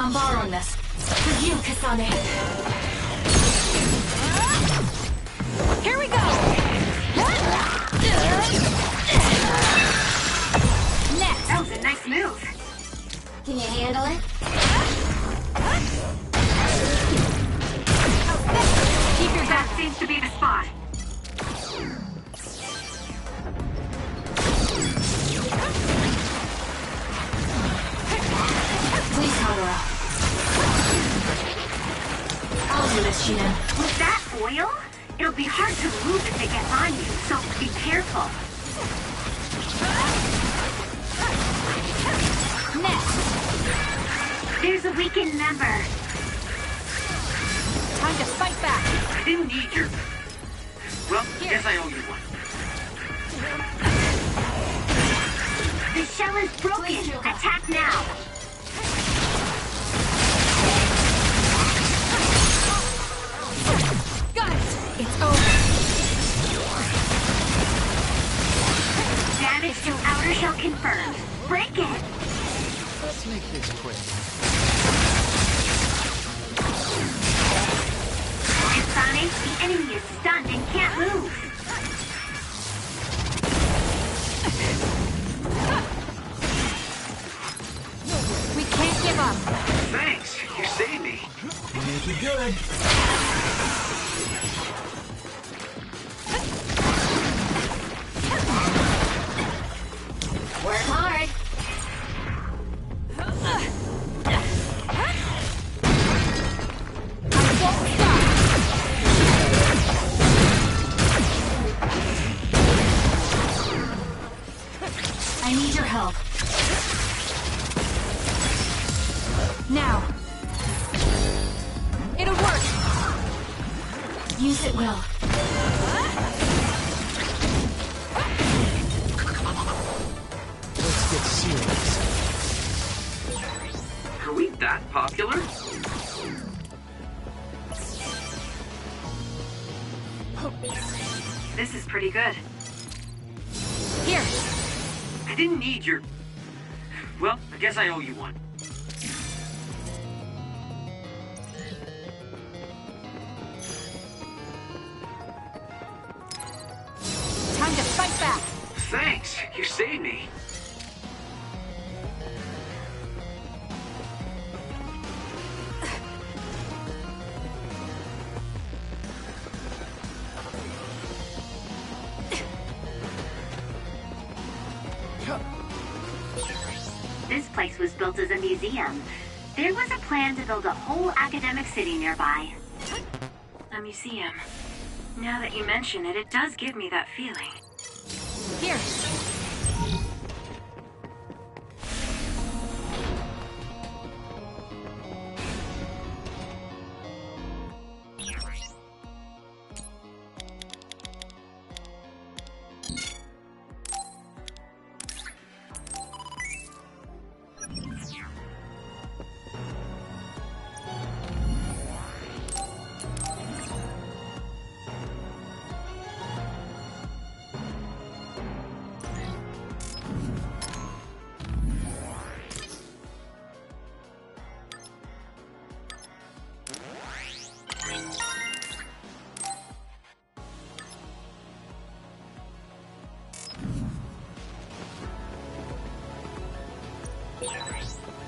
I'm borrowing this. For you, Kasane. Here we go. Next. That was a nice move. Can you handle it? Keep your that seems to be the spot. Please help her out. I'll do this, Shinan. With that oil, it'll be hard to move if it gets on you, so be careful. Next. There's a weakened member. Time to fight back. I didn't need your... Well, guess I owe you one. The shell is broken. Attack now. Got it. It's over. Damage to outer shell confirmed. Break it. Let's make this quick. Kasane, the enemy is stunned and can't move. We can't give up. Thanks. You saved me. Make it good. Work hard. I need your help. Now. It'll work. Use it well. Let's get serious. Are we that popular? This is pretty good. Here. I didn't need your... Well, I guess I owe you one. Time to fight back. Thanks, you saved me. This place was built as a museum. There was a plan to build a whole academic city nearby. A museum. Now that you mention it, it does give me that feeling. Here.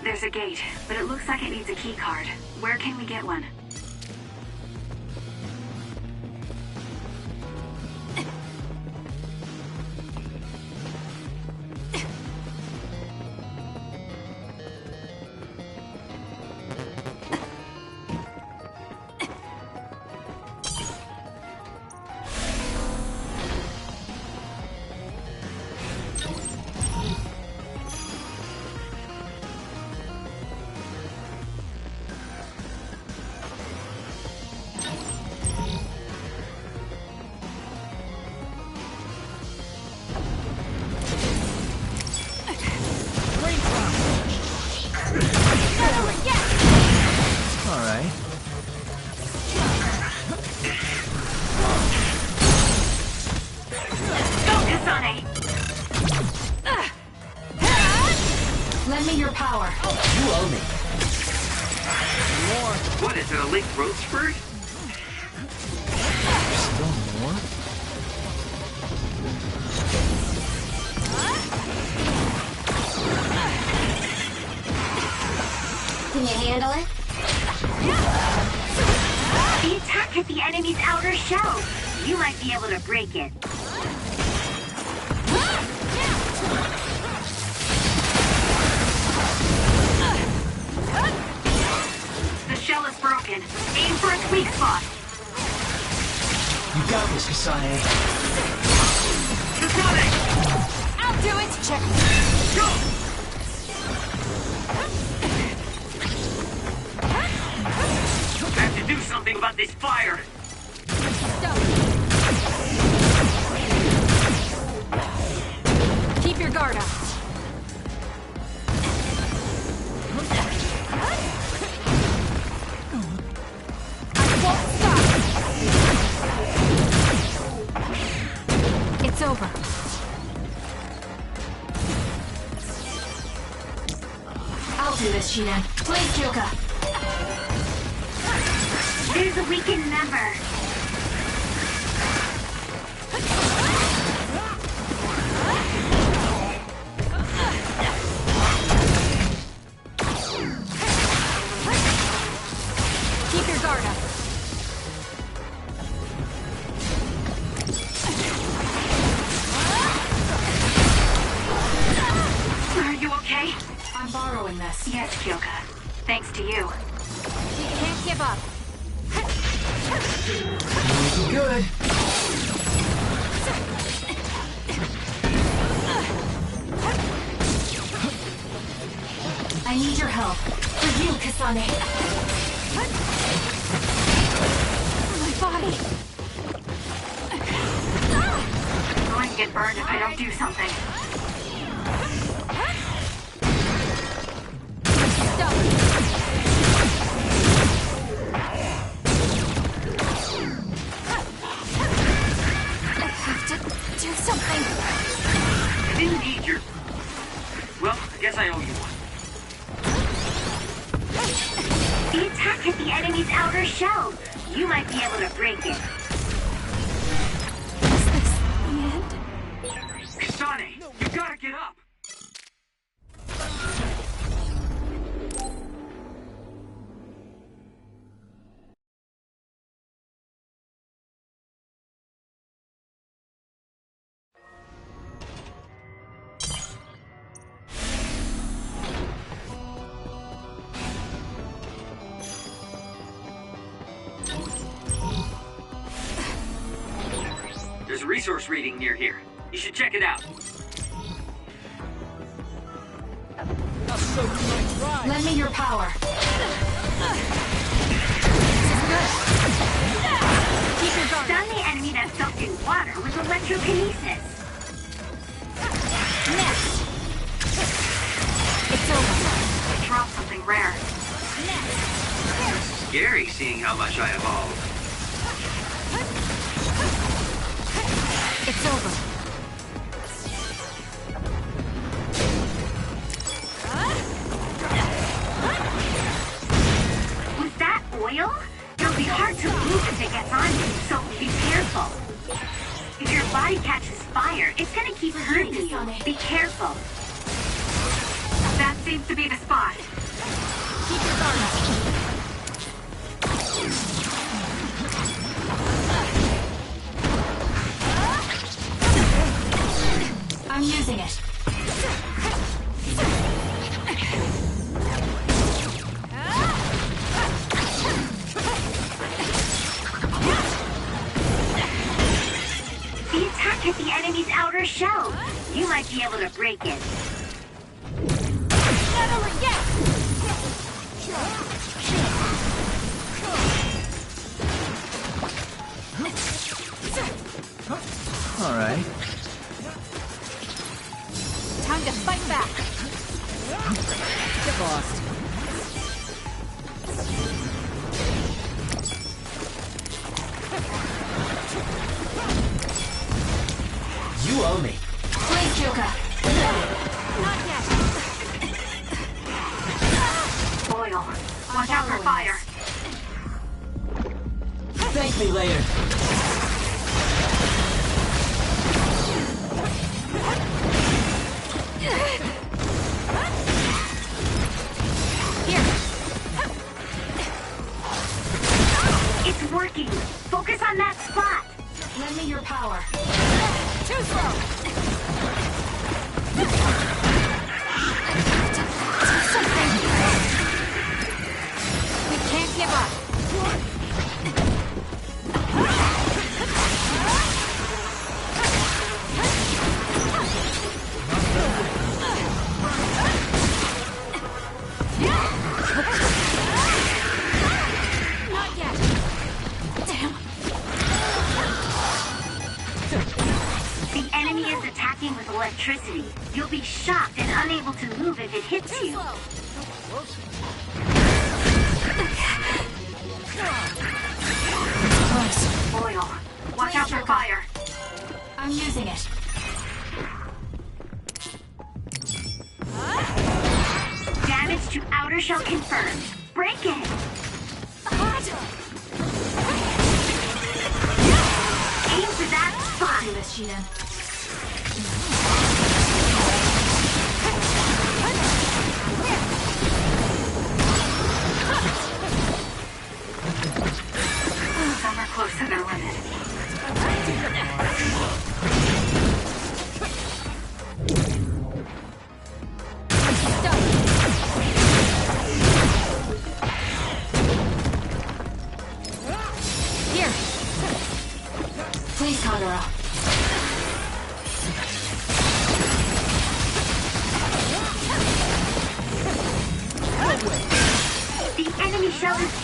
There's a gate, but it looks like it needs a key card. Where can we get one? Alright. Go, Kasane! Lend me your power. You owe me. What, is it a late growth spurt? Still more? Can you handle it? The attack hit the enemy's outer shell. You might be able to break it. The shell is broken. Aim for its weak spot. You got this, Kasane. Kasane! I'll do it. Check. Go! I have to do something about this fire. Keep your guard up. I won't stop. It's over. I'll do this, Shiden. Please, Kyoka. There's a weakened member. Keep your guard up. I'm borrowing this. Yes, Kyoka. Thanks to you. We can't give up. Good. I need your help. For you, Kasane. My body. I'm going to get burned if I don't do something. I have to do something. I didn't need your... Well, I guess I owe you one. The attack hit the enemy's outer shell. You might be able to break it. Is this the end? Kasane, you gotta get up! There's a resource reading near here. You should check it out. Lend me your power. Keep your guard. Stun the enemy that's soaked in water with electrokinesis. Next. It's over. I dropped something rare. Scary seeing how much I evolved. It's over. Was that oil? It'll be hard to move if it gets on you, so be careful. If your body catches fire, it's gonna keep hurting you. Be careful. That seems to be the spot. Keep your guard up. I'm using it. The attack hit the enemy's outer shell. You might be able to break it. Never forget! All right. Time to fight back. Get lost. You owe me. Please, Kyoka. Not yet. Oil. Watch out for fire. Thank me later. It's working. Focus on that spot. Lend me your power. Too slow. Do something. We can't give up. Not yet. Damn. The enemy is attacking with electricity. You'll be shocked and unable to move if it hits you. Oil. Watch out for fire. I'm using it. Damage to outer shell confirmed. Break it. Aim for that spot. Do this, Shiden. Some are close to their limit. Stop.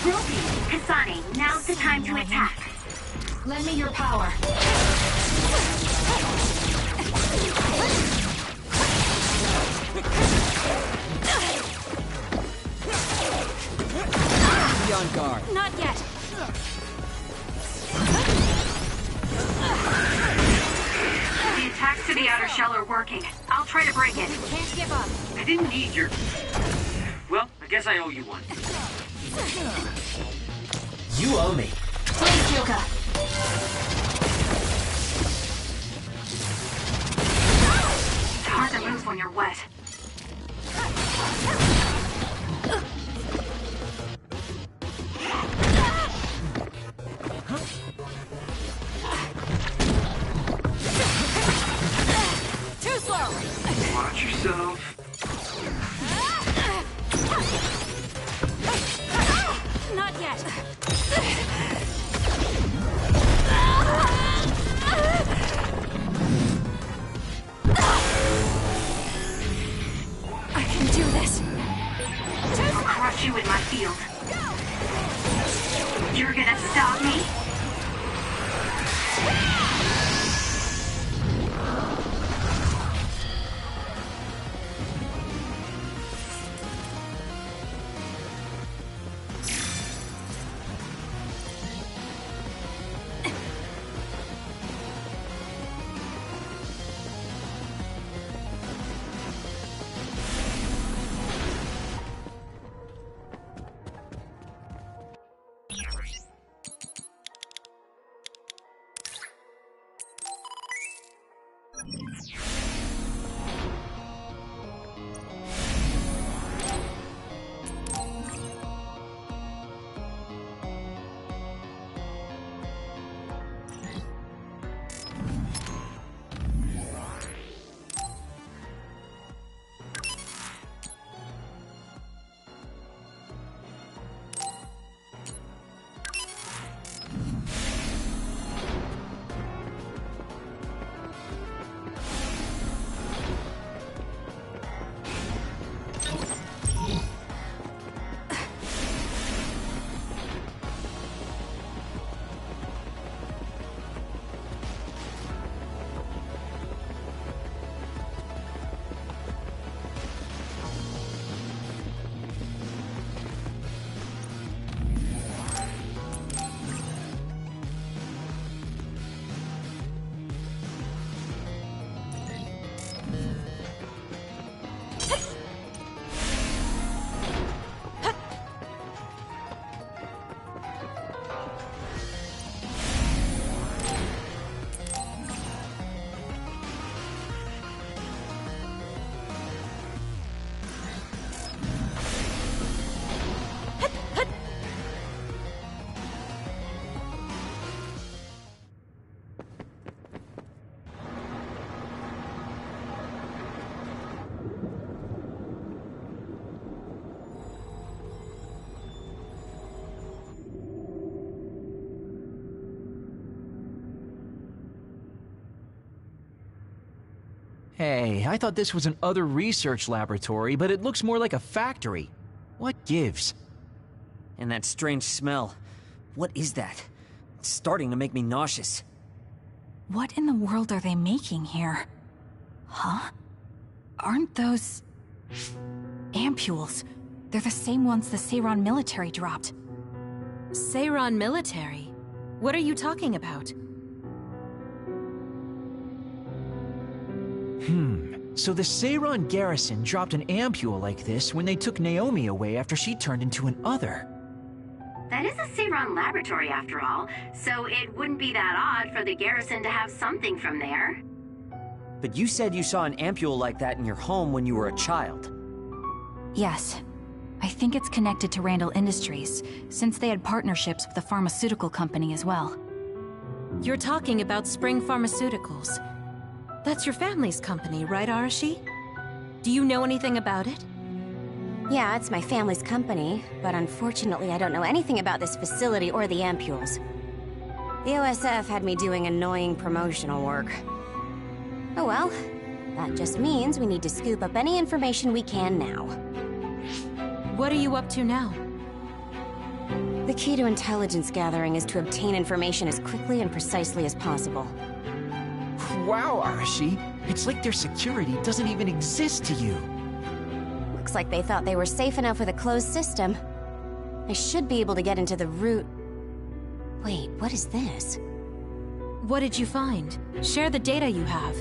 Groupie! Kasane, now's the time to attack. Lend me your power. Be on guard. Not yet. The attacks to the outer shell are working. I'll try to break it. Can't give up. I didn't need your... Well, I guess I owe you one. You owe me. Please, Kyoka. It's hard to move when you're wet. Too slow. Watch yourself. Not yet. I can do this. I'll crush you in my field. You're gonna stop me? Hey, I thought this was an other research laboratory, but it looks more like a factory. What gives? And that strange smell. What is that? It's starting to make me nauseous. What in the world are they making here? Huh? Aren't those... ampules? They're the same ones the Seiran military dropped. Seiran military? What are you talking about? So the Seiran garrison dropped an ampule like this when they took Naomi away after she turned into an other. That is a Seiran laboratory after all, so it wouldn't be that odd for the garrison to have something from there. But you said you saw an ampule like that in your home when you were a child. Yes. I think it's connected to Randall Industries, since they had partnerships with a pharmaceutical company as well. You're talking about Spring Pharmaceuticals. That's your family's company, right, Arashi? Do you know anything about it? Yeah, it's my family's company, but unfortunately I don't know anything about this facility or the ampules. The OSF had me doing annoying promotional work. Oh well, that just means we need to scoop up any information we can now. What are you up to now? The key to intelligence gathering is to obtain information as quickly and precisely as possible. Wow, Arashi. It's like their security doesn't even exist to you. Looks like they thought they were safe enough with a closed system. I should be able to get into the root... Wait, what is this? What did you find? Share the data you have.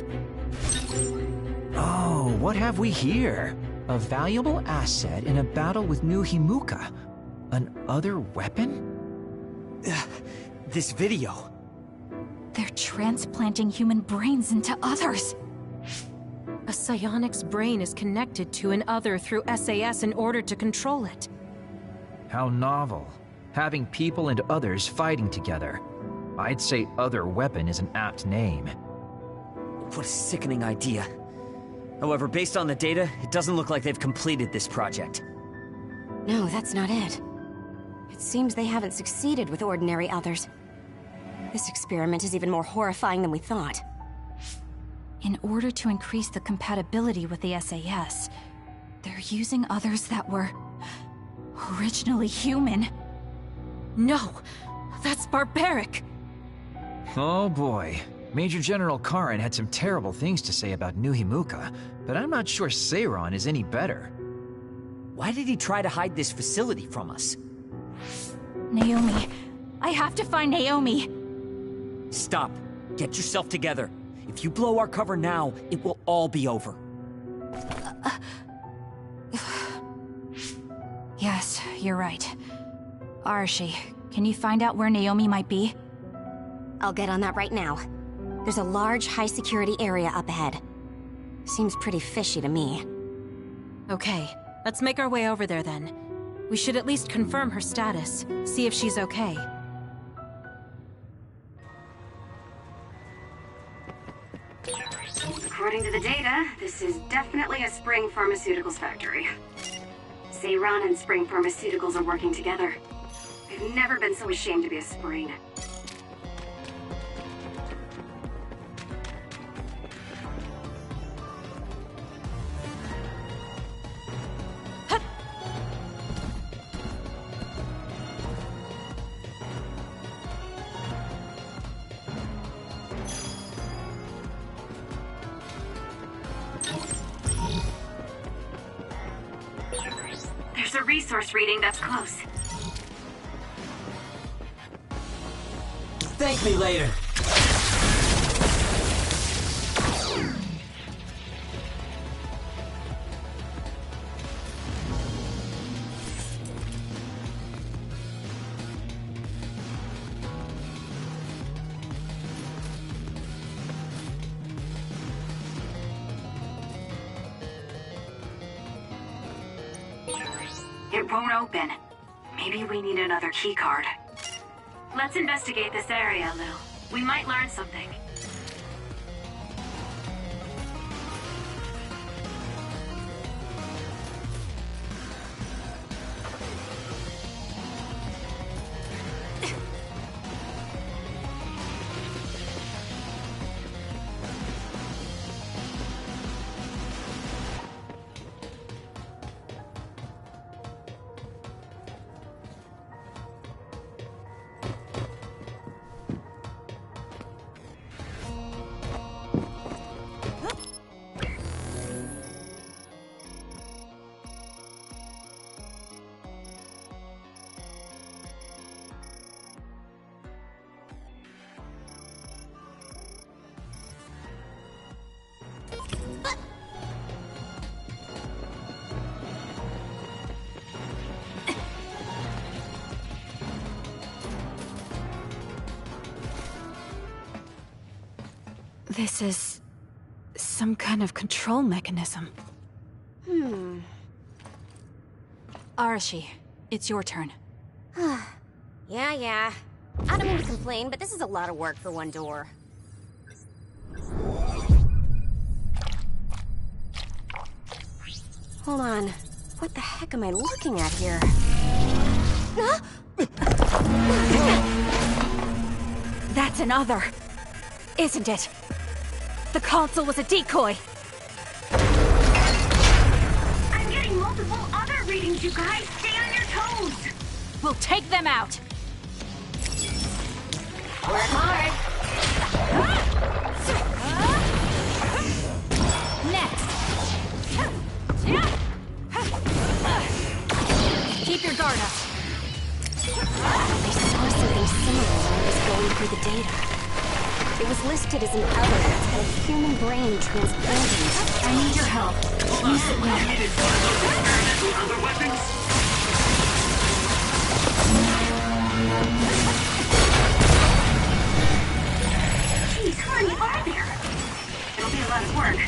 Oh, what have we here? A valuable asset in a battle with New Himuka. An other weapon? This video. They're transplanting human brains into others. A psionic's brain is connected to an other through SAS in order to control it. How novel. Having people and others fighting together. I'd say other weapon is an apt name. What a sickening idea. However, based on the data, it doesn't look like they've completed this project. No, that's not it. It seems they haven't succeeded with ordinary others. This experiment is even more horrifying than we thought. In order to increase the compatibility with the SAS, they're using others that were... originally human. No! That's barbaric! Oh boy. Major General Karin had some terrible things to say about New Himuka, but I'm not sure Seiron is any better. Why did he try to hide this facility from us? Naomi. I have to find Naomi. Stop. Get yourself together. If you blow our cover now, it will all be over. Yes, you're right. Arashi, can you find out where Naomi might be? I'll get on that right now. There's a large, high-security area up ahead. Seems pretty fishy to me. Okay, let's make our way over there then. We should at least confirm her status, see if she's okay. According to the data, this is definitely a Spring Pharmaceuticals factory. Seiron and Spring Pharmaceuticals are working together. I've never been so ashamed to be a Spring. There's a resource reading that's close. Thank me later. It won't open. Maybe we need another keycard. Let's investigate this area, Lou. We might learn something. This is... some kind of control mechanism. Arashi, it's your turn. Yeah. I don't mean to complain, but this is a lot of work for one door. Hold on. What the heck am I looking at here? That's another, isn't it? The console was a decoy. I'm getting multiple other readings, you guys. Stay on your toes. We'll Take them out! Work hard! Next! Keep your guard up. I saw something similar when I was going through the data. It was listed as an other that's had a human brain transplanted. I need your help. Use it well. Needed one of those experimental other weapons? Jeez, how many are there? It'll be a lot of work,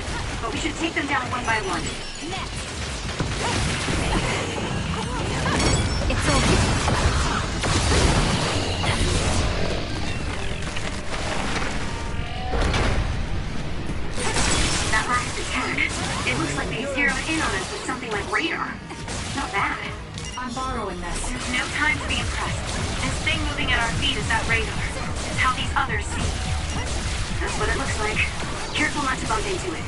but we should take them down one by one. It's over. That last attack, it looks like they zeroed in on us with something like radar. Not bad. I'm borrowing this. There's no time to be impressed. This thing moving at our feet is that radar. It's how these others see. That's what it looks like. Careful not to bump into it.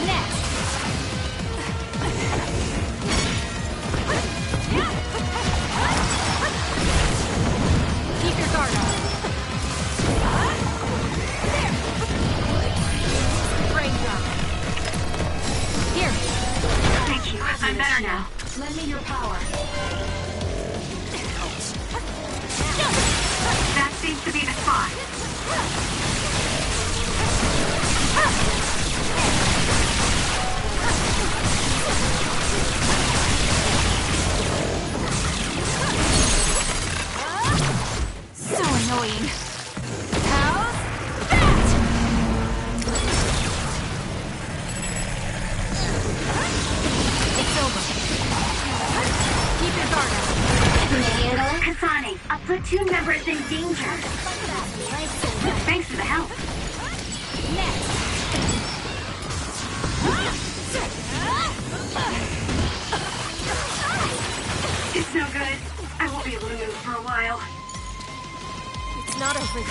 Next! Keep your guard up. Brain drop. Here. Thank you. I'm better now. Lend me your power. That seems to be the spot. So annoying. It's over. Keep your guard up. Can you handle it? Kasane, a platoon member is in danger. Thanks for the help. It's no good. I won't be able to move for a while. It's not over yet.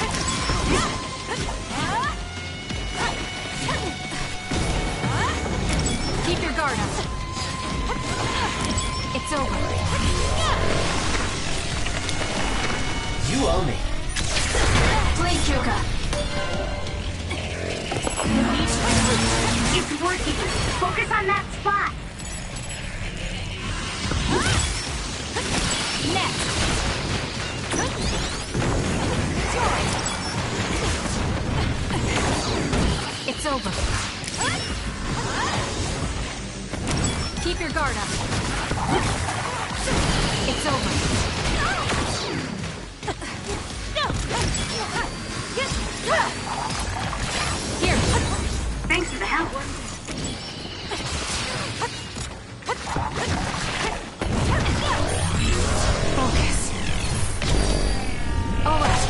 Keep your guard up. It's over. You owe me. Please, Kyoka. It's working. Focus on that spot. Next. It's over. Keep your guard up. It's over. Here. Thanks for the help. Focus. All right.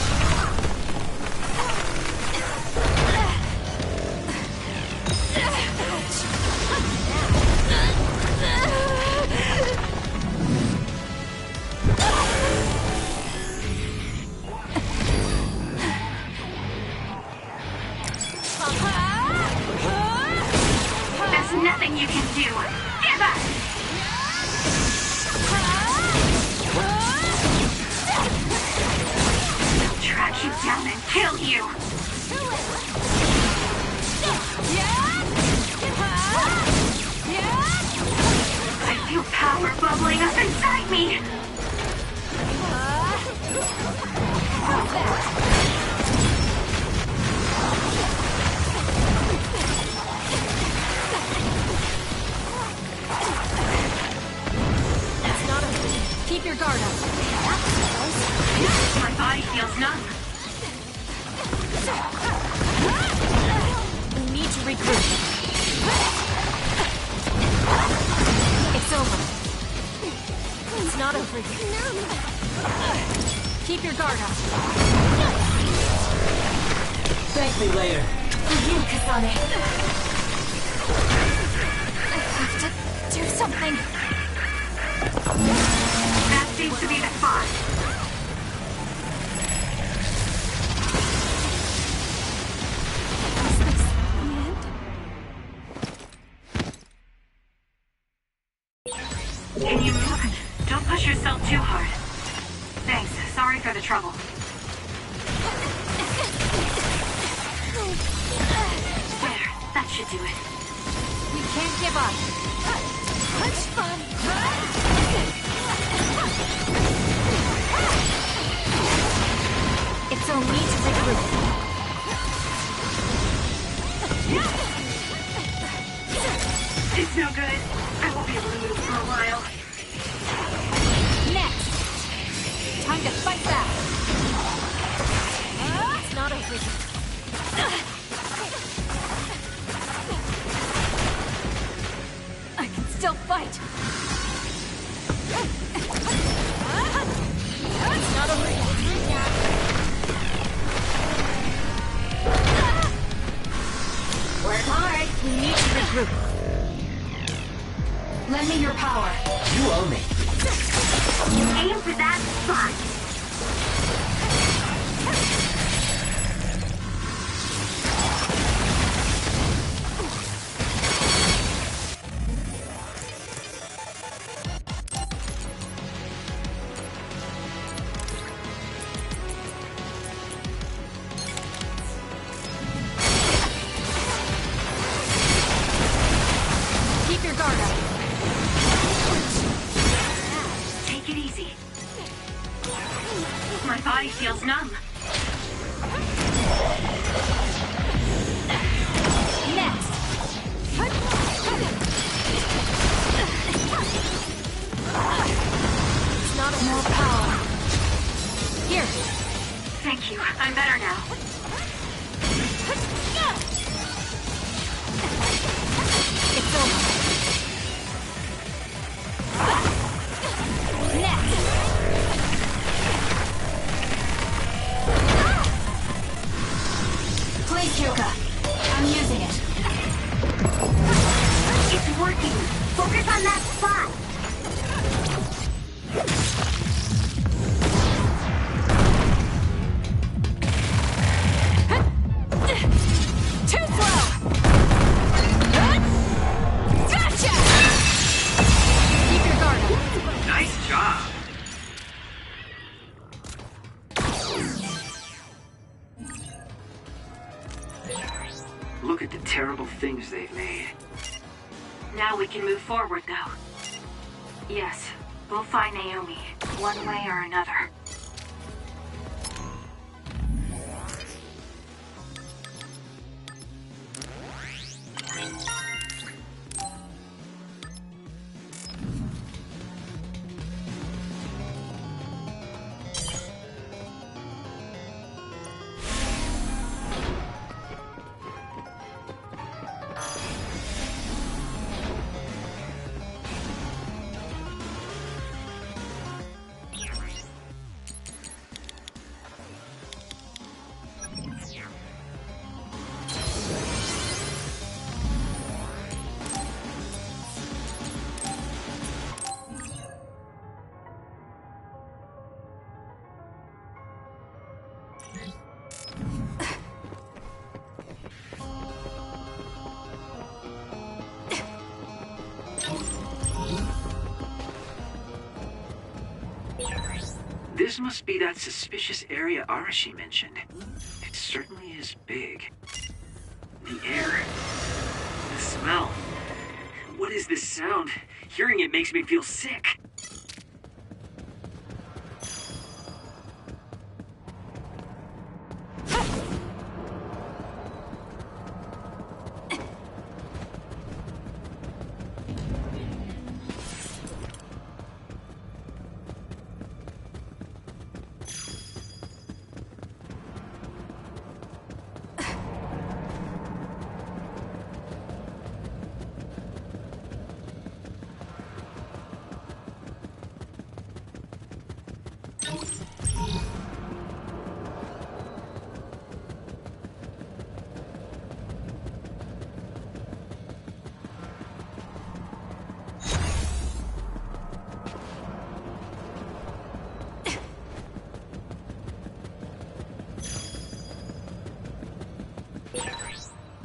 There's nothing you can do. Give up! I'll track you down and kill you. I feel power bubbling up inside me. Keep your guard up. My body feels numb. We need to regroup. It's over. It's not over yet. Keep your guard up. Thank me later. For you, Kasane. I have to do something. That seems to be the spot. Sorry for the trouble. There, that should do it. We can't give up. Punch fun. It's on me to regroup. It's no good. I won't be able to move for a while. Next. Time to fight back. It's not over yet. I can still fight. It's not over yet. Work hard. We need to regroup. Lend me your power. You owe me. Aim for that spot. Keep your guard up. Take it easy. My body feels numb. Next. It's not more power. Here. Thank you. I'm better now. It's over. Next. Please, Kyoka. I'm using it. It's working. Focus on that spot. Too slow. Gotcha. Keep your guard up. Nice job. Look at the terrible things they've made. Now we can move forward, though. Yes, we'll find Naomi, one way or another. This must be that suspicious area Arashi mentioned. It certainly is big. The air. The smell. What is this sound? Hearing it makes me feel sick.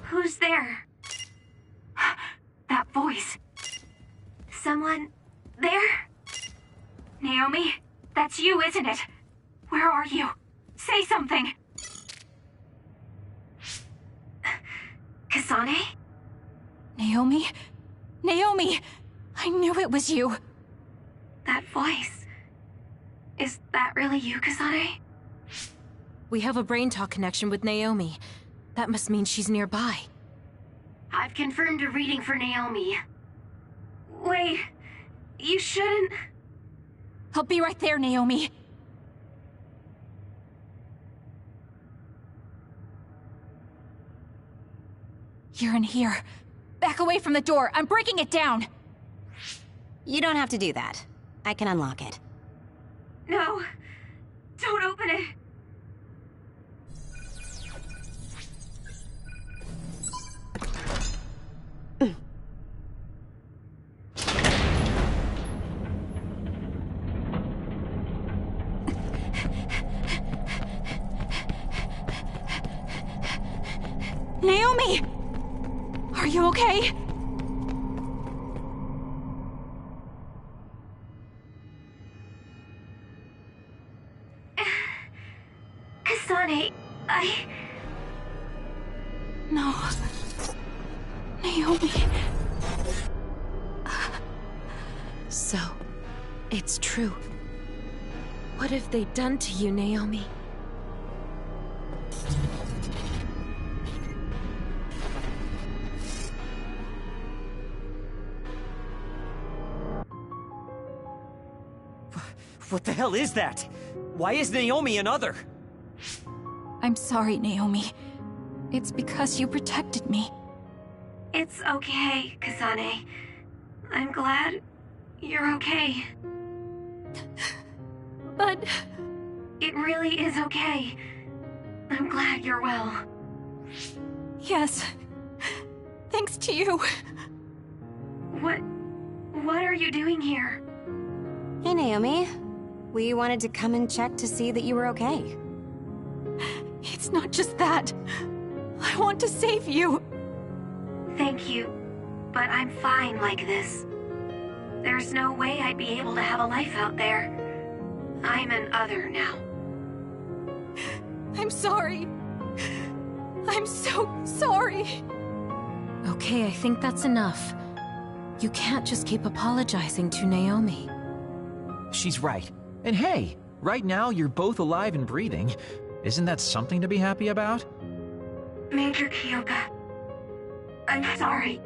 Who's there? That voice. Someone there? Naomi, that's you, isn't it? Where are you? Say something! Kasane? Naomi? Naomi! I knew it was you! That voice... Is that really you, Kasane? We have a brain talk connection with Naomi. That must mean she's nearby. I've confirmed a reading for Naomi. Wait, you shouldn't... I'll be right there, Naomi. You're in here. Back away from the door. I'm breaking it down. You don't have to do that. I can unlock it. No, don't open it. Naomi! Are you okay? Kasane, No. Naomi. So, it's true. What have they done to you, Naomi? What the hell is that? Why is Naomi another? I'm sorry, Naomi. It's because you protected me. It's okay, Kasane. I'm glad you're okay. But... It really is okay. I'm glad you're well. Yes. Thanks to you. What are you doing here? Hey, Naomi. We wanted to come and check to see that you were okay. It's not just that. I want to save you. Thank you, but I'm fine like this. There's no way I'd be able to have a life out there. I'm an other now. I'm sorry. I'm so sorry. Okay, I think that's enough. You can't just keep apologizing to Naomi. She's right. And hey, right now you're both alive and breathing. Isn't that something to be happy about? Major Kyoka, I'm sorry.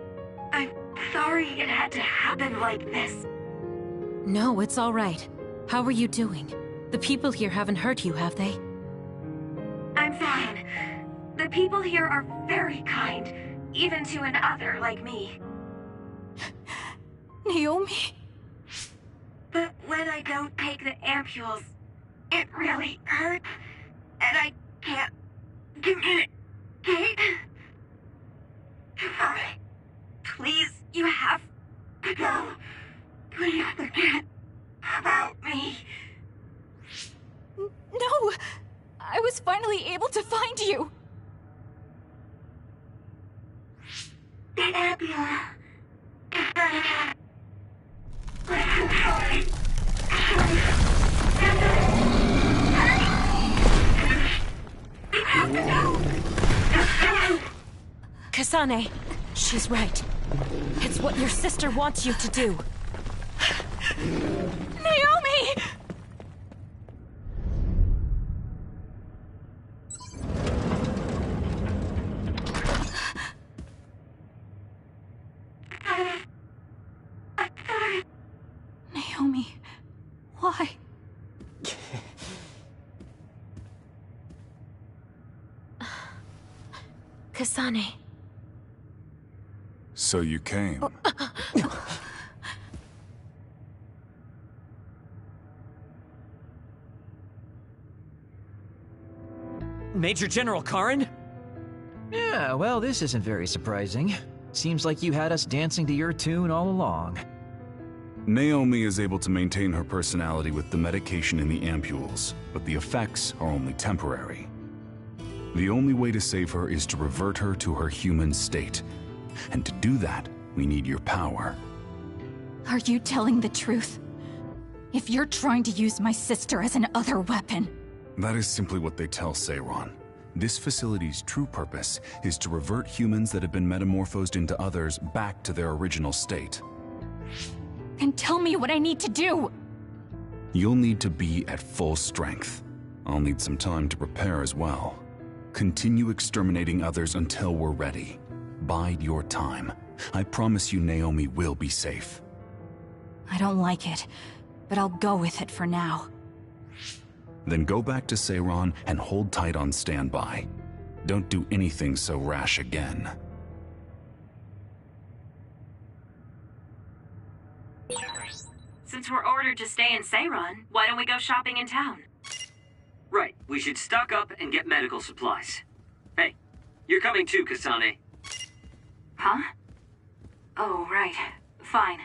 I'm sorry it had to happen like this. No, it's all right. How are you doing? The people here haven't hurt you, have they? I'm fine. The people here are very kind, even to an other like me. Naomi? But when I don't take the ampules, it really hurts, and I can't communicate. Sorry. Please, you have to go. Please forget about me. No! I was finally able to find you! The ambulance. Kasane, she's right. It's what your sister wants you to do. Naomi! Naomi, why? Kasane. So you came. Major General Karin? Yeah, well, this isn't very surprising. Seems like you had us dancing to your tune all along. Naomi is able to maintain her personality with the medication in the ampules, but the effects are only temporary. The only way to save her is to revert her to her human state. And to do that, we need your power. Are you telling the truth? If you're trying to use my sister as an other weapon, That is simply what they tell Seiron. This facility's true purpose is to revert humans that have been metamorphosed into others back to their original state. Then tell me what I need to do! You'll need to be at full strength. I'll need some time to prepare as well. Continue exterminating others until we're ready. Bide your time. I promise you Naomi will be safe. I don't like it, but I'll go with it for now. Then go back to Seiron and hold tight on standby. Don't do anything so rash again. Since we're ordered to stay in Seiron, why don't we go shopping in town? Right, we should stock up and get medical supplies. Hey, you're coming too, Kasane. Huh? Oh, right. Fine.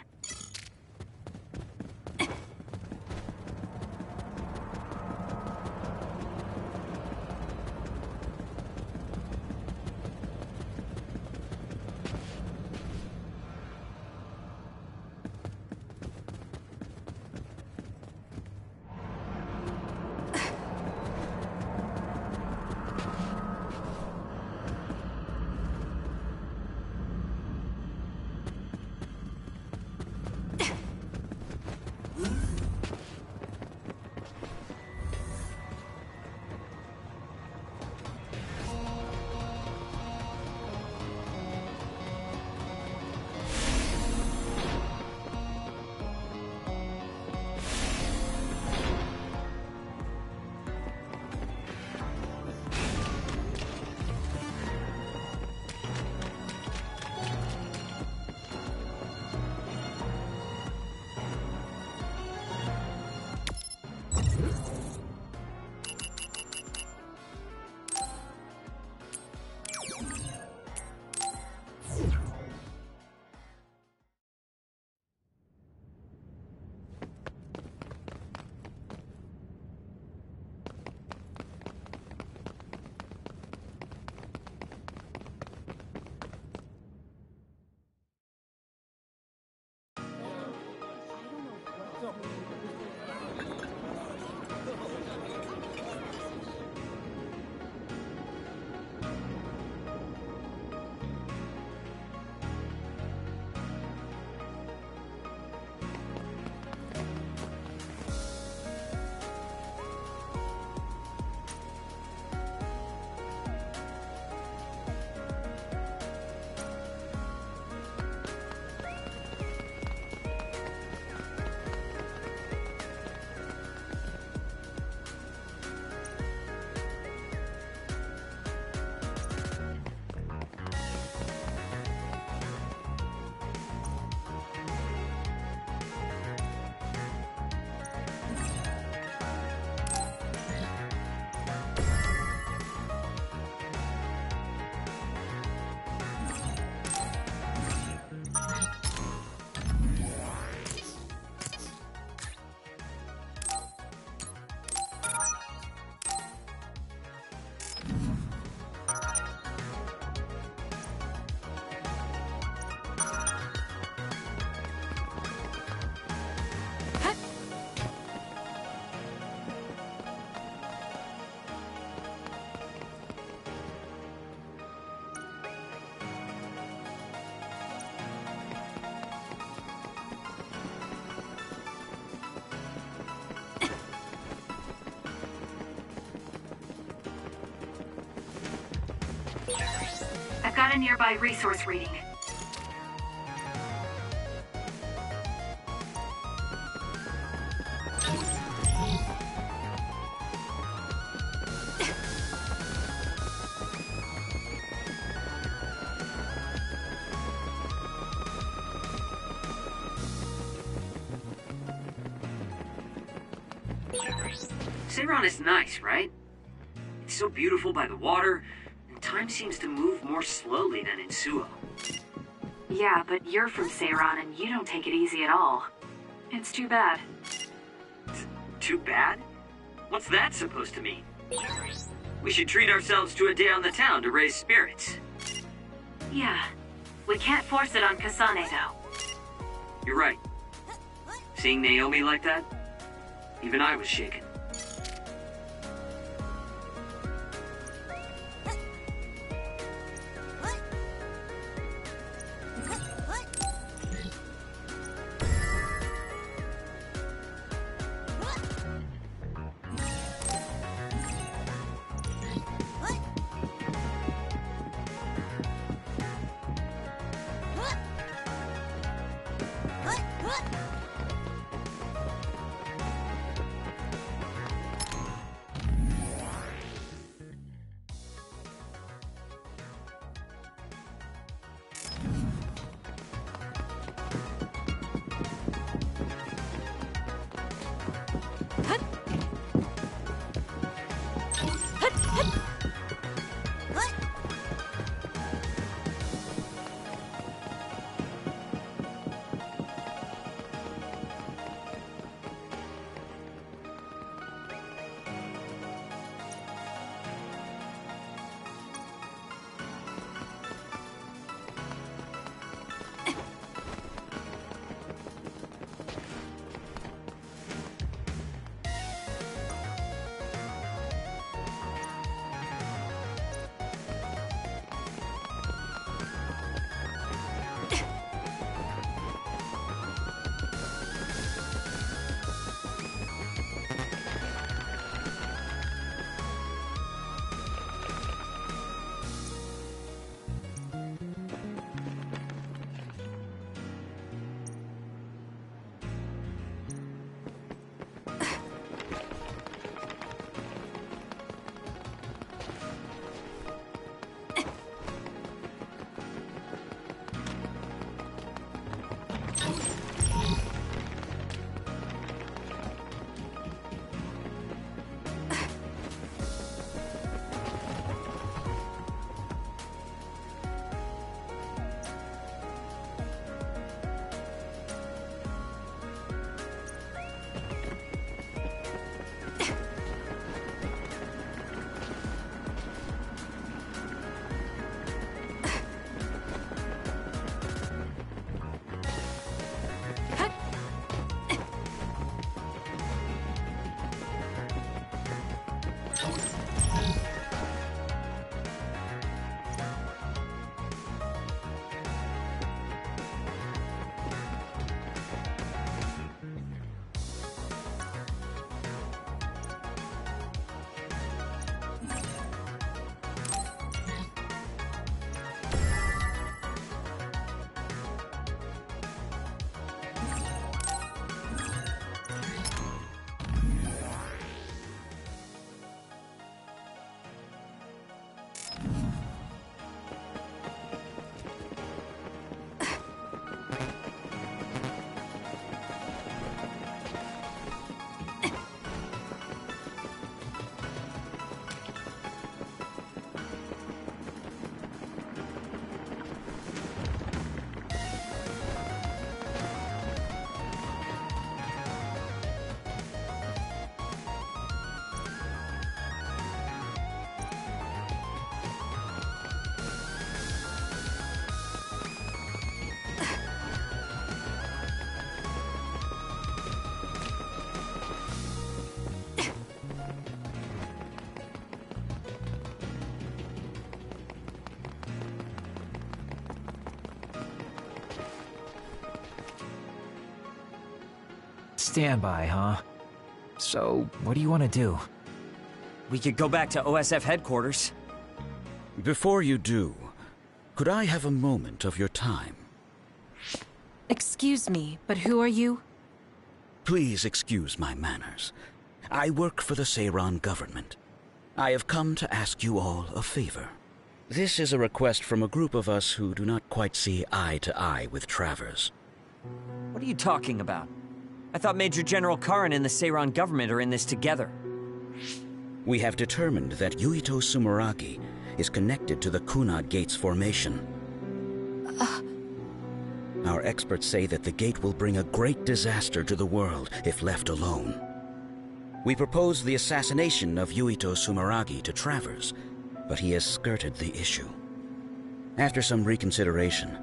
I've got a nearby resource reading. Seiron is nice, right? It's so beautiful by the water, and time seems to move more slowly than in Suo. Yeah, but you're from Seiron and you don't take it easy at all. It's too bad. Too bad? What's that supposed to mean? We should treat ourselves to a day on the town to raise spirits. Yeah. We can't force it on Kasane, though. You're right. Seeing Naomi like that, even I was shaken. Standby, huh? So, what do you want to do? We could go back to OSF headquarters. Before you do, could I have a moment of your time? Excuse me, but who are you? Please excuse my manners. I work for the Seiran government. I have come to ask you all a favor. This is a request from a group of us who do not quite see eye to eye with Travers. What are you talking about? I thought Major General Karin and the Seiran government are in this together. We have determined that Yuito Sumeragi is connected to the Kunad Gate's formation. Our experts say that the gate will bring a great disaster to the world if left alone. We proposed the assassination of Yuito Sumeragi to Travers, but he has skirted the issue. After some reconsideration,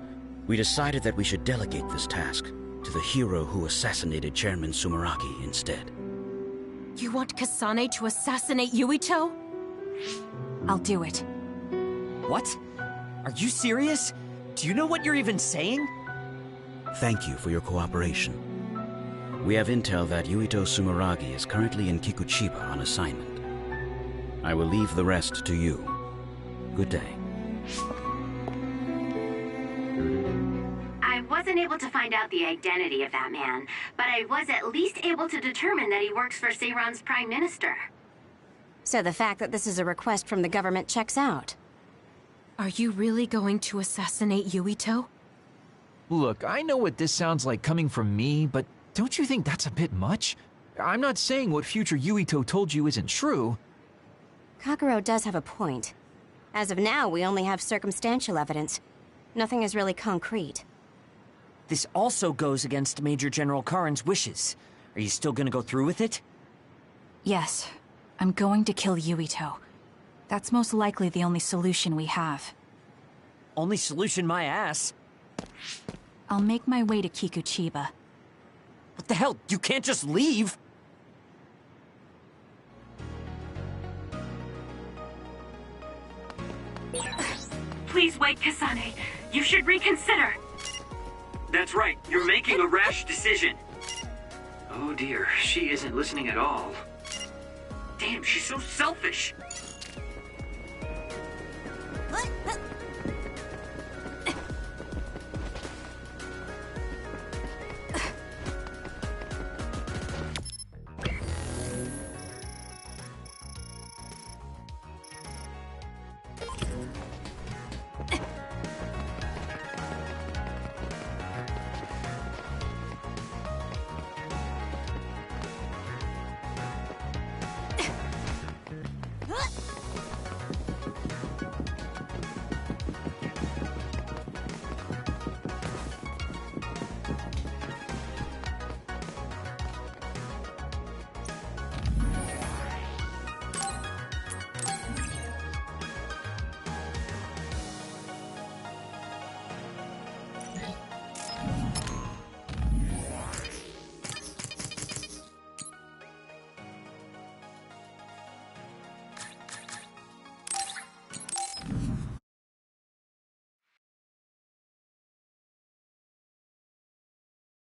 we decided that we should delegate this task to the hero who assassinated Chairman Sumeragi instead. You want Kasane to assassinate Yuito? I'll do it. What? Are you serious? Do you know what you're even saying? Thank you for your cooperation. We have intel that Yuito Sumeragi is currently in Kikuchiba on assignment. I will leave the rest to you. Good day. I wasn't able to find out the identity of that man, but I was at least able to determine that he works for Seiran's Prime Minister. So the fact that this is a request from the government checks out. Are you really going to assassinate Yuito? Look, I know what this sounds like coming from me, but don't you think that's a bit much? I'm not saying what future Yuito told you isn't true. Kakuro does have a point. As of now, we only have circumstantial evidence. Nothing is really concrete. This also goes against Major General Karin's wishes. Are you still gonna go through with it? Yes. I'm going to kill Yuito. That's most likely the only solution we have. Only solution, my ass. I'll make my way to Kikuchiba. What the hell? You can't just leave! Please wait, Kasane. You should reconsider. That's right. You're making a rash decision. Oh dear, she isn't listening at all. Damn, she's so selfish.